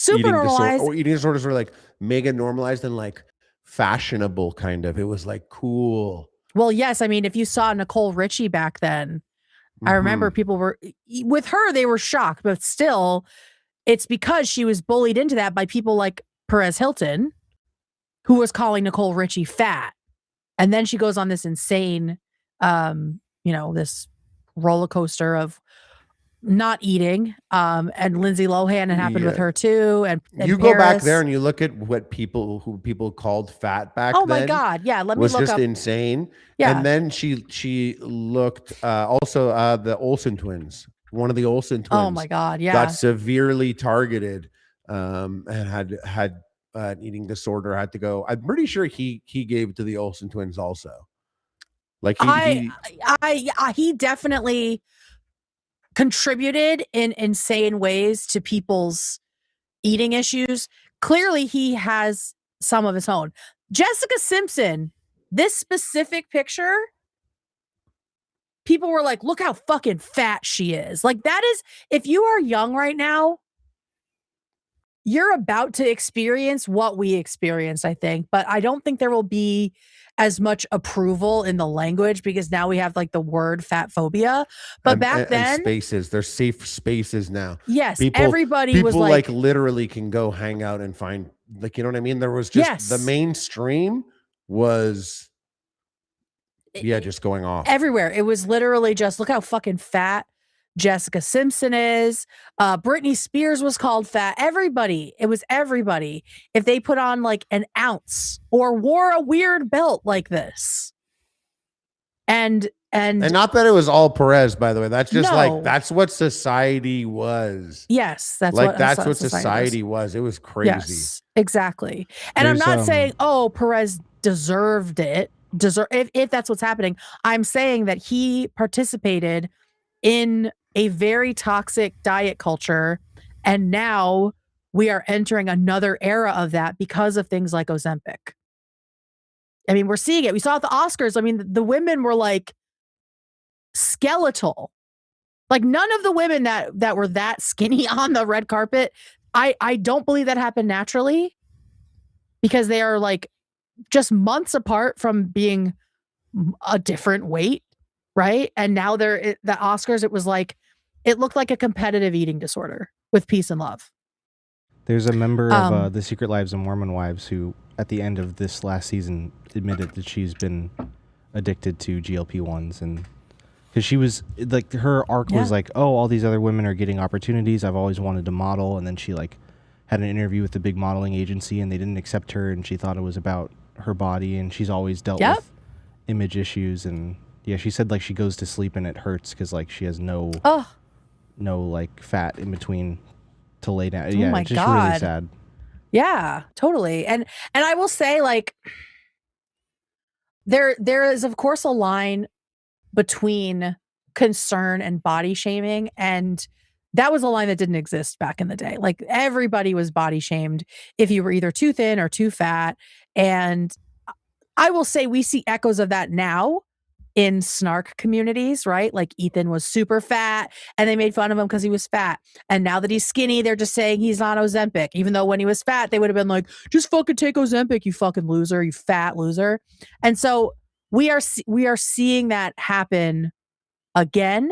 Eating disorders were like mega normalized and like fashionable kind of. It was like cool. Well, yes. I mean, if you saw Nicole Richie back then, I remember people were with her, they were shocked, but still it's because she was bullied into that by people like Perez Hilton, who was calling Nicole Richie fat. And then she goes on this insane, this roller coaster of not eating. And Lindsay Lohan, it happened with her too. And you go back there and you look at what people called fat back then. Oh my God. Yeah. Let me look up. Was just insane. Yeah. And then she looked, also the Olsen twins, one of the Olsen twins. Oh my God. Yeah. Got severely targeted, and had an eating disorder, had to go. I'm pretty sure he gave it to the Olsen twins also. Like he definitely contributed in insane ways to people's eating issues. Clearly, he has some of his own. Jessica Simpson, this specific picture, people were like, look how fucking fat she is. Like, that is, if you are young right now, you're about to experience what we experienced, I think. But I don't think there will be as much approval in the language because now we have like the word fat phobia. But back then, and spaces, there's safe spaces now. Yes, everybody was like literally can go hang out and find, like, you know what I mean? There was just the mainstream was just going off everywhere. It was literally just look how fucking fat Jessica Simpson is. Britney Spears was called fat. Everybody. It was everybody. If they put on like an ounce or wore a weird belt like this. And not that it was all Perez, by the way. That's just like, that's what society was. Yes. That's what society was. It was crazy. Yes, exactly. And I'm not saying, Perez deserved it. If that's what's happening. I'm saying that he participated in a very toxic diet culture. And now we are entering another era of that because of things like Ozempic. I mean, we're seeing it. We saw at the Oscars. I mean, the women were like skeletal. Like none of the women that were that skinny on the red carpet. I don't believe that happened naturally because they are like just months apart from being a different weight. Right. And now the Oscars, it was like, it looked like a competitive eating disorder with peace and love. There's a member of the Secret Lives of Mormon Wives who, at the end of this last season, admitted that she's been addicted to GLP-1s. And because she was like, her arc was like, oh, all these other women are getting opportunities. I've always wanted to model. And then she like had an interview with the big modeling agency and they didn't accept her. And she thought it was about her body. And she's always dealt with image issues. And yeah, she said like she goes to sleep and it hurts because like she has no like fat in between to lay down. Yeah, my it's just God. really sad. Yeah, totally. And I will say like there is of course a line between concern and body shaming, and that was a line that didn't exist back in the day. Like everybody was body shamed if you were either too thin or too fat. And I will say we see echoes of that now in snark communities, right? Like Ethan was super fat and they made fun of him because he was fat. And now that he's skinny, they're just saying he's on Ozempic. Even though when he was fat, they would have been like, just fucking take Ozempic, you fucking loser, you fat loser. And so we are seeing that happen again.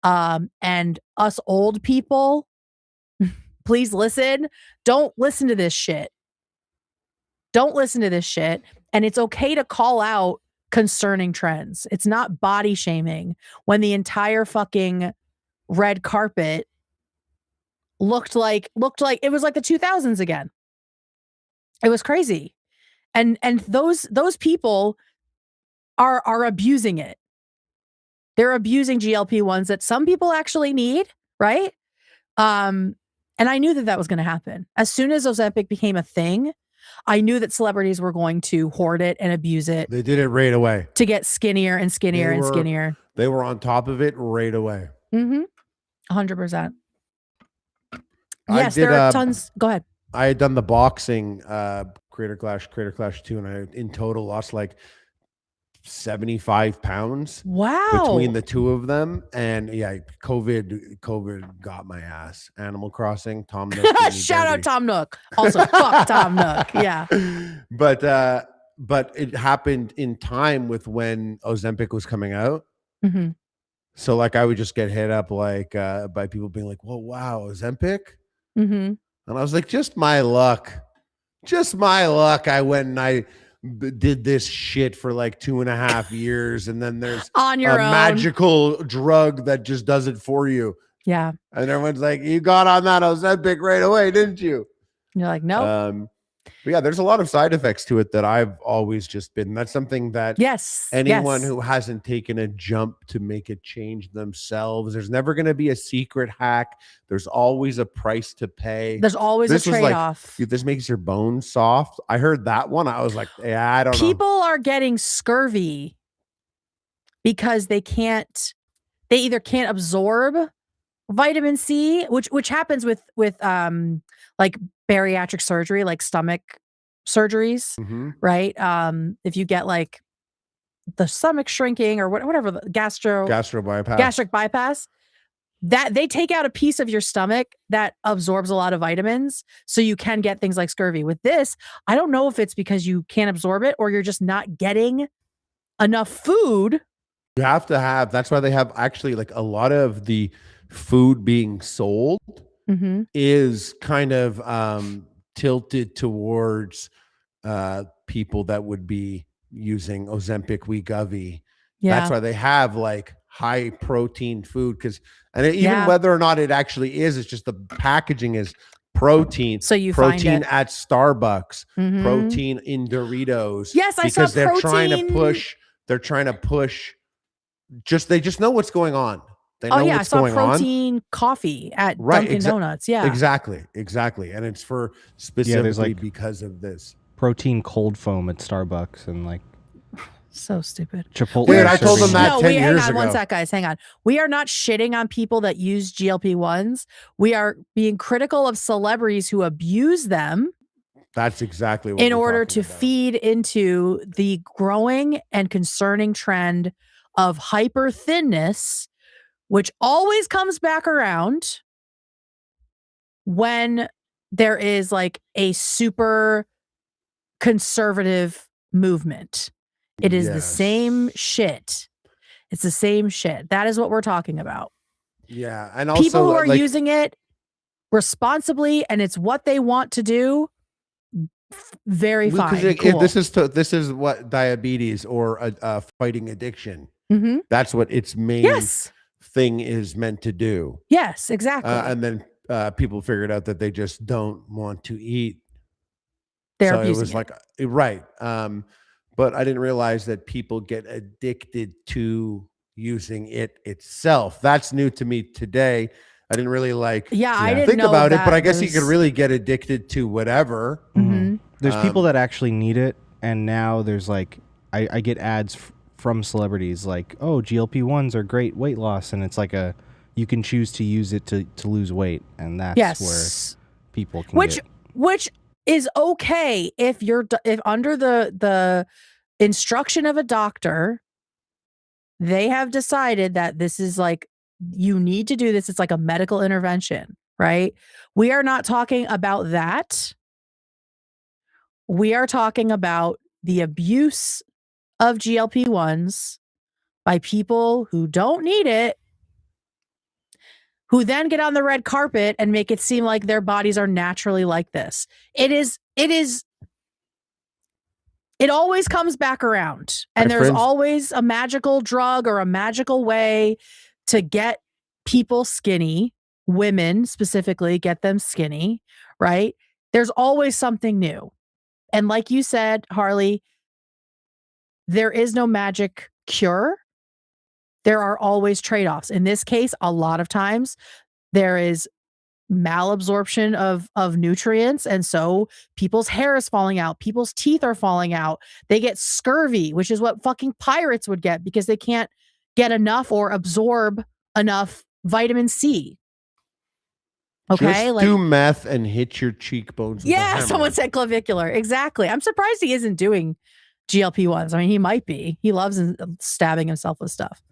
And us old people, please listen. Don't listen to this shit. Don't listen to this shit. And it's okay to call out concerning trends. It's not body shaming when the entire fucking red carpet looked like it was like the 2000s again. It was crazy. And those people are abusing it. They're abusing GLP-1s that some people actually need, right? And I knew that was going to happen. As soon as Ozempic became a thing, I knew that celebrities were going to hoard it and abuse it. They did it right away. To get skinnier and skinnier and skinnier. They were on top of it right away. 100%. Yes, there are tons. Go ahead. I had done the boxing Creator Clash 2, and I in total lost like 75 pounds. Wow. Between the two of them. And yeah, COVID got my ass. Animal Crossing, Tom Nook. Shout out Tom Nook. Also, fuck Tom Nook. Yeah. But it happened in time with when Ozempic was coming out. Mm-hmm. So like I would just get hit up like by people being like, "Well, wow, Ozempic?" Mm-hmm. And I was like, just my luck. I went and I did this shit for like 2.5 years, and then there's on your own magical drug that just does it for you. Yeah. And everyone's like, you got on that Ozempic right away, didn't you? You're like, no. But yeah, there's a lot of side effects to it that I've always just been. That's something that anyone who hasn't taken a jump to make a change themselves, there's never going to be a secret hack. There's always a price to pay. There's always a trade-off. Like, this makes your bones soft. I heard that one. I was like, yeah, I don't know. People are getting scurvy because they either can't absorb vitamin C, which happens with like bariatric surgery, like stomach surgeries, right? If you get like the stomach shrinking or whatever, the gastric bypass, that they take out a piece of your stomach that absorbs a lot of vitamins, so you can get things like scurvy. With this, I don't know if it's because you can't absorb it or you're just not getting enough food. You have to have, that's why they have actually like a lot of the food being sold is kind of tilted towards people that would be using Ozempic, Wegovy. Yeah. That's why they have like high protein food, even whether or not it actually is, it's just the packaging is protein. So you protein find it at Starbucks, protein in Doritos. Yes, I saw because they're trying to protein. push. They just know what's going on. They know I what's saw going on. protein coffee at Dunkin' Donuts. Yeah, exactly, and it's for specifically because of this protein cold foam at Starbucks and like so stupid. Chipotle. Dude, I told them that 10 years hang on, ago. one sec, guys. Hang on. We are not shitting on people that use GLP-1s. We are being critical of celebrities who abuse them. That's exactly what in order to feed into the growing and concerning trend of hyper thinness, which always comes back around when there is like a super conservative movement. It is the same shit. It's the same shit. That is what we're talking about. Yeah. And also people who are using it responsibly and it's what they want to do, very fine. Cool. This is what diabetes or fighting addiction. That's what its main thing is meant to do. Yes, exactly. And then people figured out that they just don't want to eat. They're so it was like right. But I didn't realize that people get addicted to using it itself. That's new to me today. I didn't really I didn't think about it, but I guess you could really get addicted to whatever. There's people that actually need it, and now there's like I get ads from celebrities like, oh, GLP-1s are great weight loss, and it's like you can choose to use it to lose weight, and that's where people can which is okay if under the instruction of a doctor, they have decided that this is like, you need to do this. It's like a medical intervention, right? We are not talking about that. We are talking about the abuse of GLP-1s by people who don't need it, who then get on the red carpet and make it seem like their bodies are naturally like this. It always comes back around, and there's always a magical drug or a magical way to get people skinny, women specifically, get them skinny, right? There's always something new. And like you said, Harley, there is no magic cure. There are always trade-offs. In this case, a lot of times there is malabsorption of nutrients, and so people's hair is falling out, people's teeth are falling out, they get scurvy, which is what fucking pirates would get because they can't get enough or absorb enough vitamin C. Okay, just do meth and hit your cheekbones with a hammer. Someone said clavicular. Exactly. I'm surprised he isn't doing GLP-1s. I mean, he might be. He loves stabbing himself with stuff.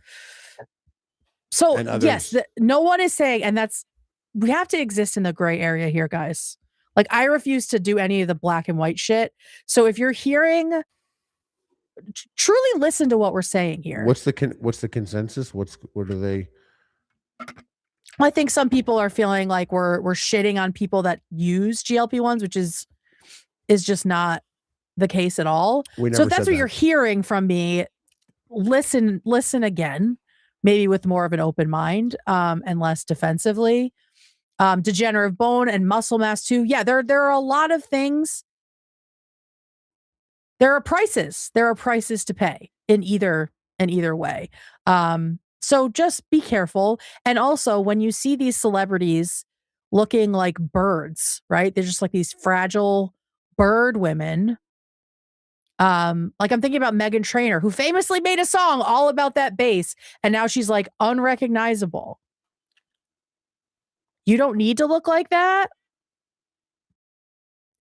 So yes, no one is saying, and we have to exist in the gray area here, guys. Like, I refuse to do any of the black and white shit. So if you're hearing, truly listen to what we're saying here. What's the consensus? What are they? I think some people are feeling like we're shitting on people that use GLP-1s, which is just not the case at all. So if that's what you're hearing from me, listen again, maybe with more of an open mind, and less defensively. Degenerative bone and muscle mass too. Yeah, there are a lot of things. There are prices to pay in either way. So just be careful. And also, when you see these celebrities looking like birds, right? They're just like these fragile bird women. Like I'm thinking about Meghan Trainor, who famously made a song all about that bass, and now she's like unrecognizable. You don't need to look like that.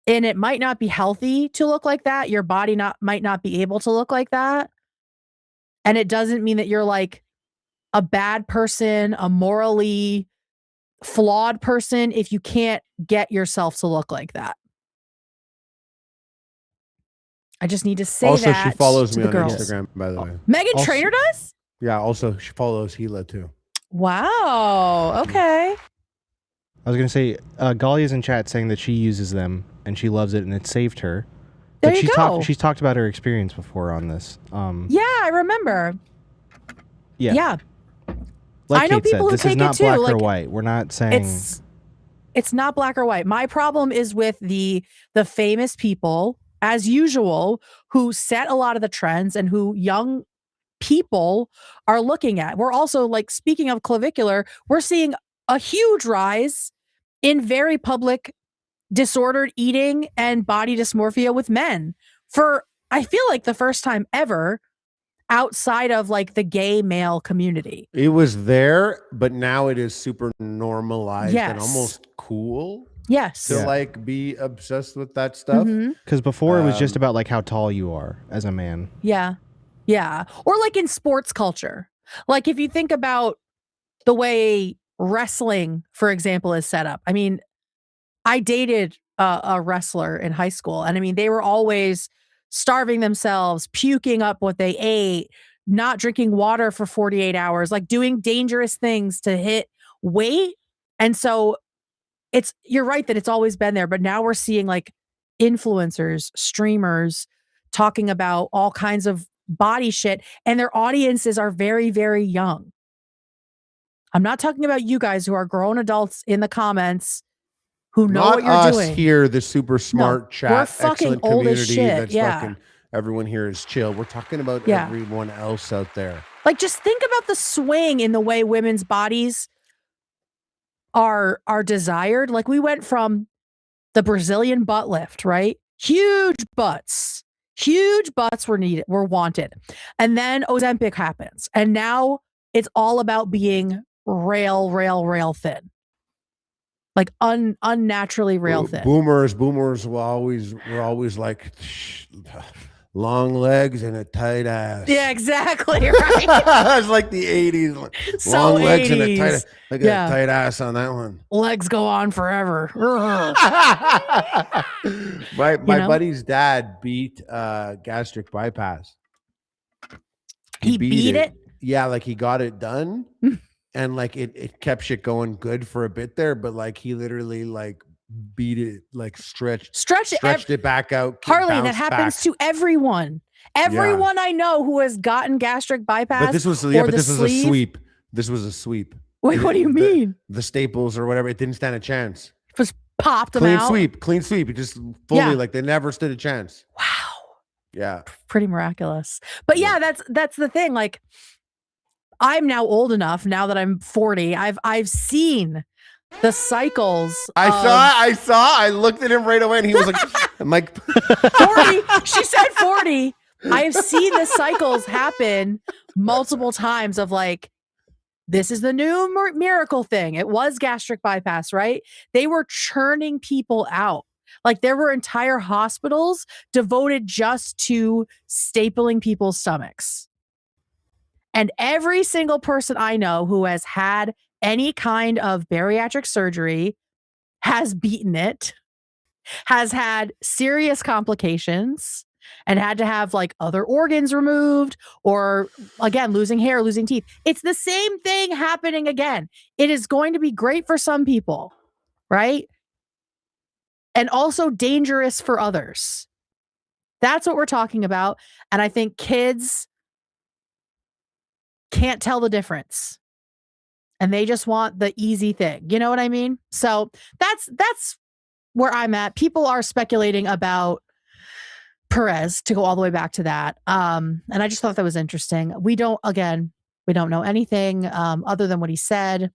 And it might not be healthy to look like that. Your body might not be able to look like that. And it doesn't mean that you're like a bad person, a morally flawed person if you can't get yourself to look like that. I just need to say also, that. Also, she follows me on girls. Instagram, by the way. Meghan Trainor does? Yeah, also, she follows Gila too. Wow. Okay. I was going to say, Galia's in chat saying that she uses them and she loves it and it saved her. There but you go. She's talked about her experience before on this. Yeah, I remember. Yeah. Yeah. Like I know Kate people said, who this take is not it too. black like, or white. We're not saying it's not black or white. My problem is with the famous people, as usual, who set a lot of the trends and who young people are looking at. We're also, like, speaking of clavicular, we're seeing a huge rise in very public disordered eating and body dysmorphia with men for, I feel like, the first time ever outside of like the gay male community. It was there, but now it is super normalized and Yes. almost cool. Yes. To like be obsessed with that stuff. because before it was just about like how tall you are as a man. Yeah. Yeah. Or like in sports culture. Like if you think about the way wrestling, for example, is set up. I mean, I dated a wrestler in high school, and I mean, they were always starving themselves, puking up what they ate, not drinking water for 48 hours, like doing dangerous things to hit weight. And so you're right that it's always been there, but now we're seeing like influencers, streamers talking about all kinds of body shit, and their audiences are very, very young. I'm not talking about you guys who are grown adults in the comments who know Not what you're us doing. here, the super smart chat, we're fucking excellent old as community shit. that's Yeah. fucking everyone here is chill. We're talking about Yeah. everyone else out there. Like, just think about the swing in the way women's bodies are desired. Like, we went from the Brazilian butt lift, right? Huge butts were wanted. And then Ozempic happens. And now it's all about being rail thin. Like unnaturally rail thin. Boomers were always like long legs and a tight ass. Yeah, exactly. Right. It's like the 80s. Like, So long legs and a 80s. tight ass on that one. Legs go on forever. My buddy's dad beat gastric bypass. He beat it? Yeah, like he got it done. And like it kept shit going good for a bit there, but like he literally like beat it, like stretched it back out. Harley, that happens to everyone. Everyone I know who has gotten gastric bypass. But this was a sweep. This was a sweep. Wait, what do you mean? The staples or whatever, it didn't stand a chance. Just popped them Clean out. Clean sweep. It just fully like they never stood a chance. Wow. Yeah. Pretty miraculous. But yeah, that's the thing. Like, I'm now old enough, now that I'm 40, I've seen the cycles. I saw. I looked at him right away and he was like, I'm like 40. She said 40. I have seen the cycles happen multiple times of like, this is the new miracle thing. It was gastric bypass, right? They were churning people out. Like there were entire hospitals devoted just to stapling people's stomachs. And every single person I know who has had any kind of bariatric surgery has beaten it, has had serious complications, and had to have like other organs removed, or again, losing hair, losing teeth. It's the same thing happening again. It is going to be great for some people, right? And also dangerous for others. That's what we're talking about. And I think kids can't tell the difference. And they just want the easy thing. You know what I mean? So that's where I'm at. People are speculating about Perez, to go all the way back to that. And I just thought that was interesting. We don't know anything other than what he said.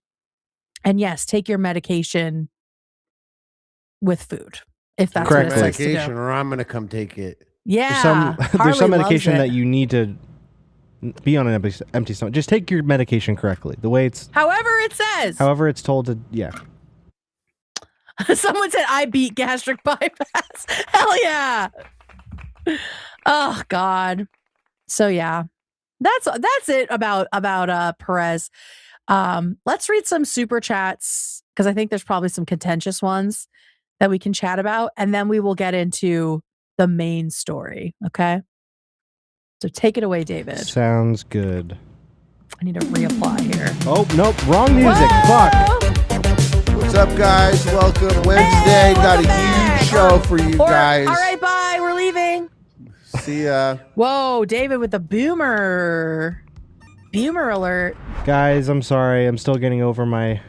And yes, take your medication with food if that's correct what it says to medication, do. or I'm gonna come take it. Yeah. There's some Harley medication loves it. that you need to be on an empty stomach. Just take your medication correctly. The way it's However it says. however it's told to. Yeah. Someone said I beat gastric bypass. Hell yeah. Oh God. So yeah. That's it about Perez. Let's read some super chats because I think there's probably some contentious ones that we can chat about, and then we will get into the main story. Okay. So take it away, David. Sounds good. I need to reapply here. Oh nope, wrong music. Fuck. What's up, guys? Welcome Wednesday. Got a huge show for you guys. All right, bye. We're leaving. See ya. Whoa, David with the boomer alert. Guys, I'm sorry. I'm still getting over my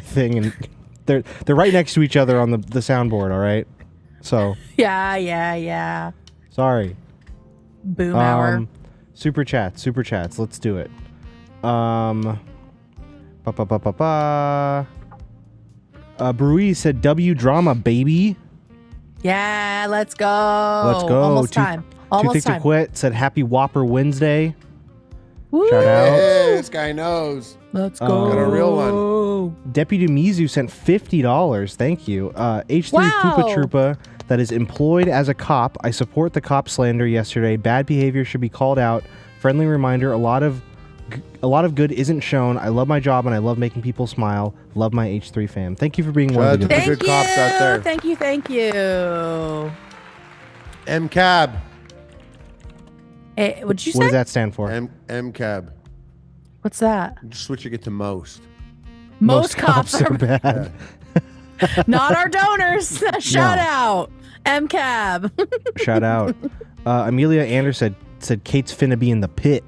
thing, and they're right next to each other on the soundboard. All right. So. Yeah. Sorry. Boom hour. Super chats. Let's do it. Brewy said W drama, baby. Yeah, let's go. Almost time. Too Thick to Quit said happy Whopper Wednesday. Woo. Shout out. Hey, this guy knows. Let's go. Got a real one. Deputy Mizu sent $50. Thank you. H3 Wow. Poopa Troopa that is employed as a cop. I support the cop slander yesterday. Bad behavior should be called out. Friendly reminder, a lot of good isn't shown. I love my job and I love making people smile. Love my H3 fam. Thank you for being one of the Thank good you. Cops out there. Thank you. MCAB. What'd you What say? does that stand for? MCAB. What's that? Just switching it to most. Most cops are bad. not our donors. Shout out. MCAB. Shout out. Amelia Anderson said Kate's finna be in the pit.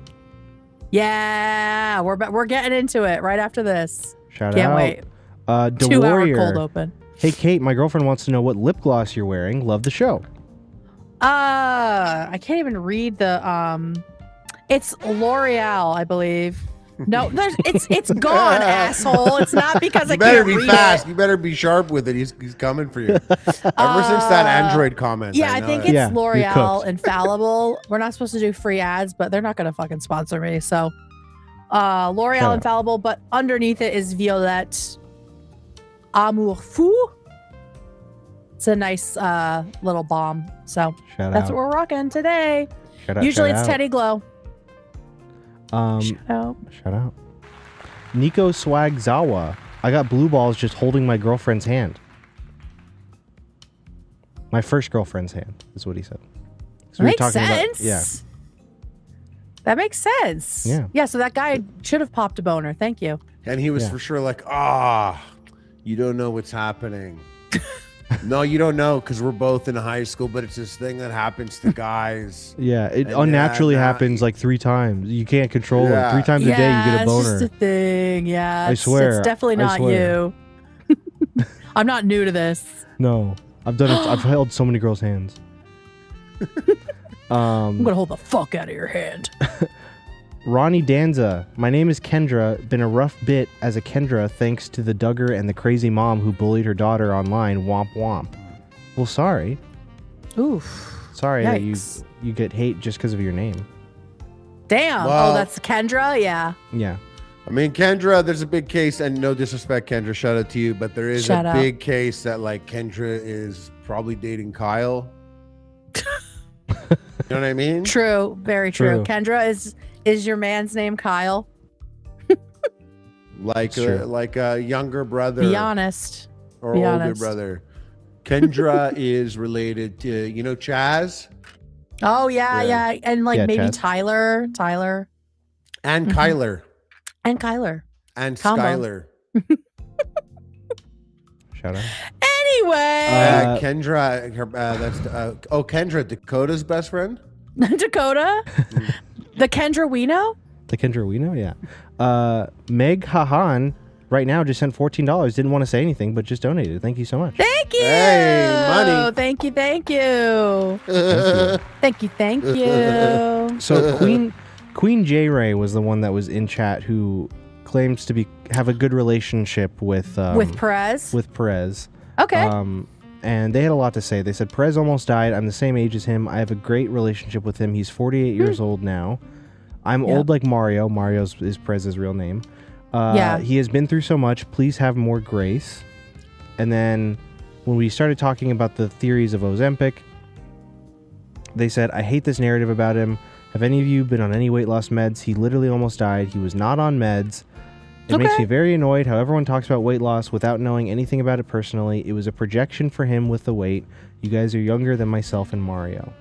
Yeah, we're getting into it right after this. Shout Can't out. wait. 2 hour cold open. Hey Kate, my girlfriend wants to know what lip gloss you're wearing. Love the show. I can't even read the it's L'Oreal, I believe. No, it's gone, asshole. It's not because I You better can't be read fast. it. You better be sharp with it. He's coming for you. Ever since that Android comment. Yeah, I know think it. it's Yeah, you're L'Oreal cooked. Infallible. We're not supposed to do free ads, but they're not going to fucking sponsor me. So, Shut L'Oreal up. Infallible, but underneath it is Violette Amour Fou. It's a nice little balm. So Shout that's out. what we're rocking today. Shout out. Usually shout it's out. Teddy Glow. Shout out. Nico Swagzawa. I got blue balls just holding my girlfriend's hand. My first girlfriend's hand is what he said. So we were Makes talking sense. About, That makes sense. Yeah. Yeah, so that guy should have popped a boner. Thank you. And he was Yeah. for sure like, you don't know what's happening. No, you don't know because we're both in high school, but it's this thing that happens to guys. Yeah, it And unnaturally now- happens like 3 times. You can't control Yeah. it. 3 times a day you get a boner. It's just a thing. Yeah. I swear. It's definitely I not swear. you. I'm not new to this. No, I've done it. I've held so many girls' hands. I'm going to hold the fuck out of your hand. Ronnie Danza. My name is Kendra. Been a rough bit as a Kendra thanks to the Duggar and the crazy mom who bullied her daughter online. Womp womp. Well, sorry. Oof. Sorry that Yikes. you get hate just because of your name. Damn. Well- Oh, that's Kendra? Yeah. Yeah. I mean, Kendra, there's a big case, and no disrespect, Kendra, shout out to you, but there is Shout a out. big case that like Kendra is probably dating Kyle. You know what I mean? True. Very true. True. Kendra is your man's name Kyle? Like Sure. a younger brother Be honest. or be older honest. brother. Kendra is related to, Chaz Oh, yeah. Yeah. And like Yeah, maybe Chaz. Tyler. and Mhm. Kyler And Kyler. and Combo. Skyler. Shout out. Anyway. Kendra, Kendra, Dakota's best friend. Dakota? The Kendra we know? The Kendra we know, yeah. Meg Hahan right now just sent $14. Didn't want to say anything, but just donated. Thank you so much. Thank you. Hey, money. Thank you. Thank you. So Queen J Ray was the one that was in chat who claims to have a good relationship with With Perez? With Perez. Okay. and they had a lot to say. They said, Perez almost died. I'm the same age as him. I have a great relationship with him. He's 48 years old now. I'm old like Mario. Mario is Perez's real name. He has been through so much. Please have more grace. And then when we started talking about the theories of Ozempic, they said, I hate this narrative about him. Have any of you been on any weight loss meds? He literally almost died. He was not on meds. It makes me very annoyed how everyone talks about weight loss without knowing anything about it personally. It was a projection for him with the weight. You guys are younger than myself and Mario.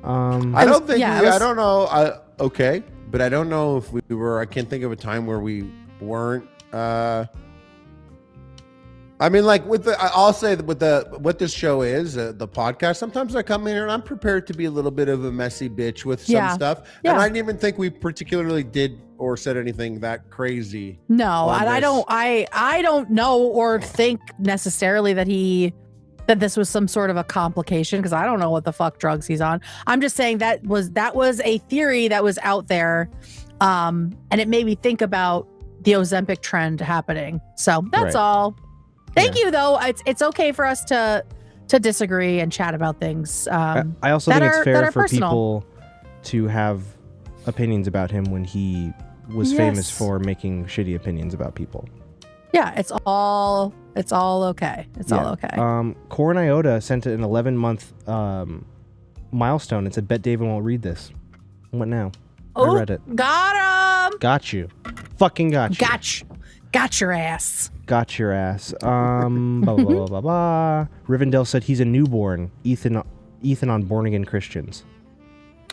I don't think I don't know. Okay, but I don't know if we were. I can't think of a time where we weren't. I mean, like I'll say that with what this show is, the podcast. Sometimes I come in and I'm prepared to be a little bit of a messy bitch with some stuff, and I didn't even think we particularly did or said anything that crazy. No, and I don't know or think necessarily that this was some sort of a complication, because I don't know what the fuck drugs he's on. I'm just saying that was a theory that was out there, and it made me think about the Ozempic trend happening. So that's all. Thank you, though. It's okay for us to disagree and chat about things. I also think it's fair for people to have opinions about him when he was famous for making shitty opinions about people. Yeah, it's all okay. It's all okay. Corin Iota sent an 11-month milestone and said, bet David won't read this. What now? I read it. Got him. Got you. Fucking got you. Got your ass. Got your ass. Blah, blah, blah, blah, blah. Rivendell said he's a newborn. Ethan on Born Again Christians.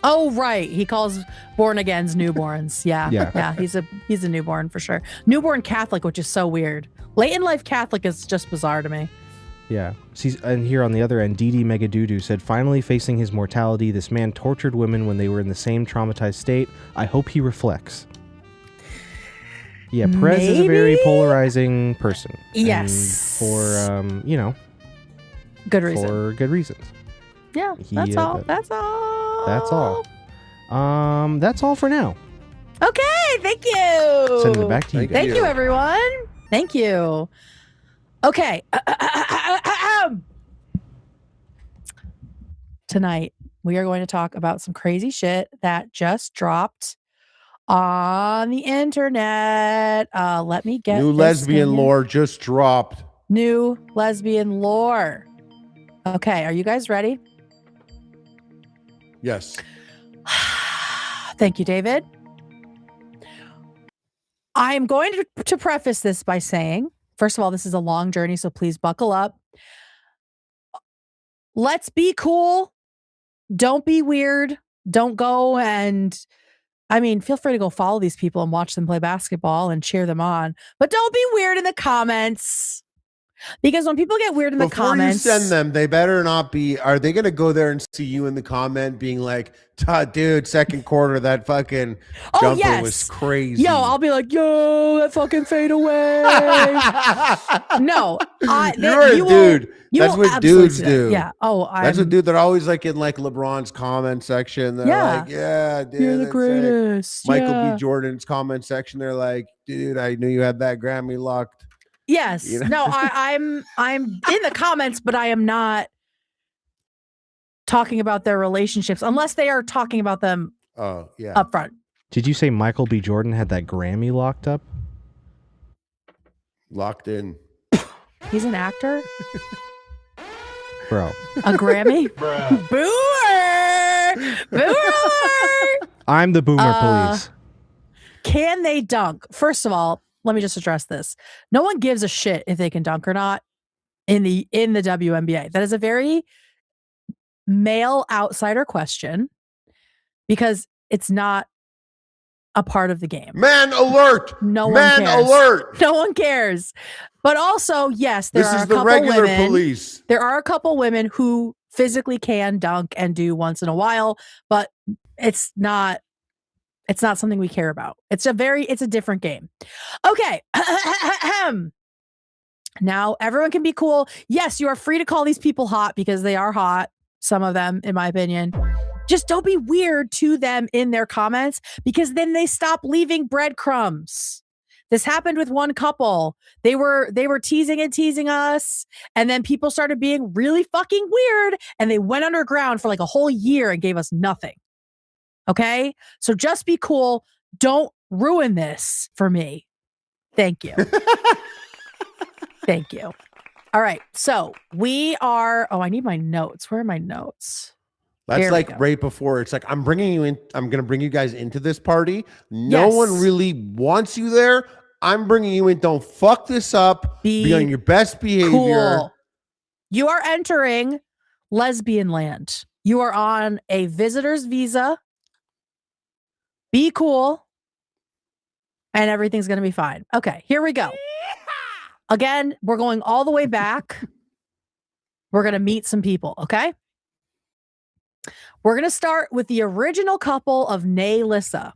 Oh, right. He calls born agains newborns. Yeah. He's a newborn for sure. Newborn Catholic, which is so weird. Late in life Catholic is just bizarre to me. Yeah. And here on the other end, Didi Megadoodoo said, finally facing his mortality, this man tortured women when they were in the same traumatized state. I hope he reflects. Yeah, Perez is a very polarizing person. Yes. And for, good reason. For good reasons. Yeah, that's all. That's all. That's all for now. Okay, thank you. Sending it back to you guys. Thank you, everyone. Thank you. Okay. Tonight, we are going to talk about some crazy shit that just dropped on the internet. Let me get new lesbian lore just dropped. New lesbian lore. Okay, are you guys ready? Yes. Thank you, David. I am going to preface this by saying, first of all, this is a long journey, so please buckle up. Let's be cool. Don't be weird. Don't go and, feel free to go follow these people and watch them play basketball and cheer them on. But don't be weird in the comments. Because when people get weird in the comments, before you send them, they better not be. Are they going to go there and see you in the comment being like, dude, second quarter, that fucking jumper was crazy. Yo, I'll be like, yo, that fucking fade away. No, you're a dude. That's what dudes do. Yeah. That's what dude. They're always like in like LeBron's comment section. They're like, yeah, dude, you're the greatest. Michael B. Jordan's comment section. They're like, dude, I knew you had that Grammy locked. Yes. No, I'm in the comments, but I am not talking about their relationships unless they are talking about them up front. Did you say Michael B. Jordan had that Grammy locked up? Locked in. He's an actor? Bro. A Grammy? Boomer! Boomer! I'm the boomer police. Can they dunk? First of all, let me just address this. No one gives a shit if they can dunk or not in the WNBA. That is a very male outsider question because it's not a part of the game. Man alert! No one cares. Man alert! No one cares. But also, yes, there are a couple women. Police. There are a couple women who physically can dunk and do once in a while, but it's not something we care about. It's a different game. Okay. Now everyone can be cool. Yes, you are free to call these people hot because they are hot. Some of them, in my opinion. Just don't be weird to them in their comments because then they stop leaving breadcrumbs. This happened with one couple. They were teasing and teasing us, and then people started being really fucking weird, and they went underground for like a whole year and gave us nothing. Okay? So just be cool. Don't ruin this for me. Thank you. Thank you. All right. So we are, I need my notes. Where are my notes? That's like right before. It's like, I'm bringing you in. I'm going to bring you guys into this party. No one really wants you there. I'm bringing you in. Don't fuck this up. Be on your best behavior. Cool. You are entering lesbian land. You are on a visitor's visa. Be cool. And everything's going to be fine. Okay, here we go. Again, we're going all the way back. We're going to meet some people, okay? We're going to start with the original couple of Nay-Lissa.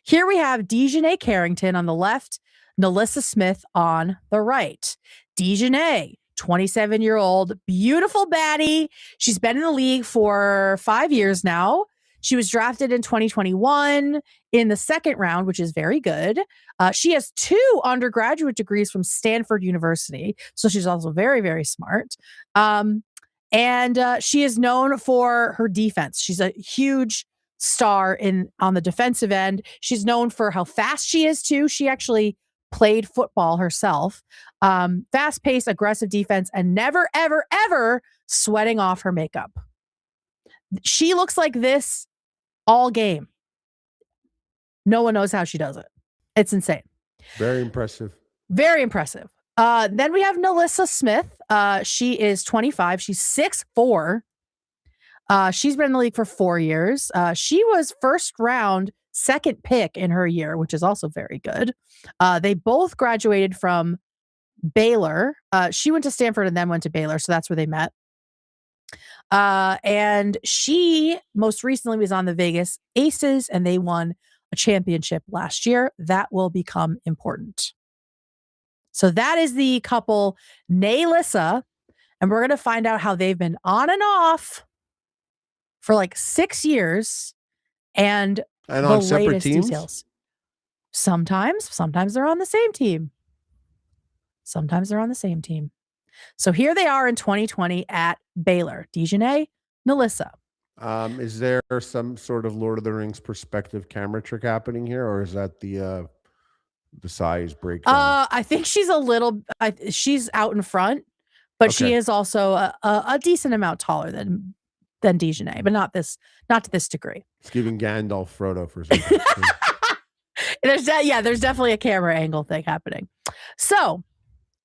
Here we have Dijonai Carrington on the left, Nalissa Smith on the right. Dijonai, 27-year-old, beautiful baddie. She's been in the league for 5 years now. She was drafted in 2021 in the second round, which is very good. She has 2 undergraduate degrees from Stanford University. So she's also very, very smart. And she is known for her defense. She's a huge star on the defensive end. She's known for how fast she is, too. She actually played football herself. Fast-paced, aggressive defense, and never, ever, ever sweating off her makeup. She looks like this all game. No one knows how she does it. It's insane. Very impressive. Very impressive. Then we have Nalissa Smith. She is 25. She's 6'4". She's been in the league for 4 years. She was first round, second pick in her year, which is also very good. They both graduated from Baylor. She went to Stanford and then went to Baylor. So that's where they met. And she most recently was on the Vegas Aces, and they won a championship last year. That will become important. So that is the couple, Nay-Lissa, and we're going to find out how they've been on and off for like 6 years, and on separate teams. Details. Sometimes they're on the same team. Sometimes they're on the same team. So here they are in 2020 at Baylor. Dijonai, Nalissa. Is there some sort of Lord of the Rings perspective camera trick happening here, or is that the size breakdown? I think she's she's out in front, but she is also a decent amount taller than Dijonai, but not to this degree. It's giving Gandalf Frodo for something. There's definitely a camera angle thing happening. So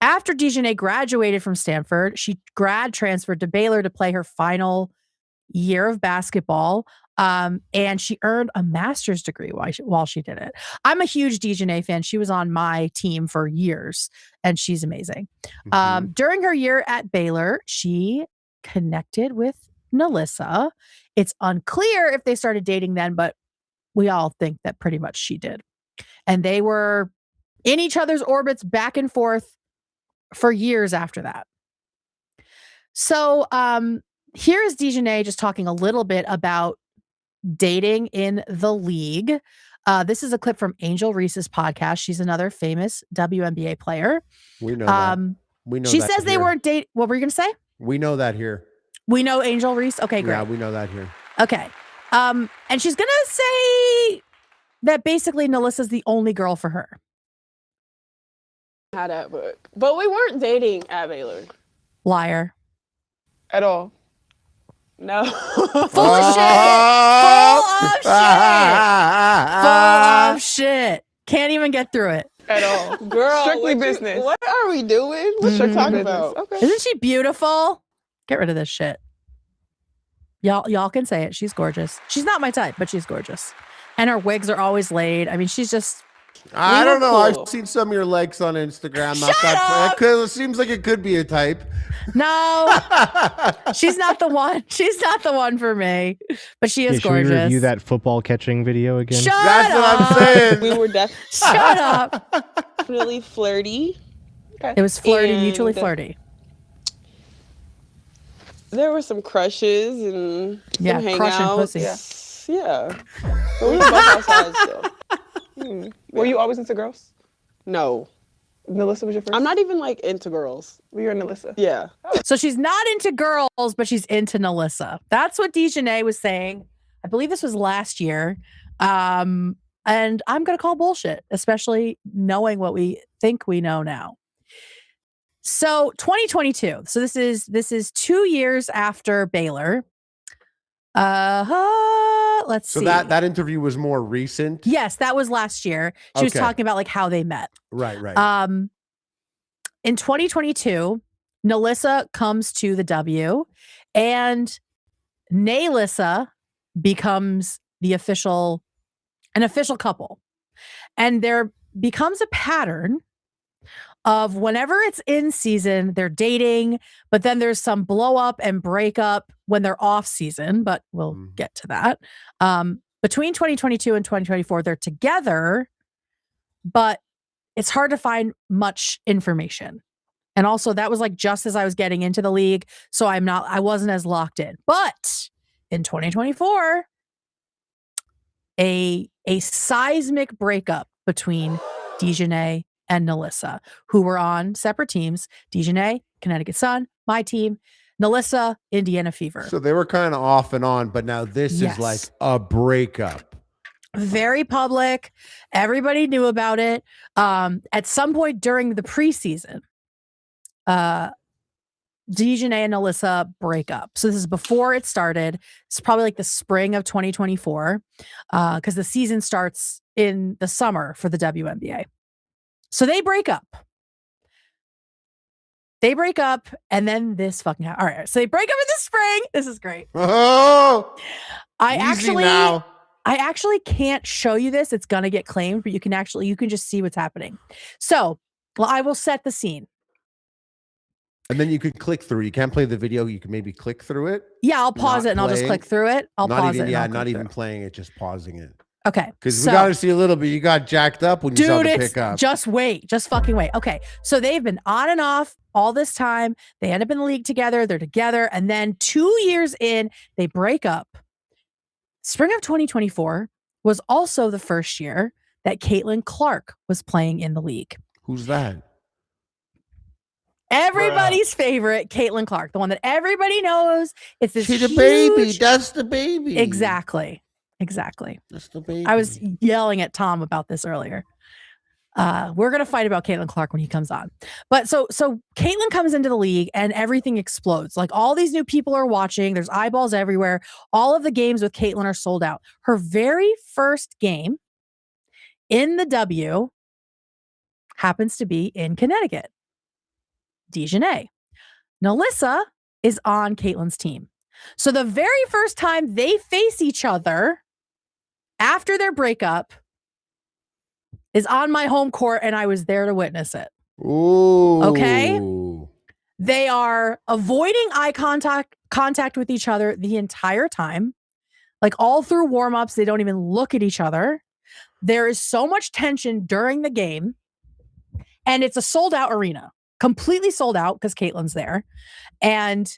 after Dijonai graduated from Stanford, she grad transferred to Baylor to play her final year of basketball. And she earned a master's degree while she did it. I'm a huge Dijonai fan. She was on my team for years, and she's amazing. Mm-hmm. During her year at Baylor, she connected with Nalissa. It's unclear if they started dating then, but we all think that pretty much she did. And they were in each other's orbits back and forth for years after that. So here is Dijonai just talking a little bit about dating in the league. This is a clip from Angel Reese's podcast. She's another famous WNBA player. We know that. We know she that says here. they weren't dating. What were you going to say? We know that here. We know Angel Reese? Okay, great. Yeah, we know that here. Okay. And she's going to say that basically Nalissa's the only girl for her. How that work? But we weren't dating at Baylor. Liar. At all. No. Full of shit. Full of shit. Full of shit. Can't even get through it. At all. Girl. Strictly business. What are we doing? What you're talking about? Okay. Isn't she beautiful? Get rid of this shit. Y'all can say it. She's gorgeous. She's not my type, but she's gorgeous. And her wigs are always laid. I mean, she's just... I don't know. Cool. I've seen some of your likes on Instagram. It seems like it could be a type. No, she's not the one. She's not the one for me, but she is gorgeous. Should we review that football catching video again? That's what I'm saying. We were definitely shut up. Really flirty. Okay. It was flirty, mutually flirty. There were some crushes and some hangouts. Crushing pussy. Yeah. But we were both outside still. Were you always into girls? No. Nalissa was your first? I'm not even like into girls. Well, you're Nalissa. Yeah. So she's not into girls, but she's into Nalissa. That's what Dijonai was saying. I believe this was last year. And I'm going to call bullshit, especially knowing what we think we know now. So 2022. So this is 2 years after Baylor. Let's see. So that interview was more recent? Yes, that was last year. She was talking about like how they met. Right. In 2022, Nalissa comes to the W and Nalissa becomes an official couple. And there becomes a pattern of whenever it's in season, they're dating, but then there's some blow up and break up when they're off season, but we'll get to that. Between 2022 and 2024, they're together, but it's hard to find much information. And also that was like just as I was getting into the league. So I wasn't as locked in, but in 2024, a seismic breakup between Dijonai and Nalissa, who were on separate teams. Dijonai, Connecticut Sun, my team. Nalissa, Indiana Fever. So they were kind of off and on, but now this is like a breakup. Very public. Everybody knew about it. At some point during the preseason, Dijonai and Nalissa break up. So this is before it started. It's probably like the spring of 2024, because the season starts in the summer for the WNBA. So they break up. And then this fucking all right. So they break up in the spring. This is great. Oh, I actually can't show you this. It's gonna get claimed, but you can just see what's happening. So, well, I will set the scene. And then you could click through. You can't play the video. You can maybe click through it. Yeah, I'll pause it and I'll just click through it. Not even playing it, just pausing it. Okay. Because we got to see a little bit. You got jacked up when you saw the pickup. Just wait. Just fucking wait. Okay. So they've been on and off all this time. They end up in the league together. They're together. And then 2 years in, they break up. Spring of 2024 was also the first year that Caitlin Clark was playing in the league. Who's that? Everybody's favorite, Caitlin Clark, the one that everybody knows. It's this She's the baby. That's the baby. Exactly. That's the baby. I was yelling at Tom about this earlier. We're going to fight about Caitlin Clark when he comes on. But so Caitlin comes into the league and everything explodes. Like all these new people are watching. There's eyeballs everywhere. All of the games with Caitlin are sold out. Her very first game in the W happens to be in Connecticut. Dijonai. Nalissa is on Caitlin's team. So the very first time they face each other after their breakup is on my home court, and I was there to witness it. Ooh. Okay? They are avoiding eye contact with each other the entire time. Like all through warm-ups, they don't even look at each other. There is so much tension during the game, and it's a sold-out arena. Completely sold out because Caitlin's there. And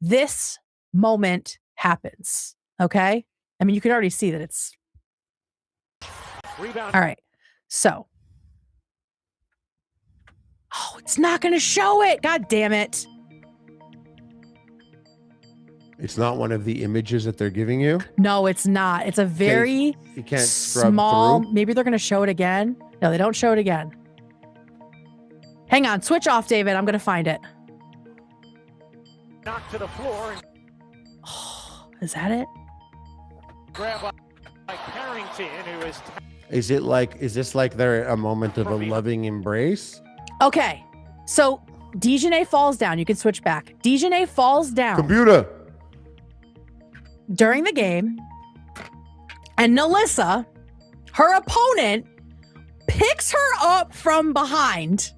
this moment happens. Okay? I mean, you can already see that it's... Rebound. All right. So. Oh, it's not going to show it. God damn it. It's not one of the images that they're giving you? No, it's not. It's a very you can't scrub small... through? Maybe they're going to show it again. No, they don't show it again. Hang on. Switch off, David. I'm going to find it. Knocked to the floor. Oh, is that it? Grab by Carrington, who is... Is this like they're a moment of a loving embrace? Okay. So Dijonai falls down. You can switch back. Dijonai falls down. Computer. During the game. And Nalissa, her opponent, picks her up from behind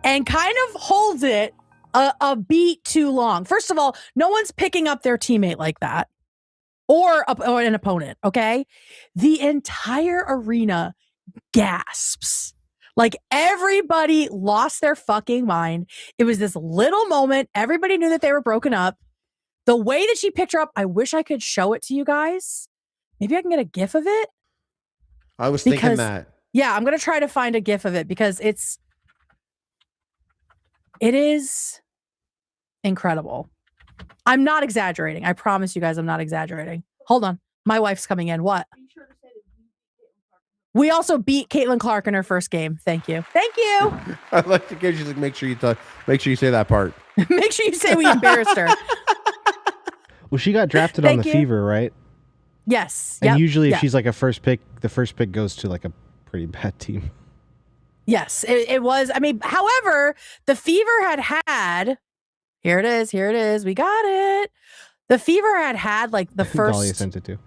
and kind of holds it a beat too long. First of all, no one's picking up their teammate like that. Or an opponent, okay? The entire arena gasps. Like everybody lost their fucking mind. It was this little moment. Everybody knew that they were broken up. The way that she picked her up, I wish I could show it to you guys. Maybe I can get a gif of it. I was thinking that. Yeah, I'm gonna try to find a GIF of it because it is incredible. I'm not exaggerating. I promise you guys, I'm not exaggerating. Hold on, my wife's coming in. What? We also beat Caitlin Clark in her first game. Thank you. Thank you. I like to get you like make sure you say that part. Make sure you say we embarrassed her. Well, she got drafted on the Fever, right? Yes. And usually if she's like a first pick, the first pick goes to like a pretty bad team. Yes, it was. I mean, however, the Fever had here it is. We got it. The Fever had like the first. Dahlia sent it to.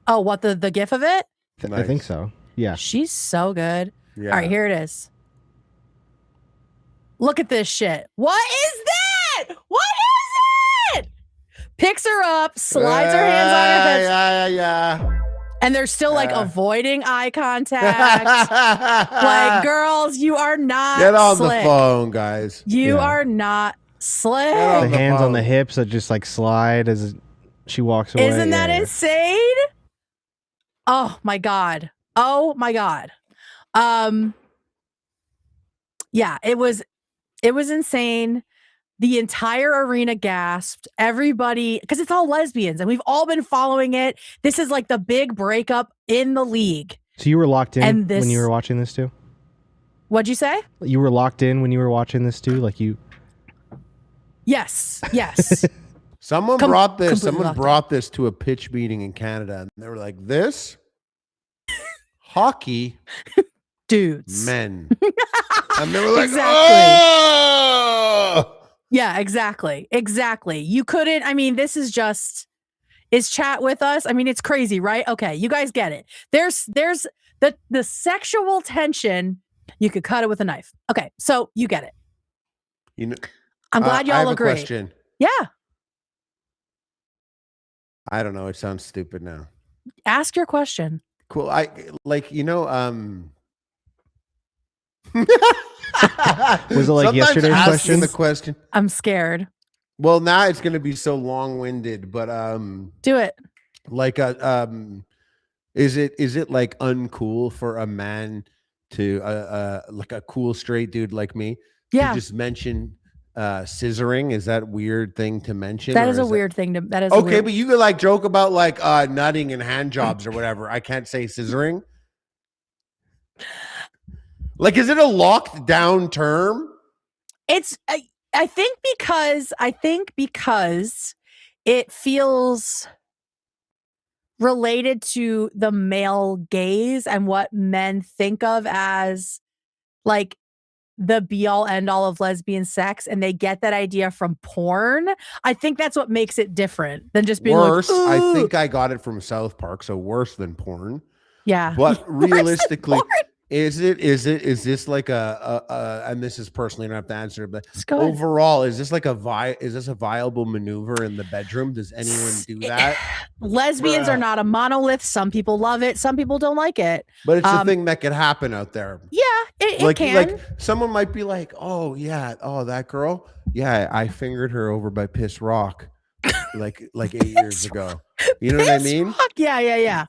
Oh, what the GIF of it? I think so. Yeah. She's so good. Yeah. All right, here it is. Look at this shit. What is that? What is it? Picks her up, slides her hands on her hips. Yeah. And they're still like avoiding eye contact. Like, girls, you are not Get on slick. the phone, guys. You are not slick. The hands on the hips that just like slide as she walks away. Isn't that insane? Oh my God. Oh my God. Yeah, it was insane. The entire arena gasped. Everybody, because it's all lesbians and we've all been following it. This is like the big breakup in the league. So you were locked in And when you were watching this too? What'd you say? You were locked in when you were watching this too? Like you. Yes. Someone brought this to a pitch meeting in Canada, and they were like, "This hockey dudes, men," and they were like, exactly. "Oh!" Yeah, exactly. You couldn't. I mean, this is chat with us. I mean, it's crazy, right? Okay, you guys get it. There's the sexual tension. You could cut it with a knife. Okay, so you get it. You know, I'm glad y'all agree. I have a question. Yeah. I don't know. It sounds stupid now. Ask your question. Cool. Was it like yesterday's question? The question. I'm scared. Well, now it's going to be so long-winded, but do it. Like is it like uncool for a man to like a cool straight dude like me to just mention scissoring? Is that weird thing to mention? That is a weird thing to. That is okay, but you could like joke about like nutting and hand jobs or whatever. I can't say scissoring. Like, is it a locked down term? It's. I think because it feels related to the male gaze and what men think of as like the be all end all of lesbian sex, and they get that idea from porn. I think that's what makes it different than just being worse. Like, I think I got it from South Park, so worse than porn. Yeah, but realistically, is this like a and this is personally, I don't have to answer, but overall, is this like is this a viable maneuver in the bedroom? Does anyone do that? Lesbians are not a monolith. Some people love it, some people don't like it. But it's a thing that could happen out there. Yeah, it can. Like someone might be like, "Oh yeah, that girl, yeah, I fingered her over by Piss Rock, like 8 years ago." You know what I mean? Rock? Yeah.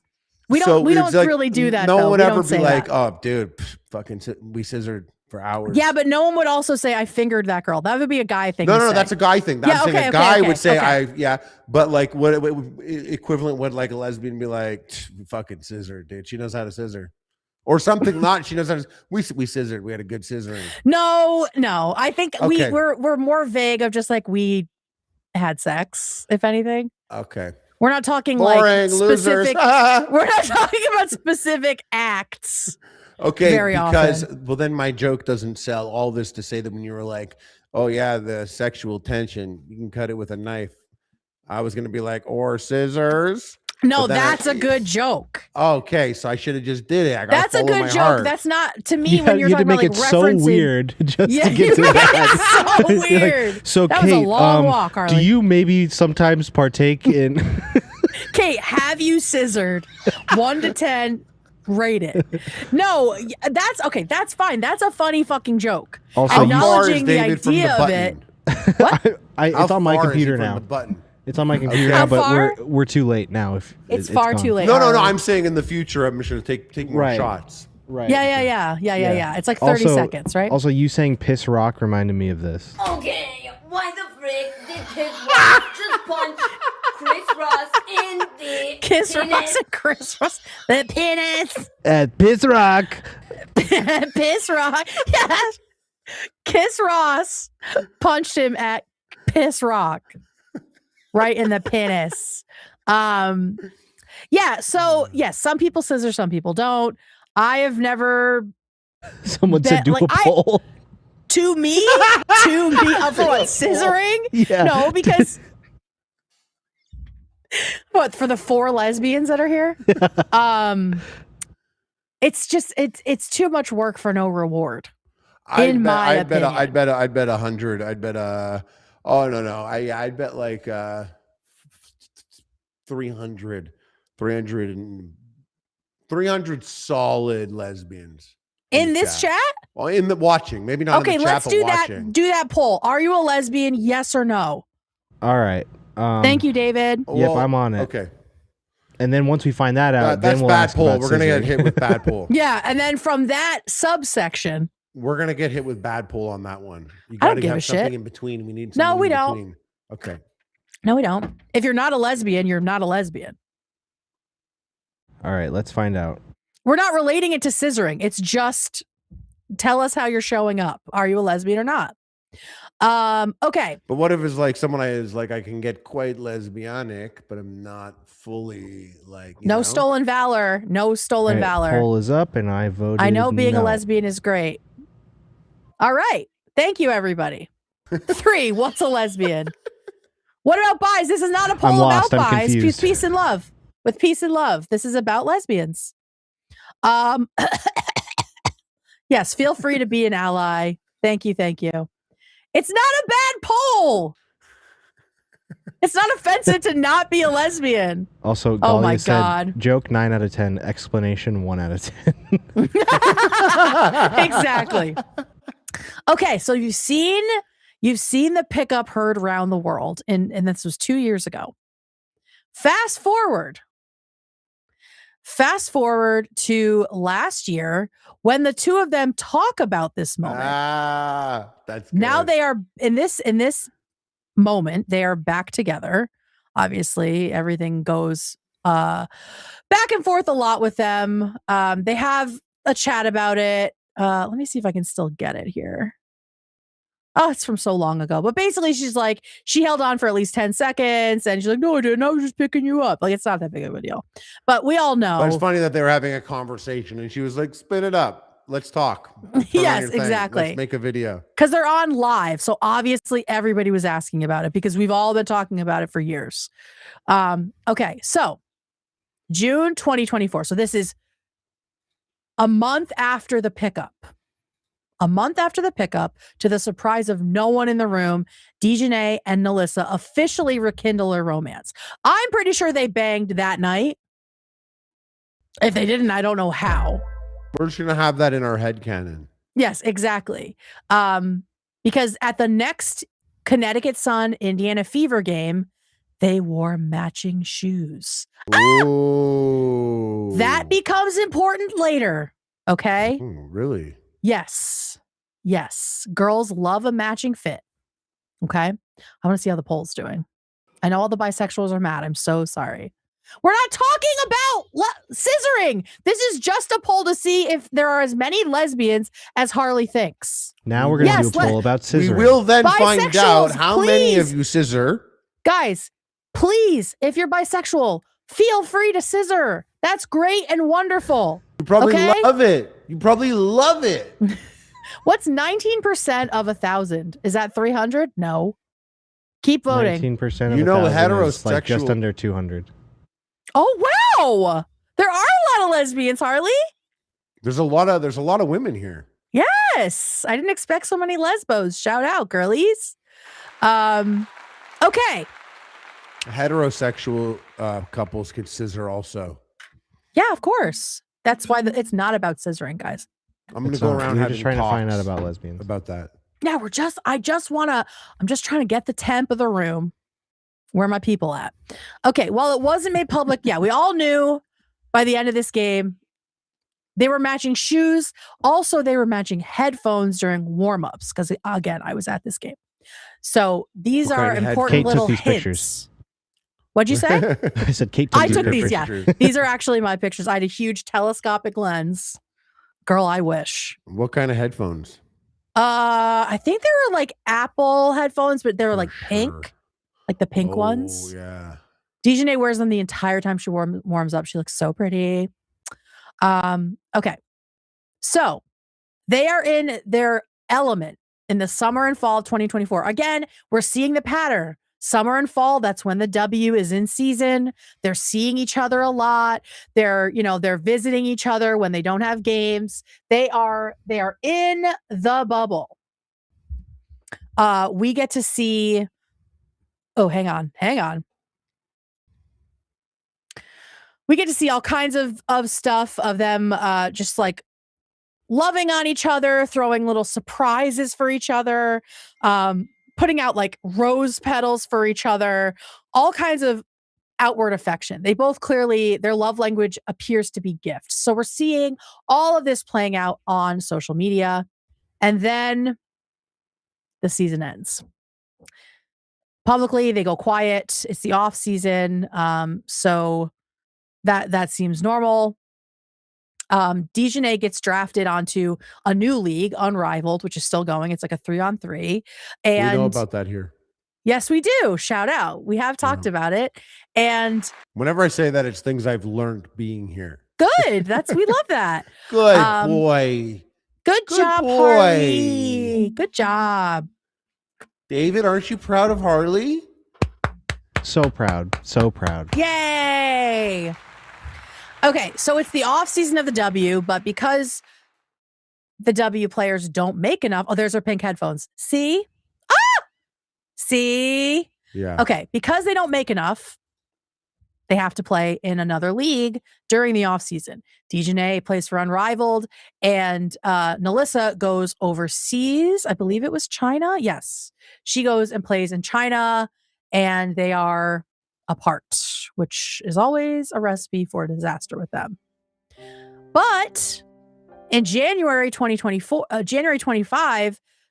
We don't like, really do that. No one would ever be like, that. "Oh, dude, fucking, we scissored for hours." Yeah, but no one would also say, "I fingered that girl." That would be a guy thing. No, that's a guy thing. I'm saying a guy would say, but like, what equivalent would like a lesbian be like? Fucking scissor, dude. She knows how to scissor, or something. Not she knows how to. We scissored. We had a good scissoring. No. I think we're more vague of just like we had sex, if anything. Okay. We're not talking boring, like specific. We're not talking about specific acts. Okay, very often. Well, then my joke doesn't sell. All this to say that when you were like, "Oh yeah, the sexual tension, you can cut it with a knife," I was gonna be like, "Or scissors." No, that's a good joke. Okay, so I should have just did it. That's a good joke. Heart. That's not to me when you're talking about like referencing. So weird just to get to that. So weird. Like, so that Kate, was a long walk, Harley. Do you maybe sometimes partake in? Kate, have you scissored? 1 to 10, rate it. No, that's okay. That's fine. That's a funny fucking joke. Also, acknowledging the idea of it. What? It's on my computer now. It's on my computer now, but we're too late now. If it's far gone. too late. No. I'm saying in the future, I'm just going to take more shots. Right. Yeah. It's like 30 seconds, right? Also, you saying piss rock reminded me of this. Okay, why the frick did Chris Ross just punch Chris Ross in the Kiss penis? Ross and Chris Ross. The penis. At piss rock. Piss Rock. Yes. Kiss Ross punched him at Piss Rock. Right in the penis. Yeah, so yes, some people scissor, some people don't. I have never Someone said do a poll. To me for what, scissoring? Yeah. No, because what, for the 4 lesbians that are here? It's just it's too much work for no reward. In my opinion. I'd bet 100. I'd bet oh no. I'd bet like 300 solid lesbians in this chat. Well, in the watching, maybe not. Okay, in the chat, let's do that. Watching. Do that poll. Are you a lesbian? Yes or no? All right. Thank you, David. Yep, I'm on it. Okay. And then once we find that out, That's then we'll bad ask poll. about We're gonna get scissoring. hit with bad poll. Yeah, and then from that subsection, We're gonna get hit with bad poll on that one. You I don't gotta give have a something shit. in between. We need No, something we in don't. between. Okay. No, we don't. If you're not a lesbian, you're not a lesbian. All right, let's find out. We're not relating it to scissoring. It's just tell us how you're showing up. Are you a lesbian or not? Okay. But what if it's like someone is like, I can get quite lesbianic, but I'm not fully like you No know? stolen valor. No stolen All right, valor. poll is up, and I voted. I know being a no. lesbian is great. All right. Thank you, everybody. 3. What's a lesbian? What about buys? This is not a poll I'm lost. about I'm buys. confused. Peace and love. With peace and love. This is about lesbians. Yes, feel free to be an ally. Thank you. It's not a bad poll. It's not offensive to not be a lesbian. Also, Oh Galia my said, God. joke 9 out of 10, explanation 1 out of 10. Exactly. Okay, so you've seen the pickup heard around the world, and this was 2 years ago. Fast forward to last year when the two of them talk about this moment. That's Now good. they are in this moment, they are back together. Obviously, everything goes back and forth a lot with them. They have a chat about it. Let me see if I can still get it here. Oh, it's from so long ago. But basically, she's like, she held on for at least 10 seconds. And she's like, no, I didn't. I was just picking you up. Like, it's not that big of a deal. But we all know. But it's funny that they were having a conversation and she was like, spin it up. Let's talk. Turn on Yes, your thing. exactly. Let's make a video. Because they're on live. So obviously, everybody was asking about it because we've all been talking about it for years. Okay, so June 2024. So this is a month after the pickup. A month after the pickup, to the surprise of no one in the room, Dijonai and Nalissa officially rekindle their romance. I'm pretty sure they banged that night. If they didn't, I don't know how. We're just going to have that in our head canon. Yes, exactly. Because at the next Connecticut Sun Indiana Fever game, they wore matching shoes. Ooh. That becomes important later. Okay. Ooh, really? Yes. Girls love a matching fit. Okay. I want to see how the poll's doing. I know all the bisexuals are mad. I'm so sorry. We're not talking about scissoring. This is just a poll to see if there are as many lesbians as Harley thinks. Now we're going to do a poll about scissoring. We will then find Bisexuals, out how many please. of you scissor. Guys, please, if you're bisexual, feel free to scissor. That's great and wonderful. You probably Okay? love it. You probably love it. What's 19% of 1,000? Is that 300? No. Keep voting. 19% of You know, 1,000 is like just heterosexual- under 200. Oh, wow. There are a lot of lesbians, Harley. There's a lot of women here. Yes. I didn't expect so many lesbos. Shout out, girlies. Okay. Heterosexual couples can scissor also. Yeah, of course. That's why it's not about scissoring, guys. I'm going to It's go not. around We're having just trying to find talks out about lesbians. about that. Yeah, I'm just trying to get the temp of the room. Where are my people at? Okay, well, it wasn't made public. Yeah, we all knew by the end of this game, They were matching shoes. Also, they were matching headphones during warm-ups because, again, I was at this game. So these What are kind of important Kate little took these hints. pictures. What'd you say? I said Kate took I these took these, pictures. yeah. These are actually my pictures. I had a huge telescopic lens. Girl, I wish. What kind of headphones? I think they were like Apple headphones, but they were like pink, like the pink ones. Oh, yeah. Dijonai wears them the entire time she warms up. She looks so pretty. Okay. So they are in their element in the summer and fall of 2024. Again, we're seeing the pattern. Summer and fall, that's when the W is in season. They're seeing each other a lot. They're visiting each other when they don't have games. They are in the bubble. We get to see, hang on. We get to see all kinds of stuff of them just like loving on each other, throwing little surprises for each other, putting out like rose petals for each other, all kinds of outward affection. They both clearly, their love language appears to be gifts. So we're seeing all of this playing out on social media. And then the season ends. Publicly, they go quiet. It's the off season. So that seems normal. Dijonai gets drafted onto a new league, Unrivaled, which is still going. It's like a 3-on-3. And we know about that here. Yes, we do. Shout out. We have talked about it. And whenever I say that, it's things I've learned being here. Good. We love that. Good boy. Good job, boy. Harley. Good job. David, aren't you proud of Harley? So proud. So proud. Yay. Okay, so it's the off season of the W, but because the W players don't make enough. Oh, there's our pink headphones. See? See? Yeah. Okay, because they don't make enough, they have to play in another league during the off season. Dijonai plays for Unrivaled, and Nalissa goes overseas. I believe it was China. Yes, she goes and plays in China, and they are apart, which is always a recipe for disaster with them. But in January 25,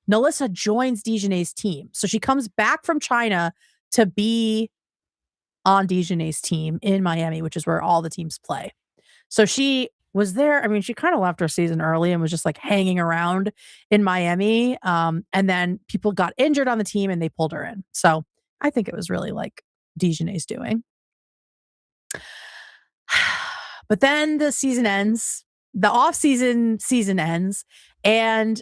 Nalissa joins Dijonai's team. So she comes back from China to be on Dijonai's team in Miami, which is where all the teams play. So she was there. I mean, she kind of left her season early and was just like hanging around in Miami. And then people got injured on the team and they pulled her in. So I think it was really like Dijonai's doing. But then the season ends, the off-season season ends, and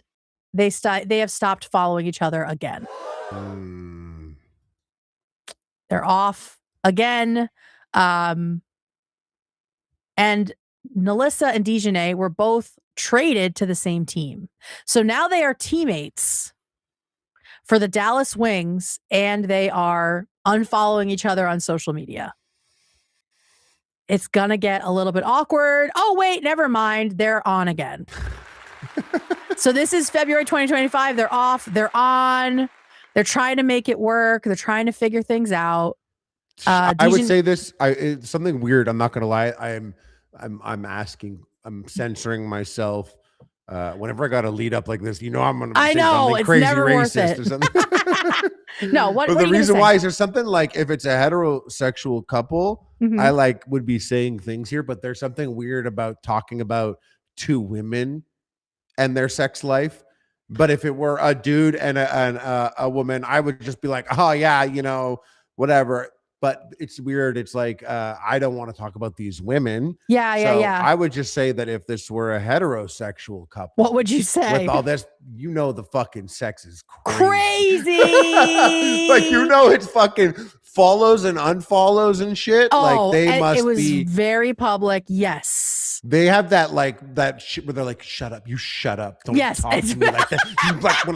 they have stopped following each other again. They're off again. And Nalissa and Dijonai were both traded to the same team. So now they are teammates for the Dallas Wings, and they are unfollowing each other on social media. It's gonna get a little bit awkward. Oh, wait, never mind. They're on again. So this is February 2025. They're off. They're on. They're trying to make it work. They're trying to figure things out. I would say this. It's something weird. I'm not gonna lie. I'm censoring myself. Whenever I got a lead up like this, I'm gonna say something crazy racist or something. No, what? But what the reason why is there's something like if it's a heterosexual couple, I would be saying things here, but there's something weird about talking about two women and their sex life. But if it were a dude and a woman, I would just be like, oh yeah, whatever. But it's weird. It's like I don't want to talk about these women. Yeah. I would just say that if this were a heterosexual couple, what would you say? With all this, the fucking sex is crazy. Like it's fucking follows and unfollows and shit. Oh, like they must it was be very public. Yes. They have that shit where they're like, shut up, you shut up. Don't talk to me like that. Like when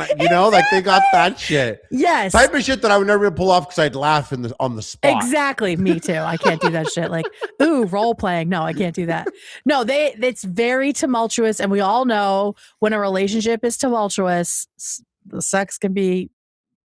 they got that shit. Yes. Type of shit that I would never pull off because I'd laugh on the spot. Exactly. Me too. I can't do that shit. Like, ooh, role playing. No, I can't do that. No, it's very tumultuous. And we all know when a relationship is tumultuous, the sex can be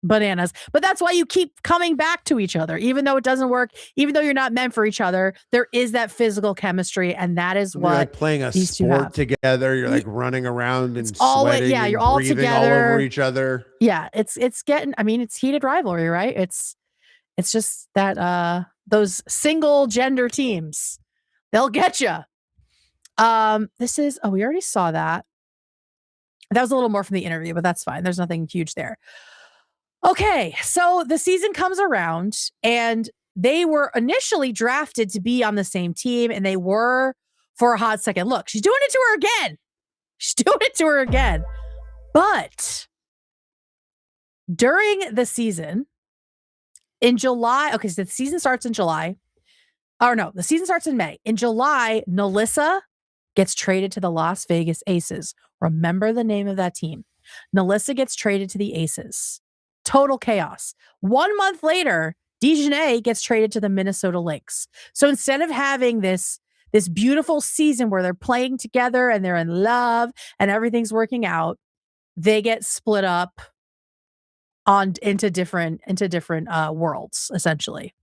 Bananas. But that's why you keep coming back to each other, even though it doesn't work, even though you're not meant for each other. There is that physical chemistry, and that is You're what like playing a these two sport have. together. You're like running around and all sweating. yeah, and you're all breathing together. all over each other. Yeah, it's getting. I mean, it's heated rivalry, right? It's just that those single gender teams, they'll get you. This is we already saw that. That was a little more from the interview, but that's fine. There's nothing huge there. Okay, so the season comes around, and they were initially drafted to be on the same team, and they were for a hot second. Look, she's doing it to her again. She's doing it to her again. But during the season, in July, okay, so the season starts in July. Or no, the season starts in May. In July, Nalissa gets traded to the Las Vegas Aces. Remember the name of that team. Nalissa gets traded to the Aces. Total chaos. 1 month later, Dijonai gets traded to the Minnesota Lynx. So instead of having this beautiful season where they're playing together and they're in love and everything's working out, they get split up into different worlds, essentially.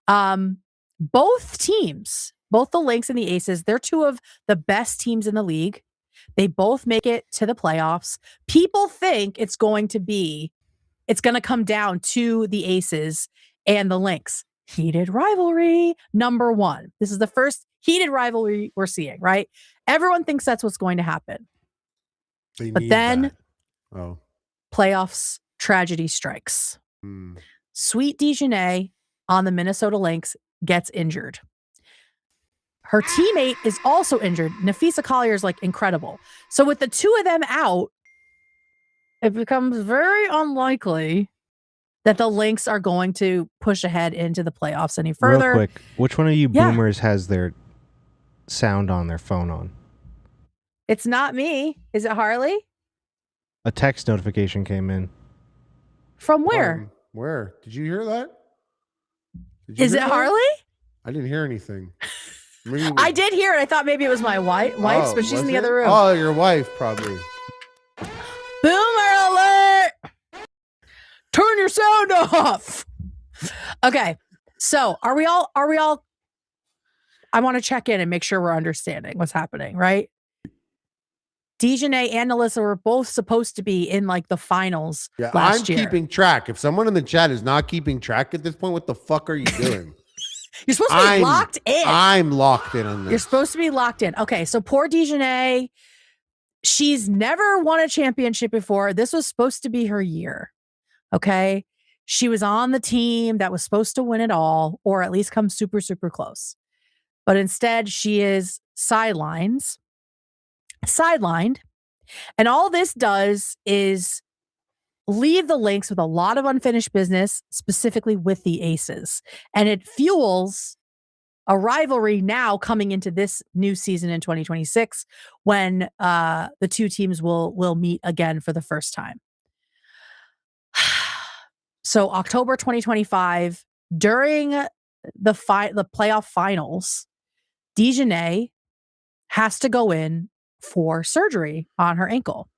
Both teams, both the Lynx and the Aces, they're two of the best teams in the league. They both make it to the playoffs. People think it's going to come down to the Aces and the Lynx. Heated rivalry, number one. This is the first heated rivalry we're seeing, right? Everyone thinks that's what's going to happen. But then, playoffs tragedy strikes. Sweet Dijonai on the Minnesota Lynx gets injured. Her teammate is also injured. Nafisa Collier is like incredible. So with the two of them out, it becomes very unlikely that the Lynx are going to push ahead into the playoffs any further. Real quick, which one of you boomers has their sound on their phone on? It's not me. Is it Harley? A text notification came in. From where? Where? Did you hear that? Is it Harley? I didn't hear anything. I did hear it. I thought maybe it was my wife's, but she's in the other room. Oh, your wife, probably. Boomer alert! Turn your sound off. Okay. So are we all I want to check in and make sure we're understanding what's happening, right? Dijonai and Nalissa were both supposed to be in like the finals last year. I'm keeping track. If someone in the chat is not keeping track at this point, what the fuck are you doing? You're supposed to be locked in. I'm locked in on this. You're supposed to be locked in. Okay, so poor Dijonai, she's never won a championship before. This was supposed to be her year. Okay? She was on the team that was supposed to win it all, or at least come super, super close. But instead, she is sidelined. And all this does is leave the Lynx with a lot of unfinished business, specifically with the Aces. And it fuels a rivalry now coming into this new season in 2026 when the two teams will meet again for the first time. So October 2025, during the playoff finals, Dijonai has to go in for surgery on her ankle.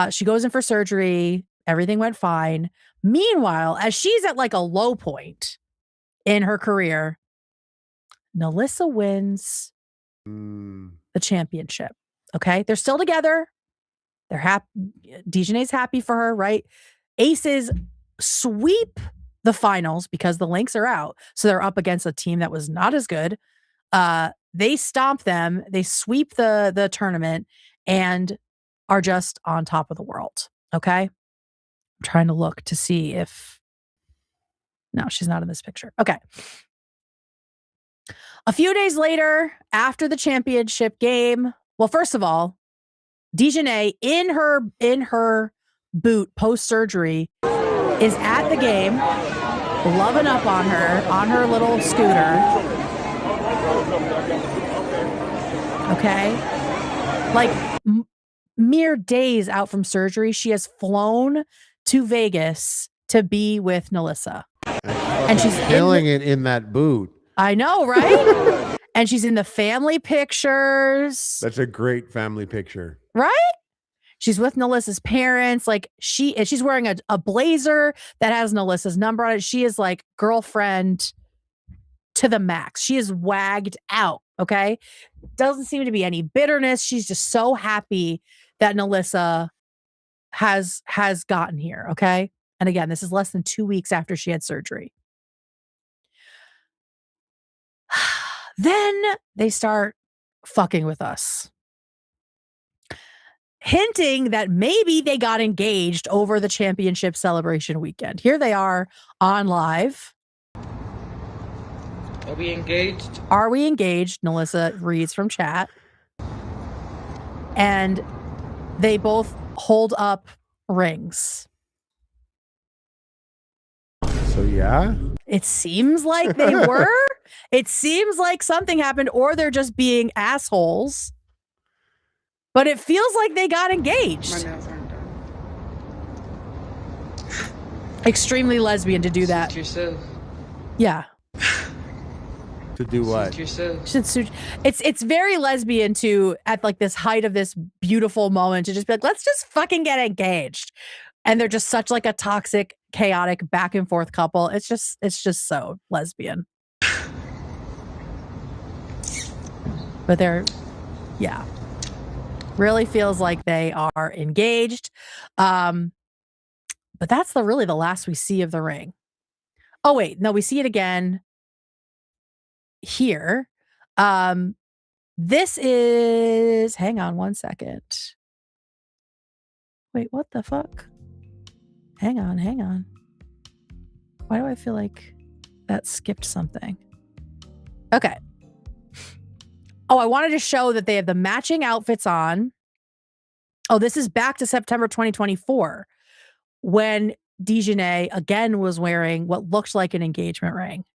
She goes in for surgery. Everything went fine. Meanwhile, as she's at like a low point in her career, Nalissa wins the championship. Okay. They're still together. They're happy. Dijonai's happy for her, right? Aces sweep the finals because the Lynx are out. So they're up against a team that was not as good. They stomp them. They sweep the tournament and are just on top of the world. Okay. I'm trying to look to see if, no, she's not in this picture. Okay. A few days later, after the championship game, well, first of all, Dijonai in her boot post-surgery is at the game, loving up on her little scooter. Okay. Like mere days out from surgery, she has flown to Vegas to be with Nalissa. And she's killing it in that boot. I know, right? And she's in the family pictures. That's a great family picture. Right? She's with Nelissa's parents. Like she's wearing a blazer that has Nelissa's number on it. She is like girlfriend to the max. She is wagged out. Okay. Doesn't seem to be any bitterness. She's just so happy that Nelissa has gotten here. Okay. And again, this is less than 2 weeks after she had surgery. Then they start fucking with us, hinting that maybe they got engaged over the championship celebration weekend. Here they are on live. Are we engaged? Are we engaged? Nelissa reads from chat. And they both hold up rings. So, yeah? It seems like they were. It seems like something happened, or they're just being assholes. But it feels like they got engaged. My nails aren't done. Extremely lesbian to do that. Suit yourself. Yeah. To do what? Suit yourself. It's very lesbian to, at like this height of this beautiful moment, to just be like, let's just fucking get engaged. And they're just such like a toxic, chaotic back and forth couple. It's just so lesbian. But yeah. Really feels like they are engaged. But that's really the last we see of the ring. Oh, wait. No, we see it again here. This is, hang on one second. Wait, what the fuck? Hang on. Why do I feel like that skipped something? Okay. Oh, I wanted to show that they have the matching outfits on. Oh, this is back to September 2024 when Dijonai again was wearing what looked like an engagement ring.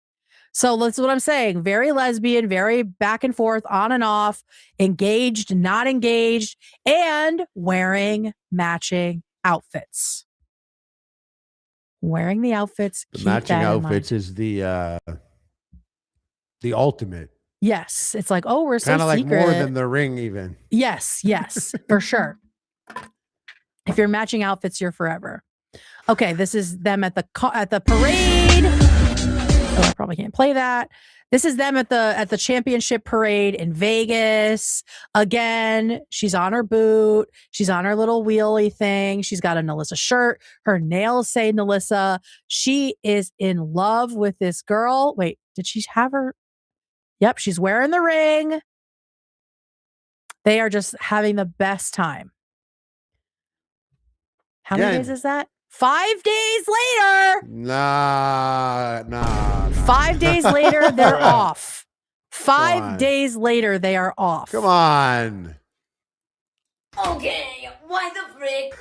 So that's what I'm saying. Very lesbian, very back and forth, on and off, engaged, not engaged, and wearing matching outfits. Wearing the outfits. The matching outfits is the ultimate. Yes. It's like, oh, we're so kind of like secret. more than the ring even. Yes, for sure. If you're matching outfits, you're forever. Okay, this is them at the parade. Oh, I probably can't play that. This is them at the championship parade in Vegas. Again, she's on her boot. She's on her little wheelie thing. She's got a Nelissa shirt. Her nails say Nelissa. She is in love with this girl. Wait, did she have her? Yep, she's wearing the ring. They are just having the best time. How many days is that? 5 days later. Nah. 5 days later, they're off. 5 days later, they are off. Come on. Okay, why the frick?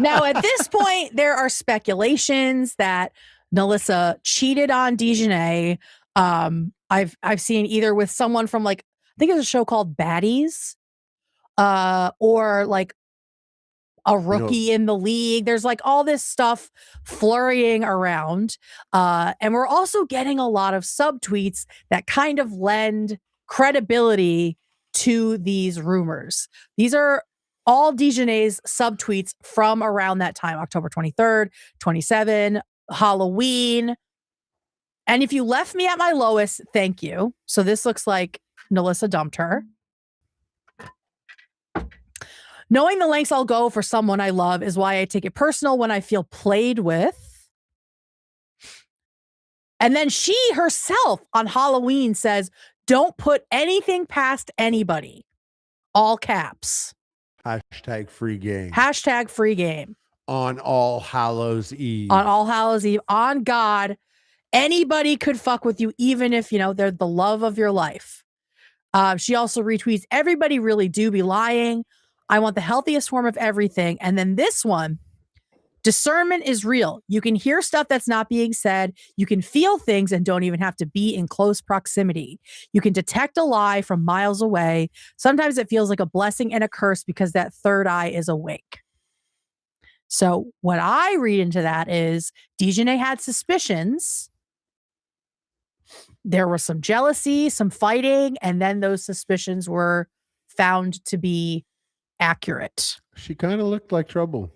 Now, at this point, there are speculations that Nelissa cheated on Dijonai. I've seen either with someone from like, I think there's a show called Baddies, or like a rookie in the league. There's like all this stuff flurrying around. And we're also getting a lot of subtweets that kind of lend credibility to these rumors. These are all Dijonai's subtweets from around that time, October 23rd, 27, Halloween. And if you left me at my lowest, thank you. So this looks like Nelissa dumped her. Knowing the lengths I'll go for someone I love is why I take it personal when I feel played with. And then she herself on Halloween says, don't put anything past anybody. All caps. Hashtag free game. Hashtag free game. On All Hallows Eve. On All Hallows Eve. On God. Anybody could fuck with you, even if, you know, they're the love of your life. She also retweets, everybody really do be lying. I want the healthiest form of everything. And then this one, discernment is real. You can hear stuff that's not being said. You can feel things and don't even have to be in close proximity. You can detect a lie from miles away. Sometimes it feels like a blessing and a curse because that third eye is awake. So what I read into that is Dijonai had suspicions. There was some jealousy, some fighting, and then those suspicions were found to be accurate. She kind of looked like trouble.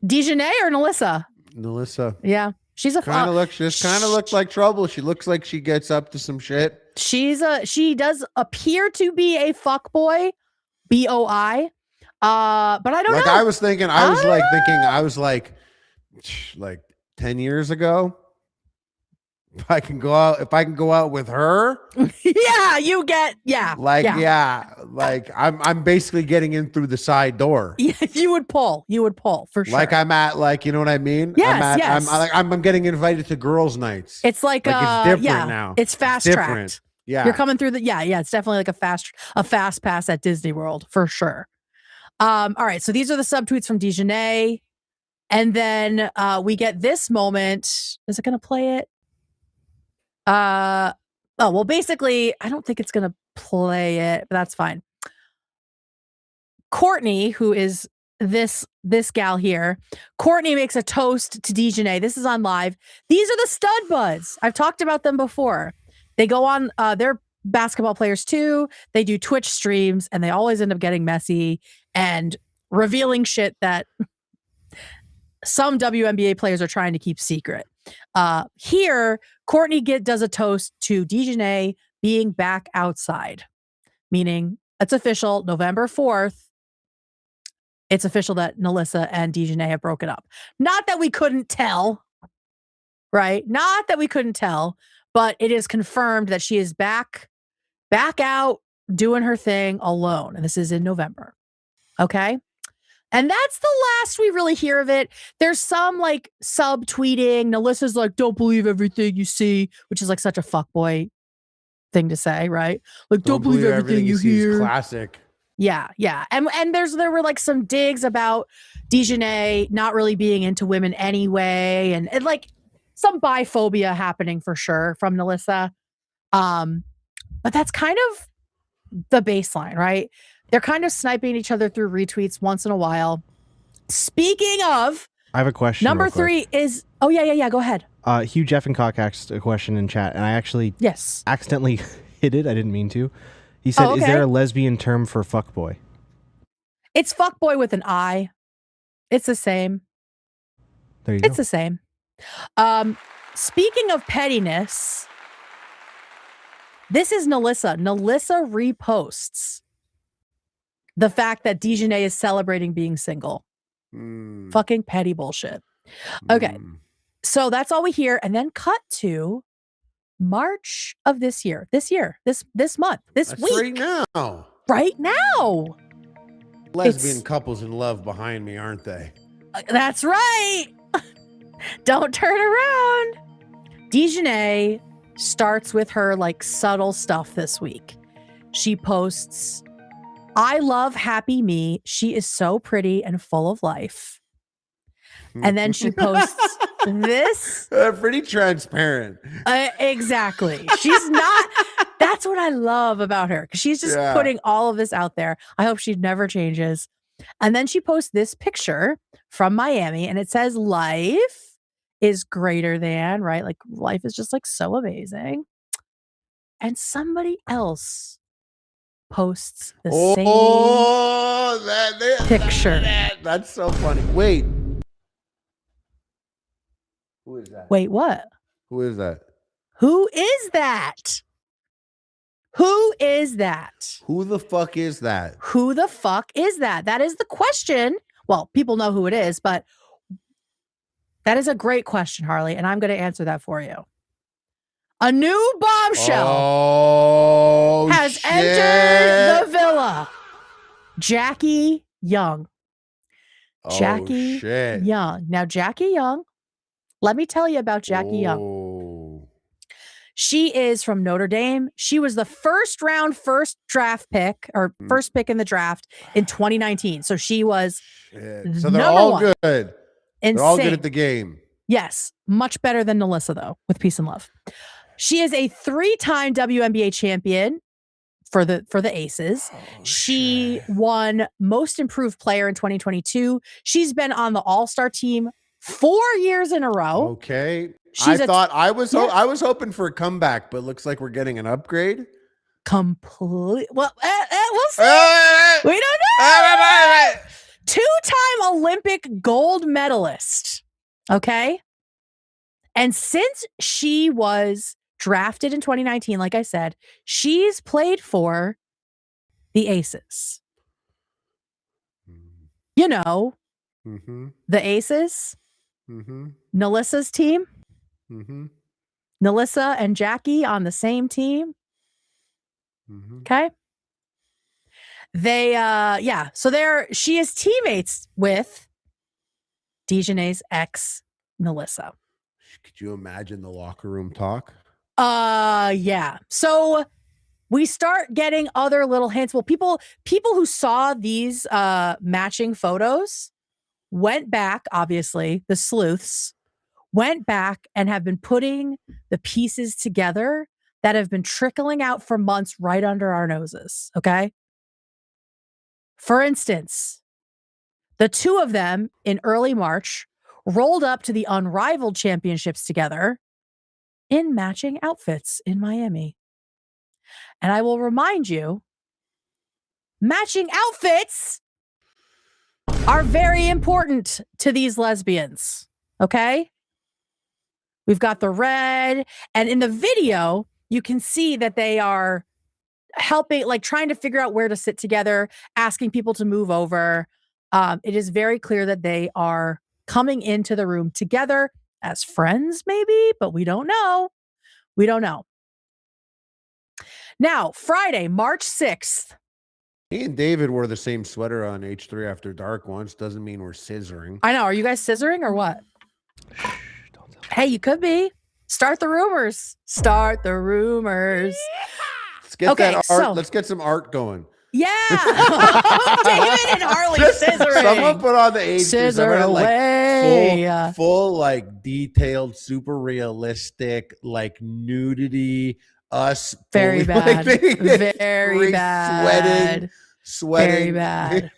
Dijonai or Nalissa? Nalissa. Yeah. She's a kind of looked like trouble. She looks like she gets up to some shit. She does appear to be a fuckboy, BOI. But I don't know. I was thinking, I was like 10 years ago. If I can go out with her, I'm basically getting in through the side door. Yeah, you would pull for sure. Like I'm at, you know what I mean? Yes, yes. I'm getting invited to girls' nights. It's like it's different now. It's fast tracked. Yeah, you're coming through it's definitely like a fast pass at Disney World for sure. All right, so these are the subtweets from Dijonai, and then we get this moment. Is it going to play it? Basically, I don't think it's going to play it, but that's fine. Courtney, who is this gal here, Courtney makes a toast to Dijonai. This is on live. These are the stud buds. I've talked about them before. They go on, they're basketball players too. They do Twitch streams, and they always end up getting messy and revealing shit that some WNBA players are trying to keep secret. Here, Courtney does a toast to Dijonai being back outside, meaning it's official. November 4th, it's official that Nalissa and Dijonai have broken up. Not that we couldn't tell, right? Not that we couldn't tell, but it is confirmed that she is back out doing her thing alone. And this is in November. Okay. And that's the last we really hear of it. There's some subtweeting. Nalissa's like, don't believe everything you see, which is like such a fuckboy thing to say, right? Like, don't believe everything you hear. Classic. Yeah, yeah. And there were like some digs about Dijonai not really being into women anyway, and like some biphobia happening for sure from Nalissa. But that's kind of the baseline, right? They're kind of sniping each other through retweets once in a while. Speaking of, I have a question. Number 3 is, oh yeah. Go ahead. Hugh Jeffencock asked a question in chat, and I actually accidentally hit it. I didn't mean to. He said, "Is there a lesbian term for fuckboy?" It's fuckboy with an I. It's the same. There you go. It's the same. Speaking of pettiness, this is Nalissa. Nalissa reposts the fact that Dijonai is celebrating being single. Fucking petty bullshit. Okay. So that's all we hear. And then cut to March of this year. This month. This week. Right now. Lesbian couples in love behind me, aren't they? That's right. Don't turn around. Dijonai starts with her subtle stuff this week. She posts, "I love happy me. She is so pretty and full of life." And then she posts this. Pretty transparent. Exactly. She's not. That's what I love about her, because she's just putting all of this out there. I hope she never changes. And then she posts this picture from Miami, and it says, "Life is greater than," right? Like life is just so amazing. And somebody else posts the same picture. That's so funny. Wait. Who is that? Wait, what? Who is that? Who is that? Who is that? Who the fuck is that? Who the fuck is that? That is the question. Well, people know who it is, but that is a great question, Harley, and I'm going to answer that for you. A new bombshell has entered the villa. Jackie Young. Jackie Young. Now, Jackie Young, let me tell you about Jackie Young. She is from Notre Dame. She was the first draft pick, or first pick in the draft in 2019. So she was So they're all good. Insane. They're all good at the game. Yes. Much better than Nalissa, though, with peace and love. She is a 3-time WNBA champion for the Aces. She won Most Improved Player in 2022. She's been on the All-Star team 4 years in a row. Okay. I was hoping for a comeback, but looks like we're getting an upgrade. Well, we'll see. We don't know. Two-time Olympic gold medalist. Okay. And since she was drafted in 2019, like I said, she's played for the Aces. You know, the Aces, Nelissa's team, Nelissa and Jackie on the same team. Okay. They, so she is teammates with Dijonai's ex, Nelissa. Could you imagine the locker room talk? Yeah. So we start getting other little hints. Well, people who saw these matching photos went back, obviously, the sleuths went back and have been putting the pieces together that have been trickling out for months right under our noses. Okay. For instance, the two of them in early March rolled up to the Unrivaled Championships together in matching outfits in Miami. And I will remind you, matching outfits are very important to these lesbians. Okay? We've got the red, and in the video, you can see that they are helping, like trying to figure out where to sit together, asking people to move over. It is very clear that they are coming into the room together as friends, maybe, but we don't know. We don't know. Now, Friday, March 6th. Me and David wore the same sweater on H3 After Dark once. Doesn't mean we're scissoring. I know. Are you guys scissoring or what? Hey, you could be. Start the rumors. Start the rumors. Let's get that art. So, let's get some art going. Yeah. David and Harley scissoring. Someone put on the H3 scissor away. Like full, like detailed, super realistic, like nudity. Us very bad. Like, very bad. Sweating. Very bad.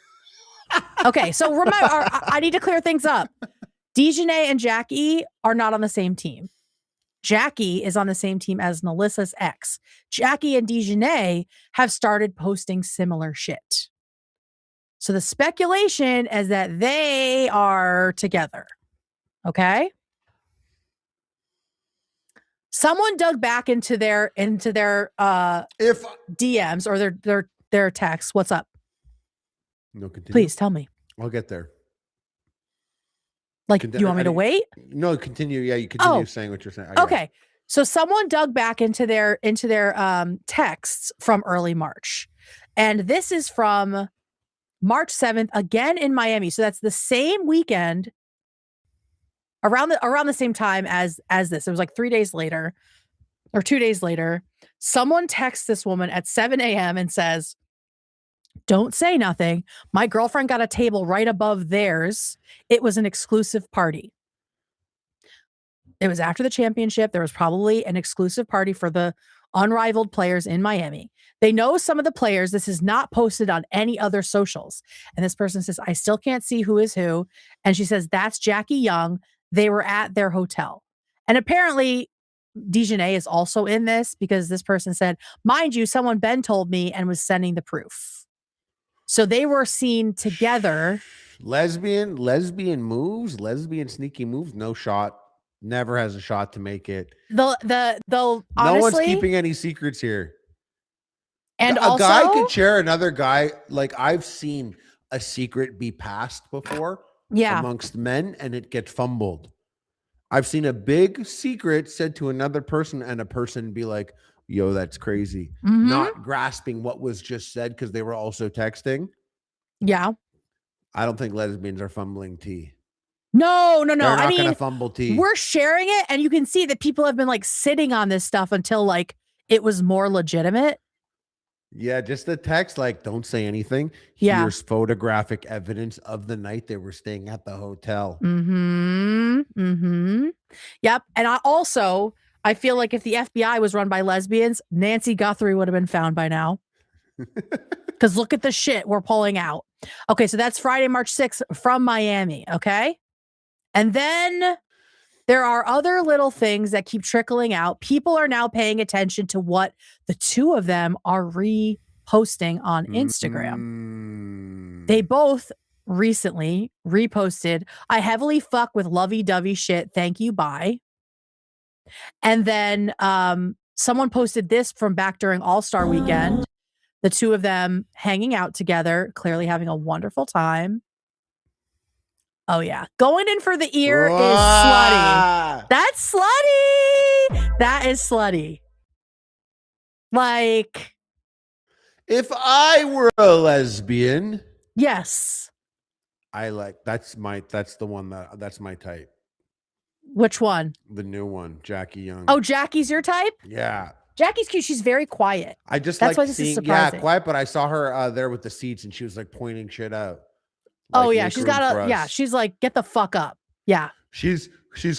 Okay, so remember, I need to clear things up. Dijonai and Jackie are not on the same team. Jackie is on the same team as Nelissa's ex. Jackie and Dijonai have started posting similar shit. So the speculation is that they are together. Okay? Someone dug back into their DMs or their texts. What's up? No, continue. Please tell me. I'll get there. Like, you want me to wait? No, continue. Yeah, you continue saying what you're saying. Okay. So someone dug back into their texts from early March. And this is from March 7th, again in Miami. So that's the same weekend, around the same time as this. It was like 3 days later or 2 days later. Someone texts this woman at 7 a.m. and says, "Don't say nothing. My girlfriend got a table right above theirs. It was an exclusive party." It was after the championship. There was probably an exclusive party for the unrivaled players in Miami. They know some of the players. This is not posted on any other socials. And this person says, "I still can't see who is who." And she says, "That's Jackie Young. They were at their hotel." And apparently Dijonai is also in this because this person said, "Mind you, someone Ben told me and was sending the proof." So they were seen together. Lesbian moves, lesbian sneaky moves, no shot. Never has a shot to make it. Honestly, no one's keeping any secrets here. And a also, guy could share another guy. Like, I've seen a secret be passed before amongst men and it get fumbled. I've seen a big secret said to another person and a person be like, "Yo, that's crazy." Not grasping what was just said because they were also texting. Yeah. I don't think lesbians are fumbling tea. No. They're not I mean, gonna fumble tea. We're sharing it, and you can see that people have been like sitting on this stuff until like it was more legitimate. Yeah, just the text, like, "Don't say anything." Yeah. Here's photographic evidence of the night they were staying at the hotel. Yep. And I feel like if the FBI was run by lesbians, Nancy Guthrie would have been found by now. Because look at the shit we're pulling out. Okay, so that's Friday, March 6th from Miami, okay? And then there are other little things that keep trickling out. People are now paying attention to what the two of them are reposting on Instagram. They both recently reposted, I heavily fuck with lovey-dovey shit. Thank you. Bye. And then someone posted this from back during All-Star Weekend. The two of them hanging out together, clearly having a wonderful time. Oh, yeah. Going in for the ear is slutty. That's slutty. That is slutty. Like, if I were a lesbian, yes. That's the one that's my type. Which one? The new one, Jackie Young. Oh, Jackie's your type? Yeah. Jackie's cute. She's very quiet. That's why like this is seeing, surprising. quiet, but I saw her there with the seats and she was like pointing shit out. Oh, yeah. She's she's like, get the fuck up. Yeah. She's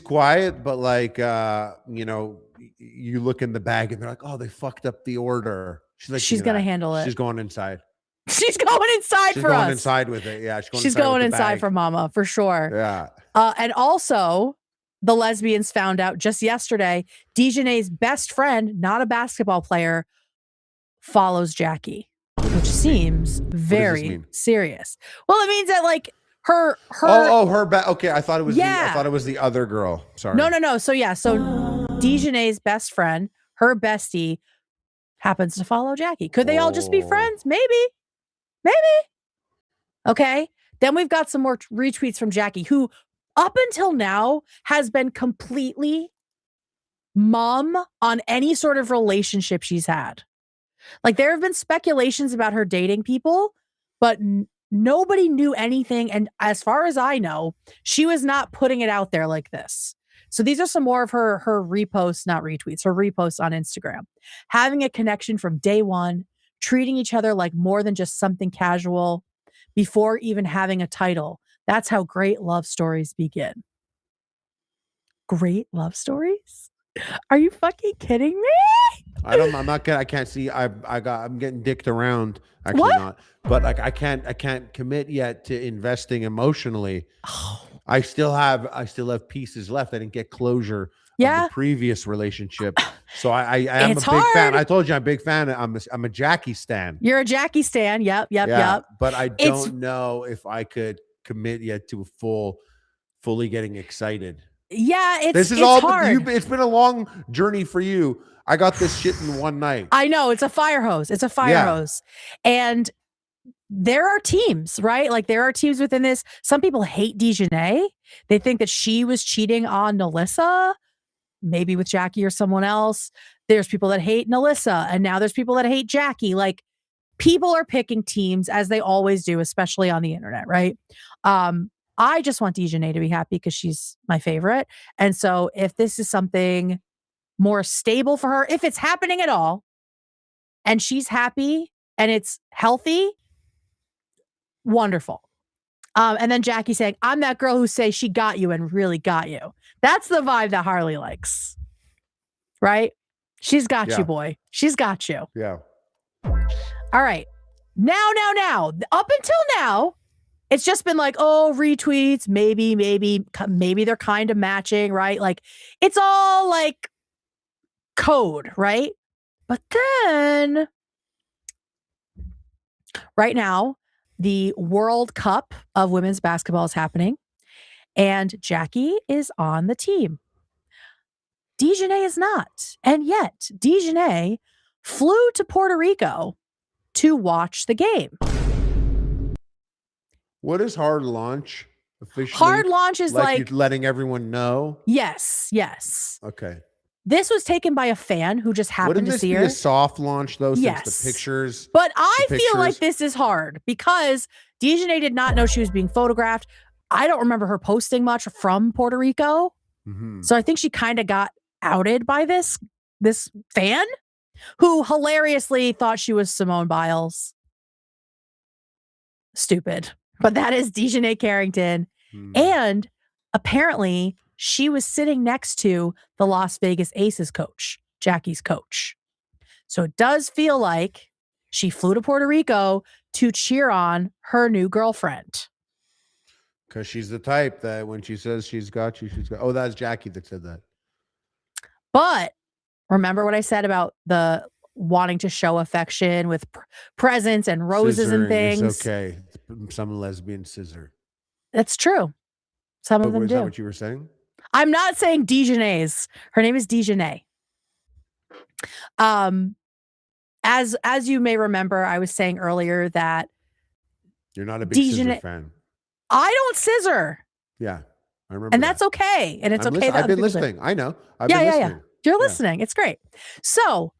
quiet, but like, you look in the bag and they're like, oh, they fucked up the order. She's like, she's going to handle it. She's going inside. She's going inside She's for going us. inside with it. Yeah. She's going inside for mama for sure. Yeah. And also the lesbians found out just yesterday, Dijonai's best friend, not a basketball player, follows Jackie, which seems very serious. Well, it means that like her. Okay. I thought it was. I thought it was the other girl. Sorry. No. So Dijonai's best friend, her bestie, happens to follow Jackie. Could they all just be friends? Maybe. Okay. Then we've got some more retweets from Jackie, who up until now has been completely mum on any sort of relationship she's had. Like there have been speculations about her dating people, but nobody knew anything. And as far as I know, she was not putting it out there like this. So these are some more of her reposts, not retweets, her reposts on Instagram. Having a connection from day one, treating each other like more than just something casual before even having a title. That's how great love stories begin. Great love stories? Are you fucking kidding me? I can't see. I'm getting dicked around. Actually what? Not. But like I can't commit yet to investing emotionally. Oh. I still have pieces left. I didn't get closure of the previous relationship. So I am a big fan. I told you I'm a big fan. I'm a Jackie stan. You're a Jackie stan. Yep. But I don't know if I could commit yet to fully getting excied. Yeah, it's hard. It's been a long journey for you. I got this shit in one night. I know, it's a fire hose. And there are teams, right? Like there are teams within this. Some people hate Dijonai. They think that she was cheating on Nalissa, maybe with Jackie or someone else. There's people that hate Nalissa, and now there's people that hate Jackie. Like people are picking teams as they always do, especially on the internet, right? I just want Dijonai to be happy because she's my favorite. And so if this is something more stable for her, if it's happening at all, and she's happy and it's healthy, wonderful. And then Jackie saying, I'm that girl who say she got you and really got you. That's the vibe that Harley likes. Right? She's got you, boy. She's got you. Yeah. All right. Now. Up until now, it's just been like, oh, retweets, maybe they're kind of matching, right? Like it's all like code, right? But then right now, the World Cup of women's basketball is happening, and Jackie is on the team. Dijonai is not. And yet, Dijonai flew to Puerto Rico to watch the game. What is hard launch officially? Hard launch is like letting everyone know. Yes. Okay. This was taken by a fan who just happened to see her. Wouldn't this be a soft launch though? Yes. Since the pictures. But I feel like this is hard because Dijonai did not know she was being photographed. I don't remember her posting much from Puerto Rico. Mm-hmm. So I think she kind of got outed by this fan who hilariously thought she was Simone Biles. Stupid. But that is Dijonai Carrington. And apparently she was sitting next to the Las Vegas Aces coach, Jackie's coach. So it does feel like she flew to Puerto Rico to cheer on her new girlfriend. Because she's the type that when she says she's got you, she's got. Oh, that's Jackie that said that. But remember what I said about the wanting to show affection with presents and roses and things? It's okay. some lesbians scissor. That's true. Some of them Is do. that what you were saying? I'm not saying Dijonais. Her name is Dijonai. As you may remember, I was saying earlier that you're not a big scissor fan. I don't scissor. Yeah, I remember. And that's okay. And it's okay. I've been listening. I know. I've been listening. You're listening. It's great. So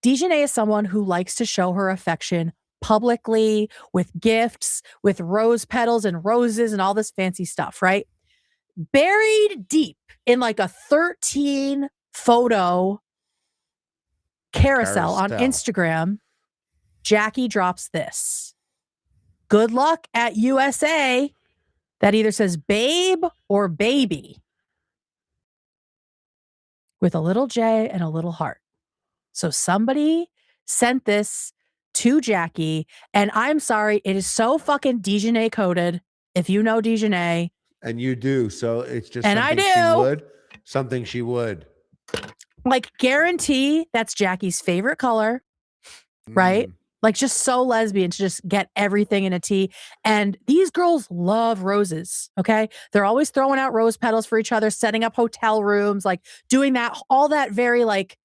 Dijonai is someone who likes to show her affection publicly with gifts, with rose petals and roses and all this fancy stuff, right? Buried deep in like a 13 photo carousel on Instagram, Jackie drops this. Good luck at USA. That either says babe or baby with a little J and a little heart. So somebody sent this to Jackie, and I'm sorry, it is so fucking Dijonai coded. If you know Dijonai. And you do. So it's just and something I do. She would. Something she would. Like, guarantee that's Jackie's favorite color, right? Like, just so lesbian to just get everything in a tea. And these girls love roses, okay? They're always throwing out rose petals for each other, setting up hotel rooms, like doing that, all that very like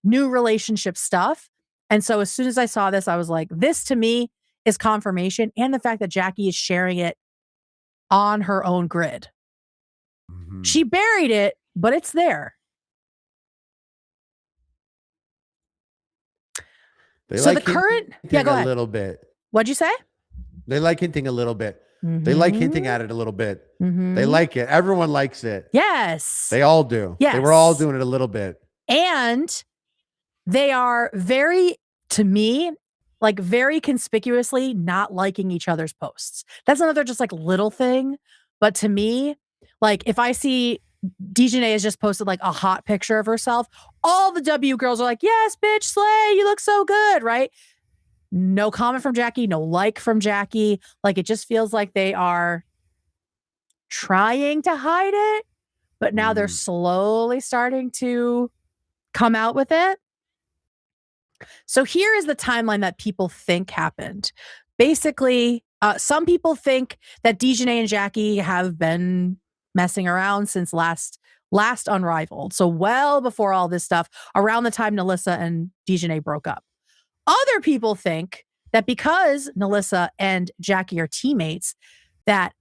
new relationship stuff. And so as soon as I saw this, I was like, this to me is confirmation. And the fact that Jackie is sharing it on her own grid. Mm-hmm. She buried it, but it's there. So the current, go ahead. A little bit. What'd you say? They like hinting a little bit. Mm-hmm. They like hinting at it a little bit. Mm-hmm. They like it. Everyone likes it. Yes. They all do. Yes. They were all doing it a little bit. And they are very, to me, like very conspicuously not liking each other's posts. That's another just like little thing. But to me, like if I see Dijonai has just posted like a hot picture of herself, all the W girls are like, yes, bitch, slay, you look so good, right? No comment from Jackie, no like from Jackie. Like it just feels like they are trying to hide it, but now they're slowly starting to come out with it. So here is the timeline that people think happened. Basically, some people think that Dijonai and Jackie have been messing around since last Unrivaled. So well before all this stuff, around the time Nalissa and Dijonai broke up. Other people think that because Nalissa and Jackie are teammates, that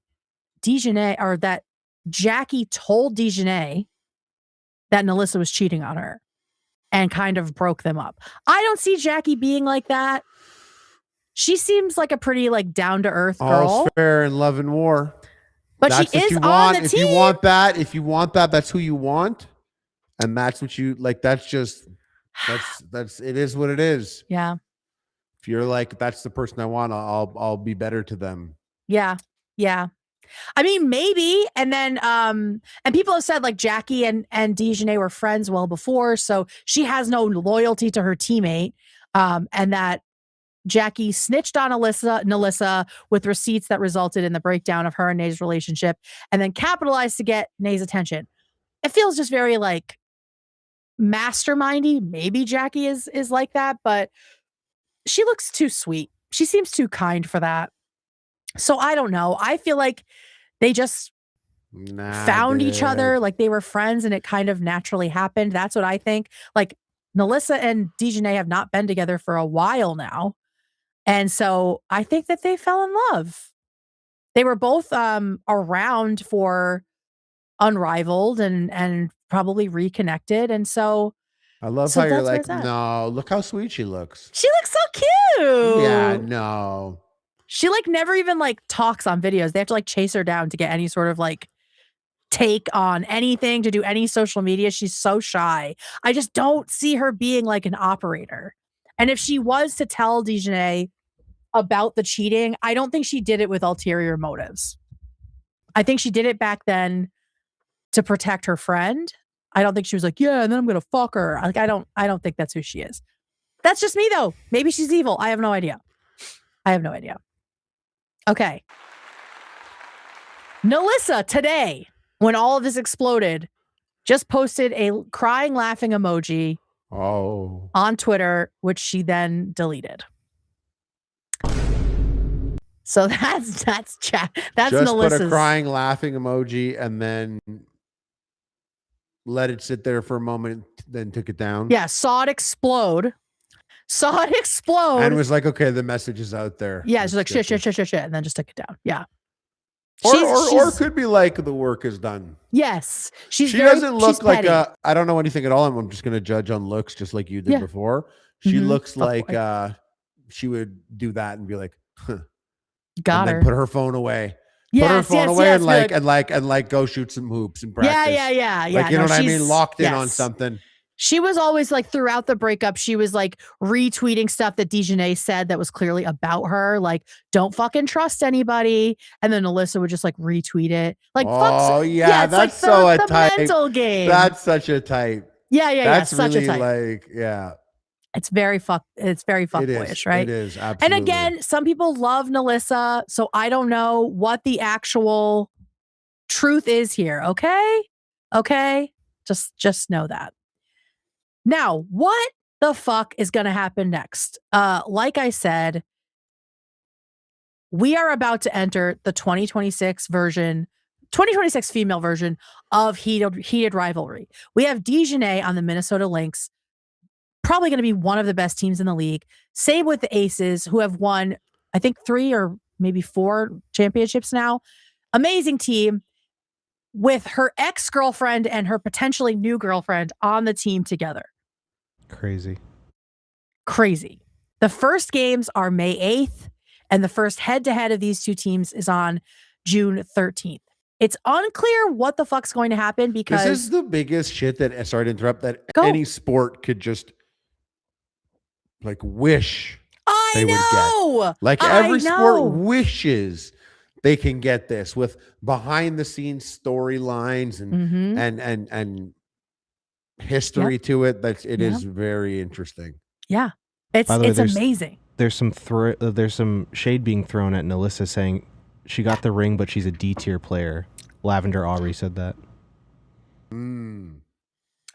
Dijonai or that Jackie told Dijonai that Nalissa was cheating on her and kind of broke them up. I don't see Jackie being like that. She seems like a pretty like down to earth girl. All's fair in love and war. But that's she is on the team. If you want that, that's who you want. And that's what you like. That's it is what it is. Yeah. If you're like, that's the person I want, I'll be better to them. Yeah. Yeah. I mean, maybe. And then, and people have said like Jackie and Dijonai were friends well before. So she has no loyalty to her teammate. And that Jackie snitched on Nalissa with receipts that resulted in the breakdown of her and Nay's relationship, and then capitalized to get Nay's attention. It feels just very like mastermindy. Maybe Jackie is like that, but she looks too sweet. She seems too kind for that. So I don't know. I feel like they just found each other, like they were friends, and it kind of naturally happened. That's what I think. Like Nalissa and Dijonai have not been together for a while now. And so I think that they fell in love. They were both around for Unrivaled and probably reconnected. And so I love how you're like, no, look how sweet she looks. She looks so cute. Yeah, no. She like never even like talks on videos. They have to like chase her down to get any sort of like take on anything, to do any social media. She's so shy. I just don't see her being like an operator. And if she was to tell Dijonai about the cheating, I don't think she did it with ulterior motives. I think she did it back then to protect her friend. I don't think she was like, yeah, and then I'm gonna fuck her. Like I don't think that's who she is. That's just me though. Maybe she's evil. I have no idea. Okay. Nalissa today, when all of this exploded, just posted a crying, laughing emoji on Twitter, which she then deleted. So that's chat. That's just put Melissa's. a crying, laughing emoji, and then let it sit there for a moment. Then took it down. Yeah, saw it explode. And was like, okay, the message is out there. Yeah, she's like shit, and then just took it down. Yeah. Or could be like the work is done. Yes, she doesn't look like I don't know anything at all. I'm just going to judge on looks, just like you did before. She looks like she would do that and be like, huh. Got and her. Then put her phone away. Yes, put her phone away yes, and go shoot some hoops and practice. Yeah. Like, you know what I mean? Locked in on something. She was always like throughout the breakup, she was like retweeting stuff that Dijonai said that was clearly about her. Like, don't fucking trust anybody. And then Alyssa would just like retweet it. Like, that's like so a the type. mental game. That's such a type. Yeah. That's such really a type. like, yeah. It's very fuckboyish, right? It is, absolutely. And again, some people love Melissa, so I don't know what the actual truth is here. Okay. Just know that. Now, what the fuck is going to happen next? Like I said, we are about to enter the 2026 female version of Heated Rivalry. We have Dijonai on the Minnesota Lynx, probably going to be one of the best teams in the league. Same with the Aces, who have won, I think, 3 or maybe 4 championships now. Amazing team with her ex-girlfriend and her potentially new girlfriend on the team together. Crazy. The first games are May 8th, and the first head-to-head of these two teams is on June 13th. It's unclear what the fuck's going to happen because this is the biggest shit that, sorry to interrupt, that any sport could just like wish they would get. Like every sport wishes they can get this with behind the scenes storylines and history to it. It is very interesting. Yeah. It's amazing. There's some shade being thrown at Melissa saying she got the ring, but she's a D tier player. Lavender Aubrey said that.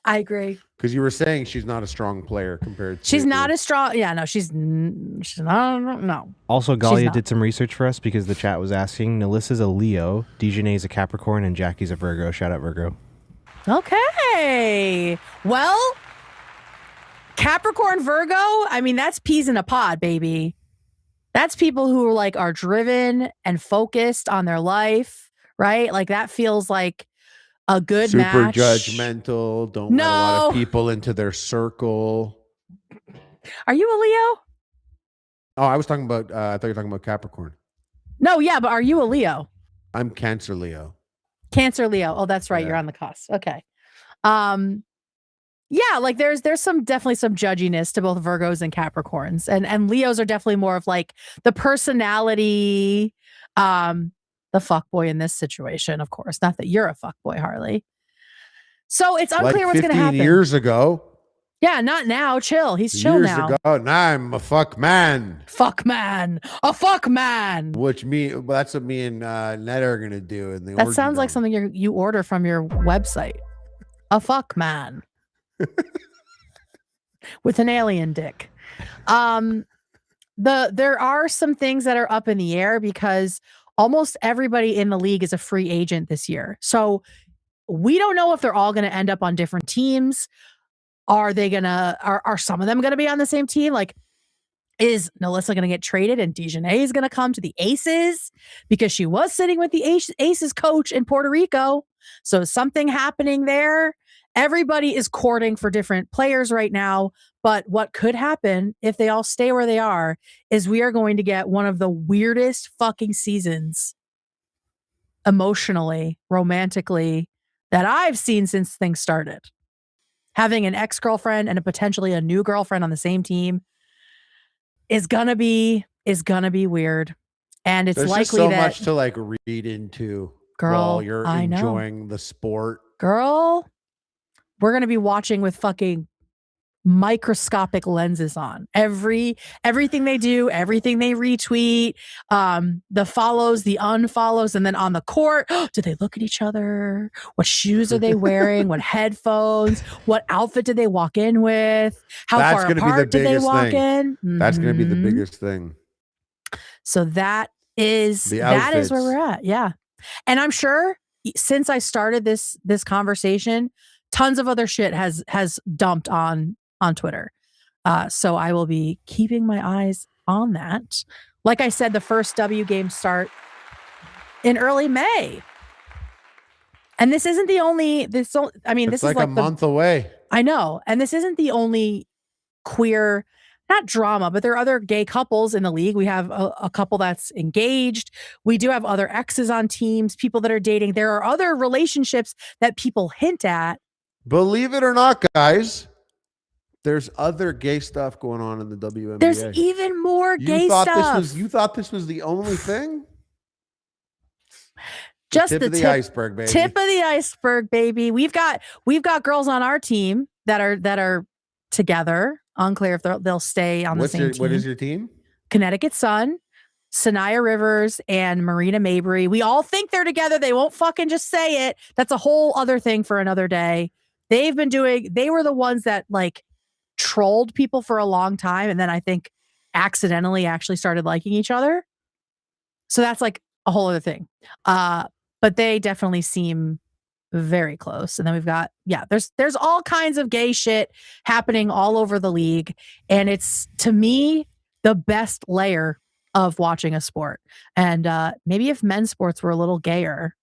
I agree. Because you were saying she's not a strong player compared to... She's not as strong. Yeah, no, she's not. No. Also, Galia did some research for us because the chat was asking. Melissa's a Leo, Dijonai's a Capricorn, and Jackie's a Virgo. Shout out Virgo. Okay. Well, Capricorn, Virgo, I mean, that's peas in a pod, baby. That's people who are driven and focused on their life, right? Like that feels like a good match. Super judgmental. Don't let a lot of people into their circle. Are you a Leo? Oh, I was talking about, I thought you were talking about Capricorn. No, yeah, but are you a Leo? I'm Cancer Leo. Cancer Leo. Oh, that's right. Yeah. You're on the cusp. Okay. Yeah, like there's definitely some judginess to both Virgos and Capricorns. And Leos are definitely more of like the personality, the fuckboy in this situation, of course. Not that you're a fuckboy, Harley. So it's unclear what's going to happen. 15 years ago. Yeah, not now. Chill. He's chill years now. Ago, now I'm a fuck man. Fuck man. A fuck man. That's what me and Ned are going to do. In the that sounds like something you order from your website. A fuck man. With an alien dick. There are some things that are up in the air because almost everybody in the league is a free agent this year. So we don't know if they're all going to end up on different teams. Are some of them going to be on the same team? Like, is Melissa going to get traded and Dijonai is going to come to the Aces because she was sitting with the Aces coach in Puerto Rico? So is something happening there? Everybody is courting for different players right now, but what could happen if they all stay where they are is we are going to get one of the weirdest fucking seasons emotionally, romantically, that I've seen since things started. Having an ex-girlfriend and potentially a new girlfriend on the same team is gonna be weird. And it's likely so that much to like read into while you're enjoying the sport. Girl, we're going to be watching with fucking microscopic lenses on. Everything they do, everything they retweet, the follows, the unfollows, and then on the court, do they look at each other? What shoes are they wearing? What headphones? What outfit did they walk in with? How far apart did they walk in? That's going to be the biggest thing. So that is The that is where outfits. we're at. Yeah. And I'm sure since I started this conversation, tons of other shit has dumped on Twitter. So I will be keeping my eyes on that. Like I said, the first W games start in early May. And this isn't the only this It's is like a month away. I know. And this isn't the only queer, not drama, but there are other gay couples in the league. We have a couple that's engaged. We do have other exes on teams, people that are dating. There are other relationships that people hint at. Believe it or not, guys, there's other gay stuff going on in the WNBA. There's even more gay stuff. You thought this was the only thing? Just tip of the iceberg, baby. Tip of the iceberg, baby. We've got girls on our team that are together. Unclear if they'll stay on the same team. What is your team? Connecticut Sun, Sanaya Rivers, and Marina Mabry. We all think they're together. They won't fucking just say it. That's a whole other thing for another day. They were the ones that like trolled people for a long time, and then I think accidentally actually started liking each other. So that's like a whole other thing. But they definitely seem very close. And then we've got, there's all kinds of gay shit happening all over the league. And it's, to me, the best layer of watching a sport. And maybe if men's sports were a little gayer,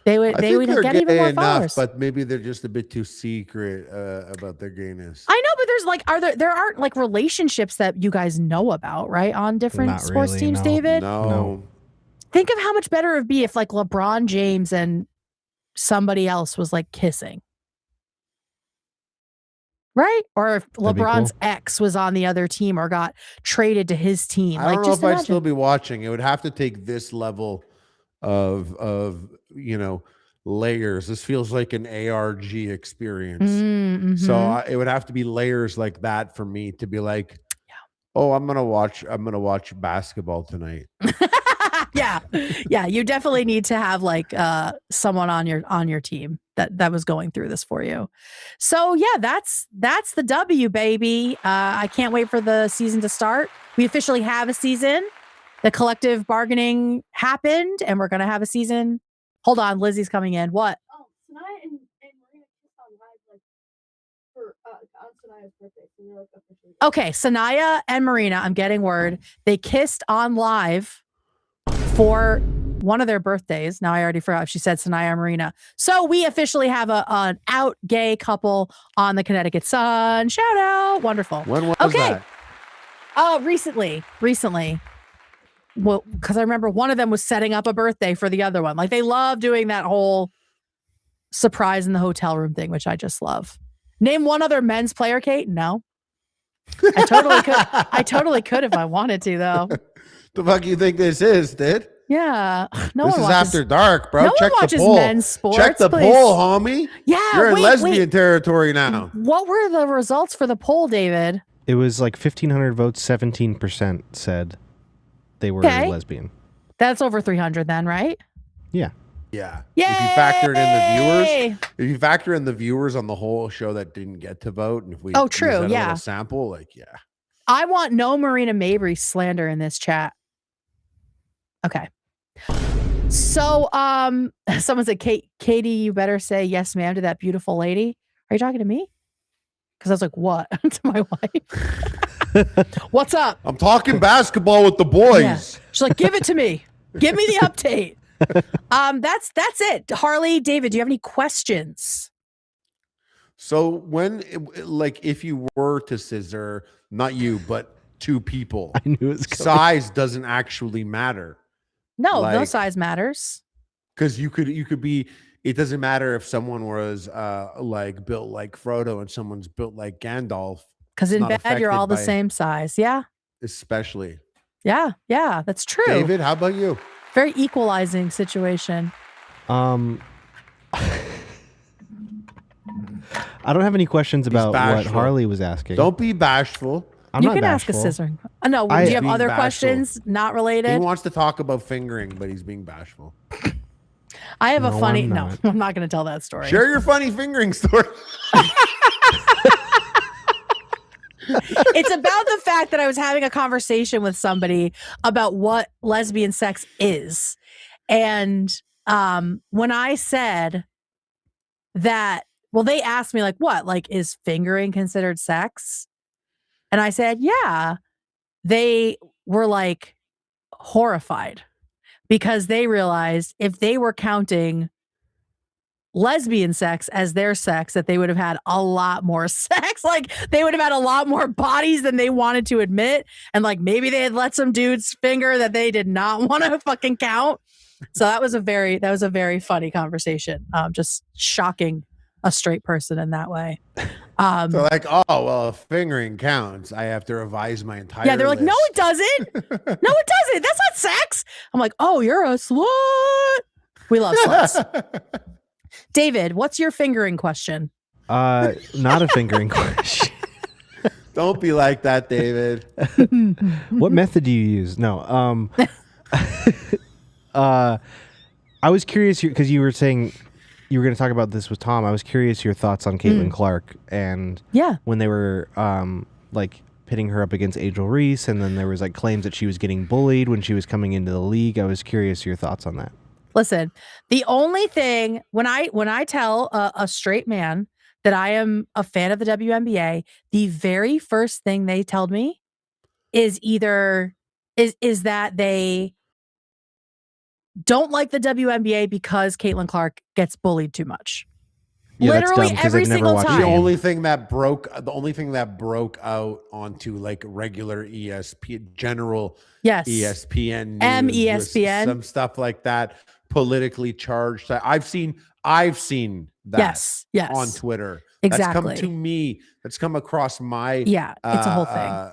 they would get even more followers. But maybe they're just a bit too secret about their gayness. I know, but there's like, there aren't like relationships that you guys know about, right? On different sports teams, no. David? No. Think of how much better it would be if like LeBron James and somebody else was like kissing. Right? Or if LeBron's ex was on the other team or got traded to his team. I don't know if I'd still be watching. It would have to take this level of layers. This feels like an ARG experience. Mm-hmm. So it would have to be layers like that for me to be like, oh, I'm gonna watch basketball tonight. Yeah. You definitely need to have like someone on your team that was going through this for you. So yeah, that's the W, baby. I can't wait for the season to start. We officially have a season. The collective bargaining happened, and we're gonna have a season. Hold on, Lizzie's coming in. What? Oh, Sanaya and Marina kissed on live like for on Sanaya's birthday. So they're like officially. Okay, Sanaya and Marina, I'm getting word. They kissed on live for one of their birthdays. Now I already forgot if she said Sanaya or Marina. So we officially have an out gay couple on the Connecticut Sun. Shout out. Wonderful. When was that? Recently. Well, because I remember one of them was setting up a birthday for the other one. Like they love doing that whole surprise in the hotel room thing, which I just love. Name one other men's player, Kate? No. I totally could. I totally could if I wanted to, though. The fuck you think this is, dude? Yeah. This is after dark, bro. No Check one watches the poll. men's sports. Check the poll, homie. Yeah. You're in lesbian territory now. What were the results for the poll, David? It was like 1,500 votes. 17% said they were lesbian. That's over 300 then, right? Yeah. Yeah. Yay! If you factor in the viewers on the whole show that didn't get to vote, and if we use that little sample, I want no Marina Mabry slander in this chat. Okay. So someone said, Katie, you better say yes, ma'am, to that beautiful lady. Are you talking to me? Because I was like, what? To my wife. What's up? I'm talking basketball with the boys. Yeah. She's like, give it to me. Give me the update. That's it. Harley, David, do you have any questions? So if you were to scissor, not you, but two people, I knew it was coming. Size doesn't actually matter. No, no size matters. Because you could be. It doesn't matter if someone was built like Frodo and someone's built like Gandalf. Because in bed you're all the same size. Yeah. Especially. Yeah, that's true. David, how about you? Very equalizing situation. I don't have any questions about what Harley was asking. Don't be bashful. I'm not ask bashful. a scissoring. No, do you have other questions not related? He wants to talk about fingering, but he's being bashful. I have a funny. No, I'm not going to tell that story. Share your funny fingering story. It's about the fact that I was having a conversation with somebody about what lesbian sex is. And when I said that, well, they asked me like, what? Like, is fingering considered sex? And I said, yeah. They were like horrified because they realized if they were counting lesbian sex as their sex, that they would have had a lot more sex. Like they would have had a lot more bodies than they wanted to admit. And like maybe they had let some dudes finger that they did not want to fucking count. So that was a very funny conversation. Just shocking a straight person in that way. So like, oh, well, if fingering counts, I have to revise my entire Yeah, they're like, list. no, it doesn't. No, it doesn't. That's not sex. I'm like, oh, you're a slut. We love sluts. David, what's your fingering question? Not a fingering question. Don't be like that, David. What method do you use? No. I was curious because you were saying you were going to talk about this with Tom. I was curious your thoughts on Caitlin Clark and when they were like pitting her up against Angel Reese, and then there was like claims that she was getting bullied when she was coming into the league. I was curious your thoughts on that. Listen, the only thing when I tell a straight man that I am a fan of the WNBA, the very first thing they told me is either is that they don't like the WNBA because Caitlin Clark gets bullied too much. Yeah, literally every single time. The only thing that broke out onto like regular ESPN, general ESPN news, ESPN, some stuff like that, politically charged. I've seen that on Twitter. Exactly. That's come to me. That's come across my it's a whole thing.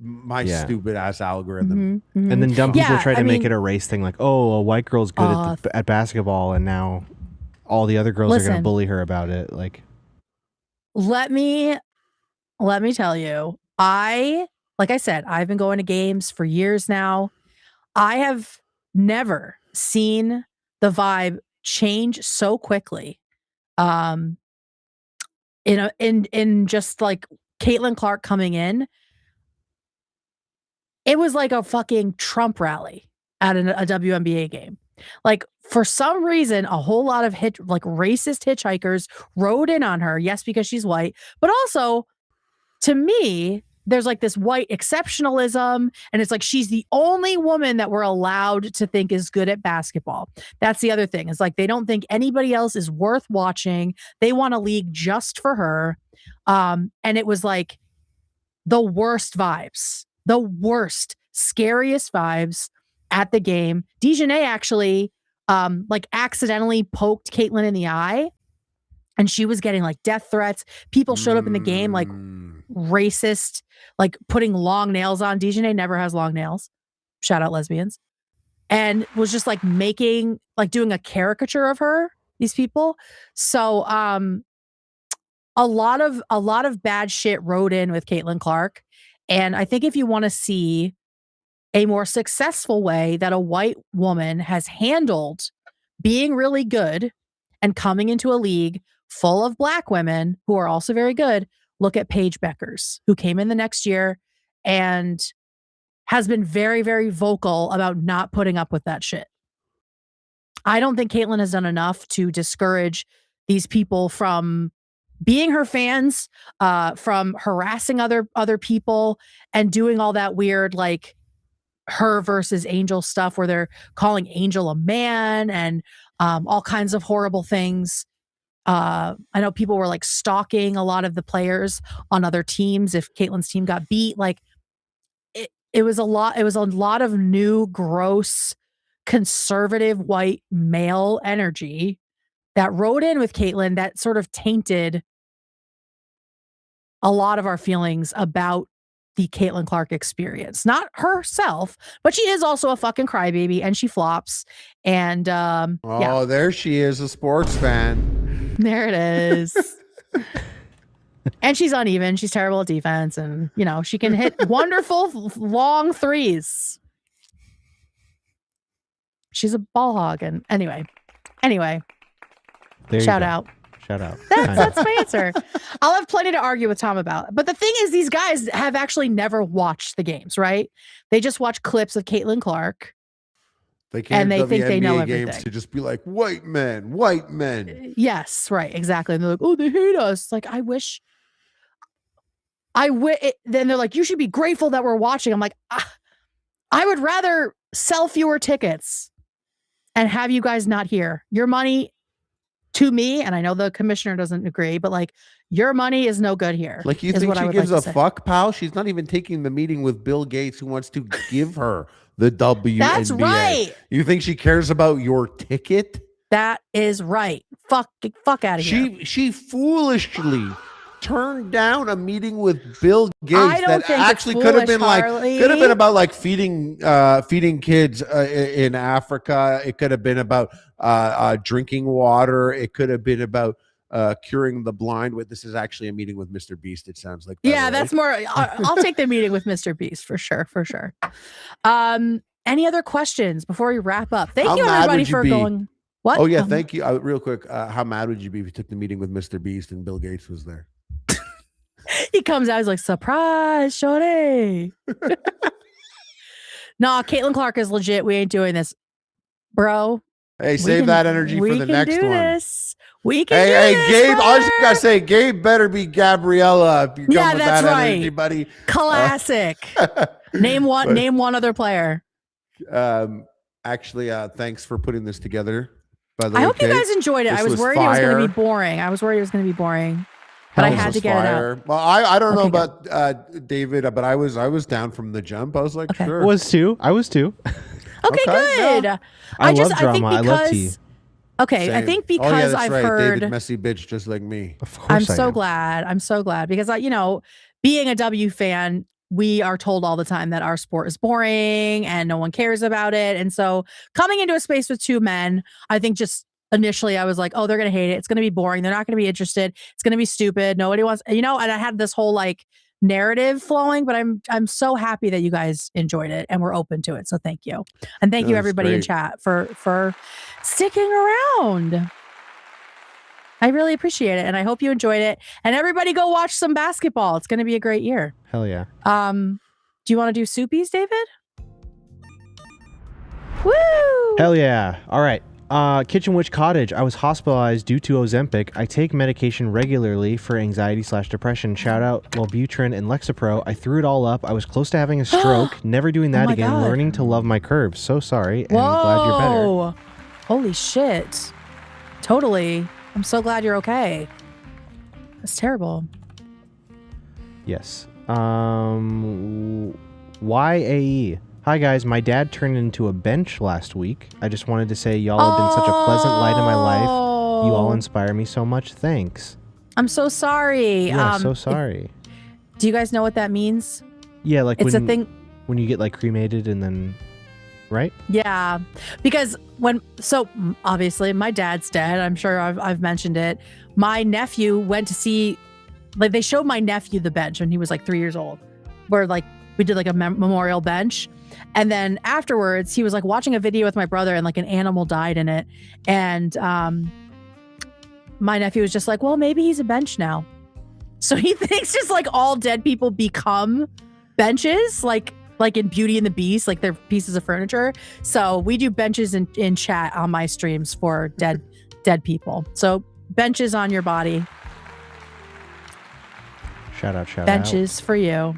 My stupid ass algorithm. And then dumb people try to make it a race thing, like, oh, a white girl's good at basketball, and now all the other girls are going to bully her about it. Like, let me tell you, like I said, I've been going to games for years now. I have never seen the vibe change so quickly. In just like Caitlin Clark coming in, it was like a fucking Trump rally at a WNBA game. Like for some reason, a whole lot of racist hitchhikers rode in on her. Yes, because she's white, but also to me, there's like this white exceptionalism, and it's like she's the only woman that we're allowed to think is good at basketball. That's the other thing. It's like they don't think anybody else is worth watching. They want a league just for her. And it was like the worst vibes, the worst, scariest vibes at the game. Dijonai actually accidentally poked Caitlin in the eye, and she was getting like death threats. People showed up in the game like racist, like putting long nails on. Dijonai never has long nails. Shout out lesbians. And was just like doing a caricature of her, these people. So a lot of bad shit rode in with Caitlin Clark. And I think if you want to see a more successful way that a white woman has handled being really good and coming into a league full of black women who are also very good, look at Paige Beckers, who came in the next year and has been very, very vocal about not putting up with that shit. I don't think Caitlin has done enough to discourage these people from being her fans, from harassing other people and doing all that weird, like her versus Angel stuff where they're calling Angel a man and all kinds of horrible things. I know people were like stalking a lot of the players on other teams if Caitlin's team got beat. Like it was a lot. It was a lot of new, gross, conservative white male energy that rode in with Caitlin that sort of tainted a lot of our feelings about the Caitlin Clark experience. Not herself, but she is also a fucking crybaby and she flops. And there she is, a sports fan. There it is. And she's uneven. She's terrible at defense. And, she can hit wonderful long threes. She's a ball hog. And anyway, shout out. Shout out. That's my answer. I'll have plenty to argue with Tom about. But the thing is, these guys have actually never watched the games, right? They just watch clips of Caitlin Clark. They came and they to think the they know NBA everything. games to just be like, white men. Yes, right, exactly. And they're like, oh, they hate us. Like, I wish. Then they're like, you should be grateful that we're watching. I'm like, I would rather sell fewer tickets and have you guys not here. Your money to me, and I know the commissioner doesn't agree, but like, your money is no good here. Like, you think she gives a fuck, pal? She's not even taking the meeting with Bill Gates, who wants to give her the WNBA. That's right. You think she cares about your ticket? That is right. Fuck out of here. She foolishly turned down a meeting with Bill Gates I don't that think actually it's could have been foolish, like Harley. could have been about like feeding kids in Africa. It could have been about drinking water. It could have been about curing the blind. This is actually a meeting with Mr. Beast, it sounds like. Yeah, that's more. I'll take the meeting with Mr. Beast for sure. Any other questions before we wrap up? Thank you, everybody, for going. What? Oh yeah, thank you. Real quick, how mad would you be if you took the meeting with Mr. Beast and Bill Gates was there? He comes out, he's like, surprise, shorty. Nah, Caitlin Clark is legit. We ain't doing this, bro. Hey, save that energy for the next one. This. We can do Hey, this, Gabe, brother. I just gotta say, Gabe better be Gabriella if you come Yeah, with that's that right. energy, buddy. Classic. Name one other player. Actually, thanks for putting this together. By the way, I hope you Kate. guys enjoyed it. This I was worried it was going to be boring. But I had to get it out. Well, I don't know about David, but I was down from the jump. I was like, sure. I was too. Okay, good. Yeah. I love drama. I love tea. Okay, Same. I think Oh, yeah, because that's I've right. heard. David, messy bitch, just like me. Of course, I'm so glad because being a W fan, we are told all the time that our sport is boring and no one cares about it. And so coming into a space with two men, I think just initially I was like, oh, they're going to hate it. It's going to be boring. They're not going to be interested. It's going to be stupid. Nobody wants, and I had this whole like narrative flowing, but I'm so happy that you guys enjoyed it and we're open to it. So thank you. And thank you everybody in chat for sticking around. I really appreciate it. And I hope you enjoyed it. And everybody go watch some basketball. It's going to be a great year. Hell yeah. Do you want to do soupies, David? Woo! Hell yeah. All right. Kitchen Witch Cottage. I was hospitalized due to Ozempic. I take medication regularly for anxiety/depression. Shout out Wellbutrin and Lexapro. I threw it all up. I was close to having a stroke. Never doing that again. God. Learning to love my curves. So sorry. And glad you're better. Holy shit. Totally. I'm so glad you're okay. That's terrible. Yes. YAE. Hi guys, my dad turned into a bench last week. I just wanted to say y'all have been such a pleasant light in my life. You all inspire me so much. Thanks. I'm so sorry. Yeah, so sorry. Do you guys know what that means? Yeah, like it's a thing when you get like cremated and then, right? Yeah, because obviously my dad's dead. I'm sure I've mentioned it. My nephew went to see, like they showed my nephew the bench when he was like 3 years old, where like we did like a memorial bench. And then afterwards he was like watching a video with my brother and like an animal died in it. And my nephew was just like, well, maybe he's a bench now. So he thinks just like all dead people become benches, like in Beauty and the Beast, like they're pieces of furniture. So we do benches in chat on my streams for dead people. So benches on your body. Shout out. Benches for you.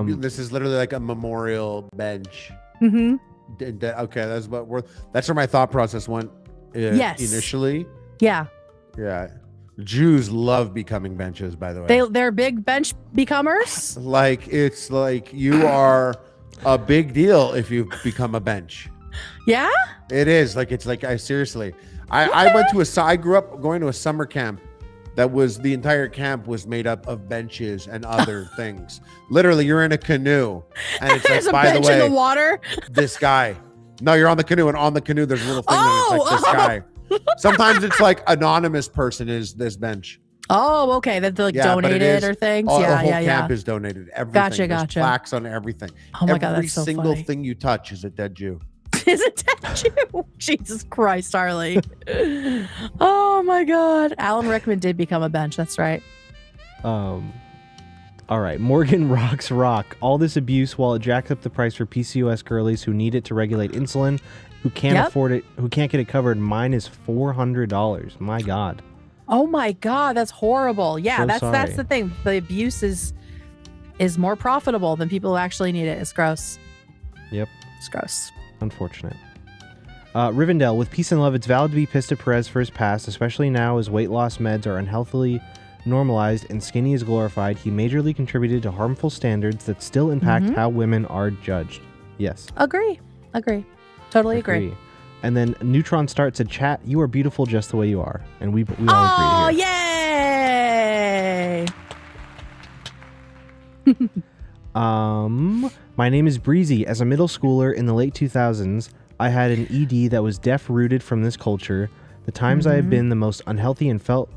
This is literally like a memorial bench. Mm-hmm. Okay, that's where my thought process went. Yes. Initially. Yeah. Yeah. Jews love becoming benches, by the way. They're big bench becomers. Like it's like you are a big deal if you become a bench. Yeah. It is like it's like I grew up going to a summer camp. That was the entire camp was made up of benches and other things. Literally, you're in a canoe, and it's There's like, a by bench the way, in the water. This guy. No, you're on the canoe, and on the canoe there's a little thing, and it's like this guy. Sometimes it's like anonymous person is this bench. Oh, okay. That like donated or things. The Yeah, whole yeah, camp yeah. is donated. Everything. Gotcha. There's plaques on everything. Oh my God, Every that's so single funny. thing you touch is a dead Jew. is a tattoo. Jesus Christ, Harley. Oh my God. Alan Rickman did become a bench. That's right. All right. Morgan rocks rock. All this abuse while it jacks up the price for PCOS girlies who need it to regulate insulin, who can't afford it, who can't get it covered. Mine is $400. My God. Oh my God, that's horrible. Yeah, So that's the thing. The abuse is more profitable than people who actually need it. It's gross. Yep. It's gross. Unfortunate. Rivendell, with peace and love, it's valid to be pissed at Perez for his past, especially now as weight loss meds are unhealthily normalized and skinny is glorified. He majorly contributed to harmful standards that still impact how women are judged. Yes. Agree. Totally agree. And then Neutron starts a chat. You are beautiful just the way you are. And we all agree Oh, here. yay! My name is Breezy. As a middle schooler in the late 2000s, I had an ED that was deaf-rooted from this culture. The times I have been the most unhealthy and felt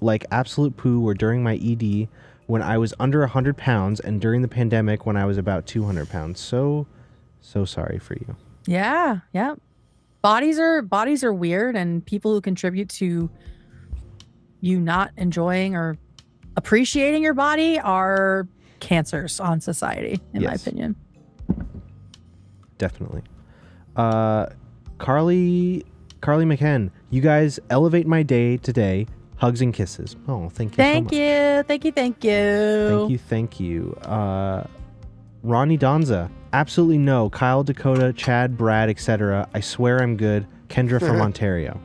like absolute poo were during my ED when I was under 100 pounds and during the pandemic when I was about 200 pounds. So sorry for you. Yeah. Bodies are weird, and people who contribute to you not enjoying or appreciating your body are cancers on society, in my opinion. Definitely. Carly McKen, you guys elevate my day today. Hugs and kisses. Oh, thank you. Thank you. Thank you. Ronnie Donza. Absolutely no. Kyle, Dakota, Chad, Brad, etc. I swear I'm good. Kendra from Ontario.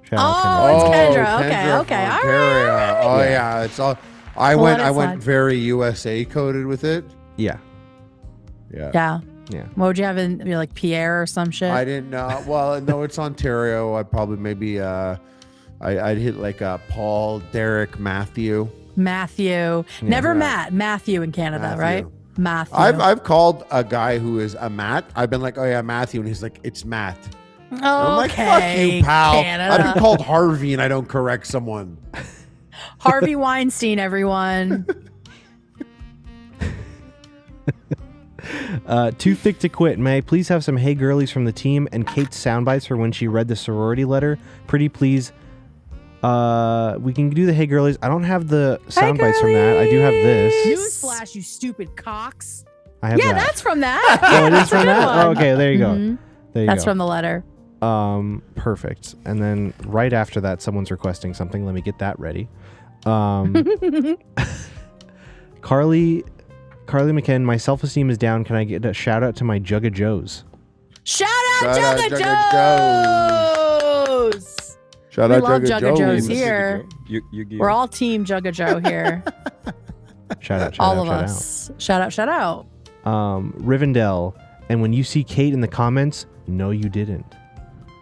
Shout out it's Kendra. Kendra. Okay. All right. Oh yeah, it's all. I went very USA coded with it. Yeah. What would you have in like Pierre or some shit? I didn't know. Well, no, it's Ontario. I'd probably maybe I'd hit like Paul, Derek, Matthew. Never Matt. Matthew in Canada, right? Matthew. I've called a guy who is a Matt. I've been like, oh yeah, Matthew, and he's like, it's Matt. And I'm like, fuck you, pal. Canada. I've been called Harvey, and I don't correct someone. Harvey Weinstein, everyone. Too thick to quit. May I please have some hey girlies from the team and Kate's sound bites for when she read the sorority letter? Pretty please. We can do the hey girlies. I don't have the sound bites from that. I do have this. Newsflash, you stupid cocks. I have that. That's from that. Oh, it is from that? Oh, okay, there you go. There you That's go. from the letter. Perfect. And then right after that, someone's requesting something. Let me get that ready. Carly McKen, my self-esteem is down. Can I get a shout out to my Jugga Joes? Shout out Jugga Joes! Shout we out love Jugga Jugga Joes. Joes here. We're all team Jugga Joe here. Shout out. All of us. Shout out. Rivendell, and when you see Kate in the comments, no, you didn't.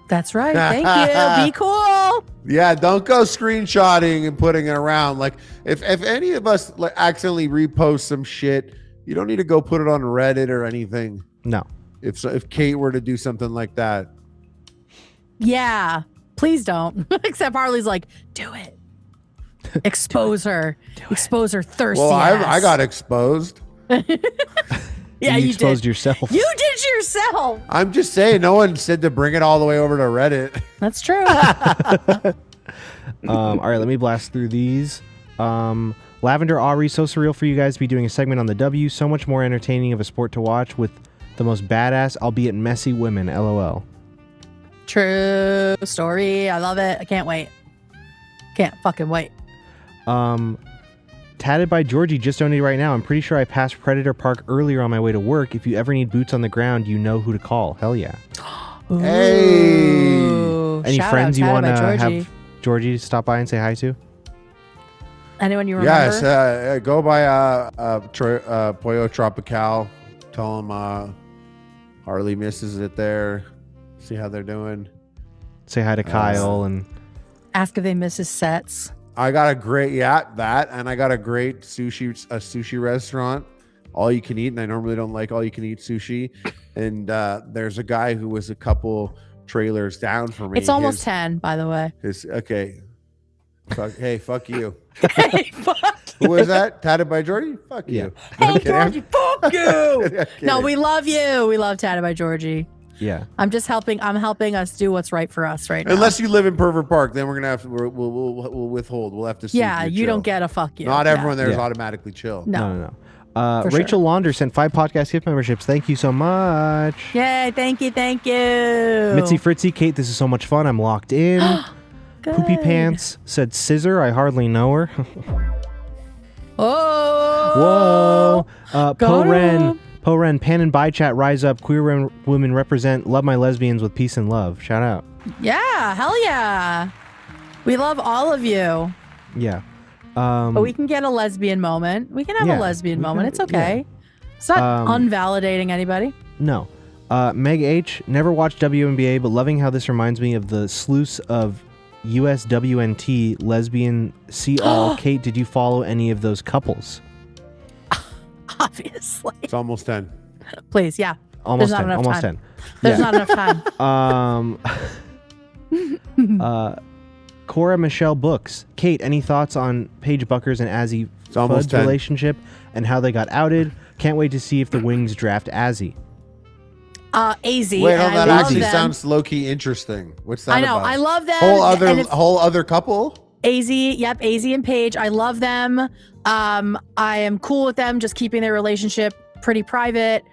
That's right. Thank you. Be cool. Yeah, don't go screenshotting and putting it around. Like, if any of us like accidentally repost some shit, you don't need to go put it on Reddit or anything. No. If Kate were to do something like that. Yeah. Please don't. Except Harley's like, do it. Expose her. Expose her thirsty ass. I got exposed. Yeah, you you exposed did. yourself. You did yourself. I'm just saying, no one said to bring it all the way over to Reddit. That's true. All right, let me blast through these. Lavender Aubrey, so surreal for you guys to be doing a segment on the W. So much more entertaining of a sport to watch with the most badass, albeit messy women. LOL. True story. I love it. I can't wait. Can't fucking wait. Tatted by Georgie just donated right now. I'm pretty sure I passed Predator Park earlier on my way to work. If you ever need boots on the ground, you know who to call. Hell yeah. Hey. Any Shout friends out, you Tatted want to by Georgie. have Georgie stop by and say hi to? Anyone you remember? Yes, go by Pollo Tropical. Tell them Harley misses it there. See how they're doing. Say hi to Kyle and ask if they miss his sets. I got a great and I got a great sushi restaurant, all you can eat, and I normally don't like all you can eat sushi. And there's a guy who was a couple trailers down for me. It's almost 10, by the way. Okay. Hey, fuck you. Hey, fuck you. Who was that? Tatted by Georgie? Fuck you. Hey, Georgie, fuck you. I'm No, we love you. We love Tatted by Georgie. Yeah. I'm helping us do what's right for us right now. Unless you live in Pervert Park, then we're gonna have to. We'll withhold. We'll have to see. Yeah, if you chill. don't get a fuck you. Not everyone there is Yeah. automatically chill. No. For sure. Rachel Launder sent 5 podcast gift memberships. Thank you so much. Yay, thank you. Mitzi Fritzy, Kate, this is so much fun. I'm locked in. Poopy Pants said scissor. I hardly know her. Oh. Whoa. Po Ren, Pan and Bi Chat, rise up. Queer women represent. Love my lesbians with peace and love. Shout out. Yeah, hell yeah. We love all of you. Yeah. But we can get a lesbian moment. We can have a lesbian moment. It's okay. Yeah. It's not unvalidating anybody. No. Meg H, never watched WNBA, but loving how this reminds me of the sleuths of USWNT, lesbian, see all. Kate, did you follow any of those couples? Obviously. It's almost 10. Please, yeah. Almost There's 10. not enough Almost time. 10. There's not enough time. Cora Michelle Books. Kate, any thoughts on Paige Buckers and Azzy Fudd's relationship and how they got outed? Can't wait to see if the Wings draft Azzy. AZ. Wait, that actually sounds low-key interesting. What's that I know. about? I love them. Whole other couple? AZ, yep, AZ and Paige. I love them. I am cool with them just keeping their relationship pretty private.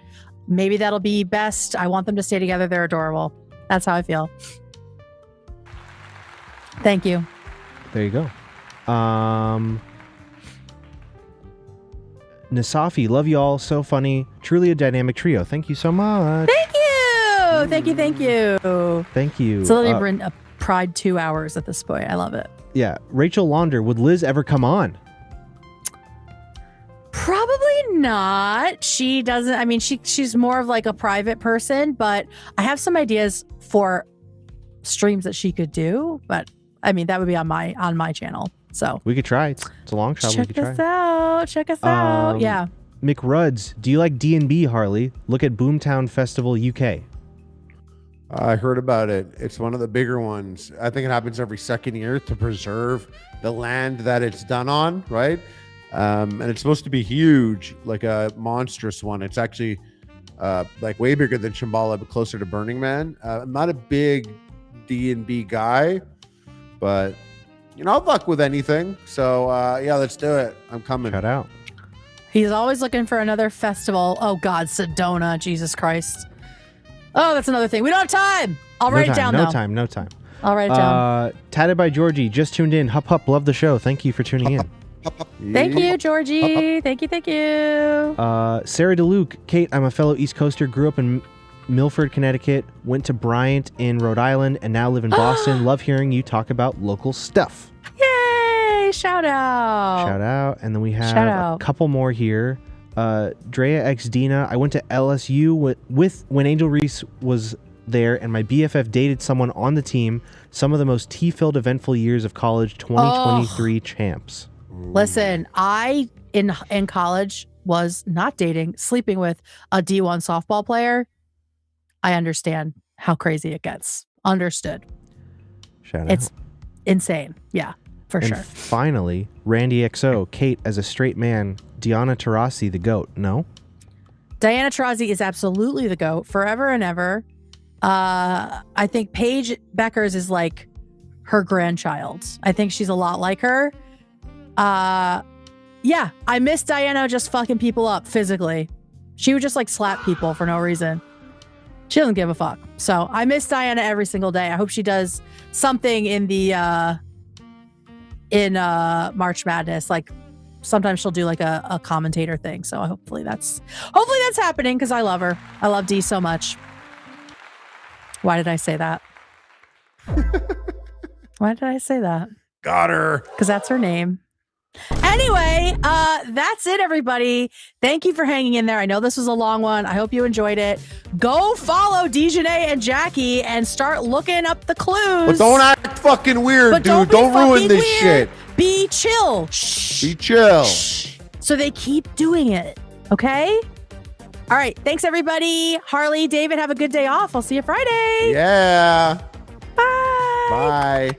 Maybe that'll be best. I want them to stay together. They're adorable. That's how I feel. Thank you. There you go. Nasafi, love you all. So funny. Truly a dynamic trio. Thank you so much. Thank you. Thank you. Thank you. Thank you. So they've been a pride 2 hours at this point. I love it. Yeah. Rachel Launder, would Liz ever come on? Probably not. She doesn't. I mean, she's more of like a private person, but I have some ideas for streams that she could do. But I mean, that would be on my channel. So We could try. It's a long shot. check We could us try. out. Check us out. Yeah. Mick Rudds, do you like D&B, Harley? Look at Boomtown Festival UK. I heard about it. It's one of the bigger ones. I think it happens every second year to preserve the land that it's done on, right? And it's supposed to be huge, like a monstrous one. It's actually like way bigger than Shambhala, but closer to Burning Man. I'm not a big D&B guy, but I'll fuck with anything. So yeah, let's do it. I'm coming. Shout out. He's always looking for another festival. Oh God, Sedona, Jesus Christ. Oh, that's another thing. We don't have time. I'll write it down though. No time. I'll write it down. Tatted by Georgie, just tuned in. Hup hup, love the show. Thank you for tuning in. Thank you, Georgie. Thank you. Sarah DeLuke, Kate, I'm a fellow East Coaster, grew up in Milford, Connecticut, went to Bryant in Rhode Island, and now live in Boston. Love hearing you talk about local stuff. Yay! Shout out. Shout out. And then we have a couple more here. Drea X Dina, I went to LSU with when Angel Reese was there, and my BFF dated someone on the team. Some of the most tea-filled, eventful years of college. 2023 champs. Listen, I in college was not dating, sleeping with a D1 softball player. I understand how crazy it gets. Understood. Shout out. It's insane. Yeah, for and sure. Finally, Randy XO, Kate, as a straight man, Diana Taurasi, the GOAT. No? Diana Taurasi is absolutely the GOAT, forever and ever. I think Paige Buckers is like her grandchild. I think she's a lot like her. Yeah, I miss Diana just fucking people up physically. She would just like slap people for no reason. She doesn't give a fuck. So I miss Diana every single day. I hope she does something in the March Madness. Like sometimes she'll do like a commentator thing. So hopefully that's happening because I love her. I love Dee so much. Why did I say that? Why did I say that? Got her. Because that's her name. Anyway, that's it, everybody. Thank you for hanging in there. I know this was a long one. I hope you enjoyed it. Go follow Dijonai and Jackie and start looking up the clues. But don't act fucking weird, dude. Don't ruin this shit. Be chill. Shh. Be chill. Shh. So they keep doing it. Okay? All right. Thanks, everybody. Harley, David, have a good day off. I'll see you Friday. Yeah. Bye. Bye.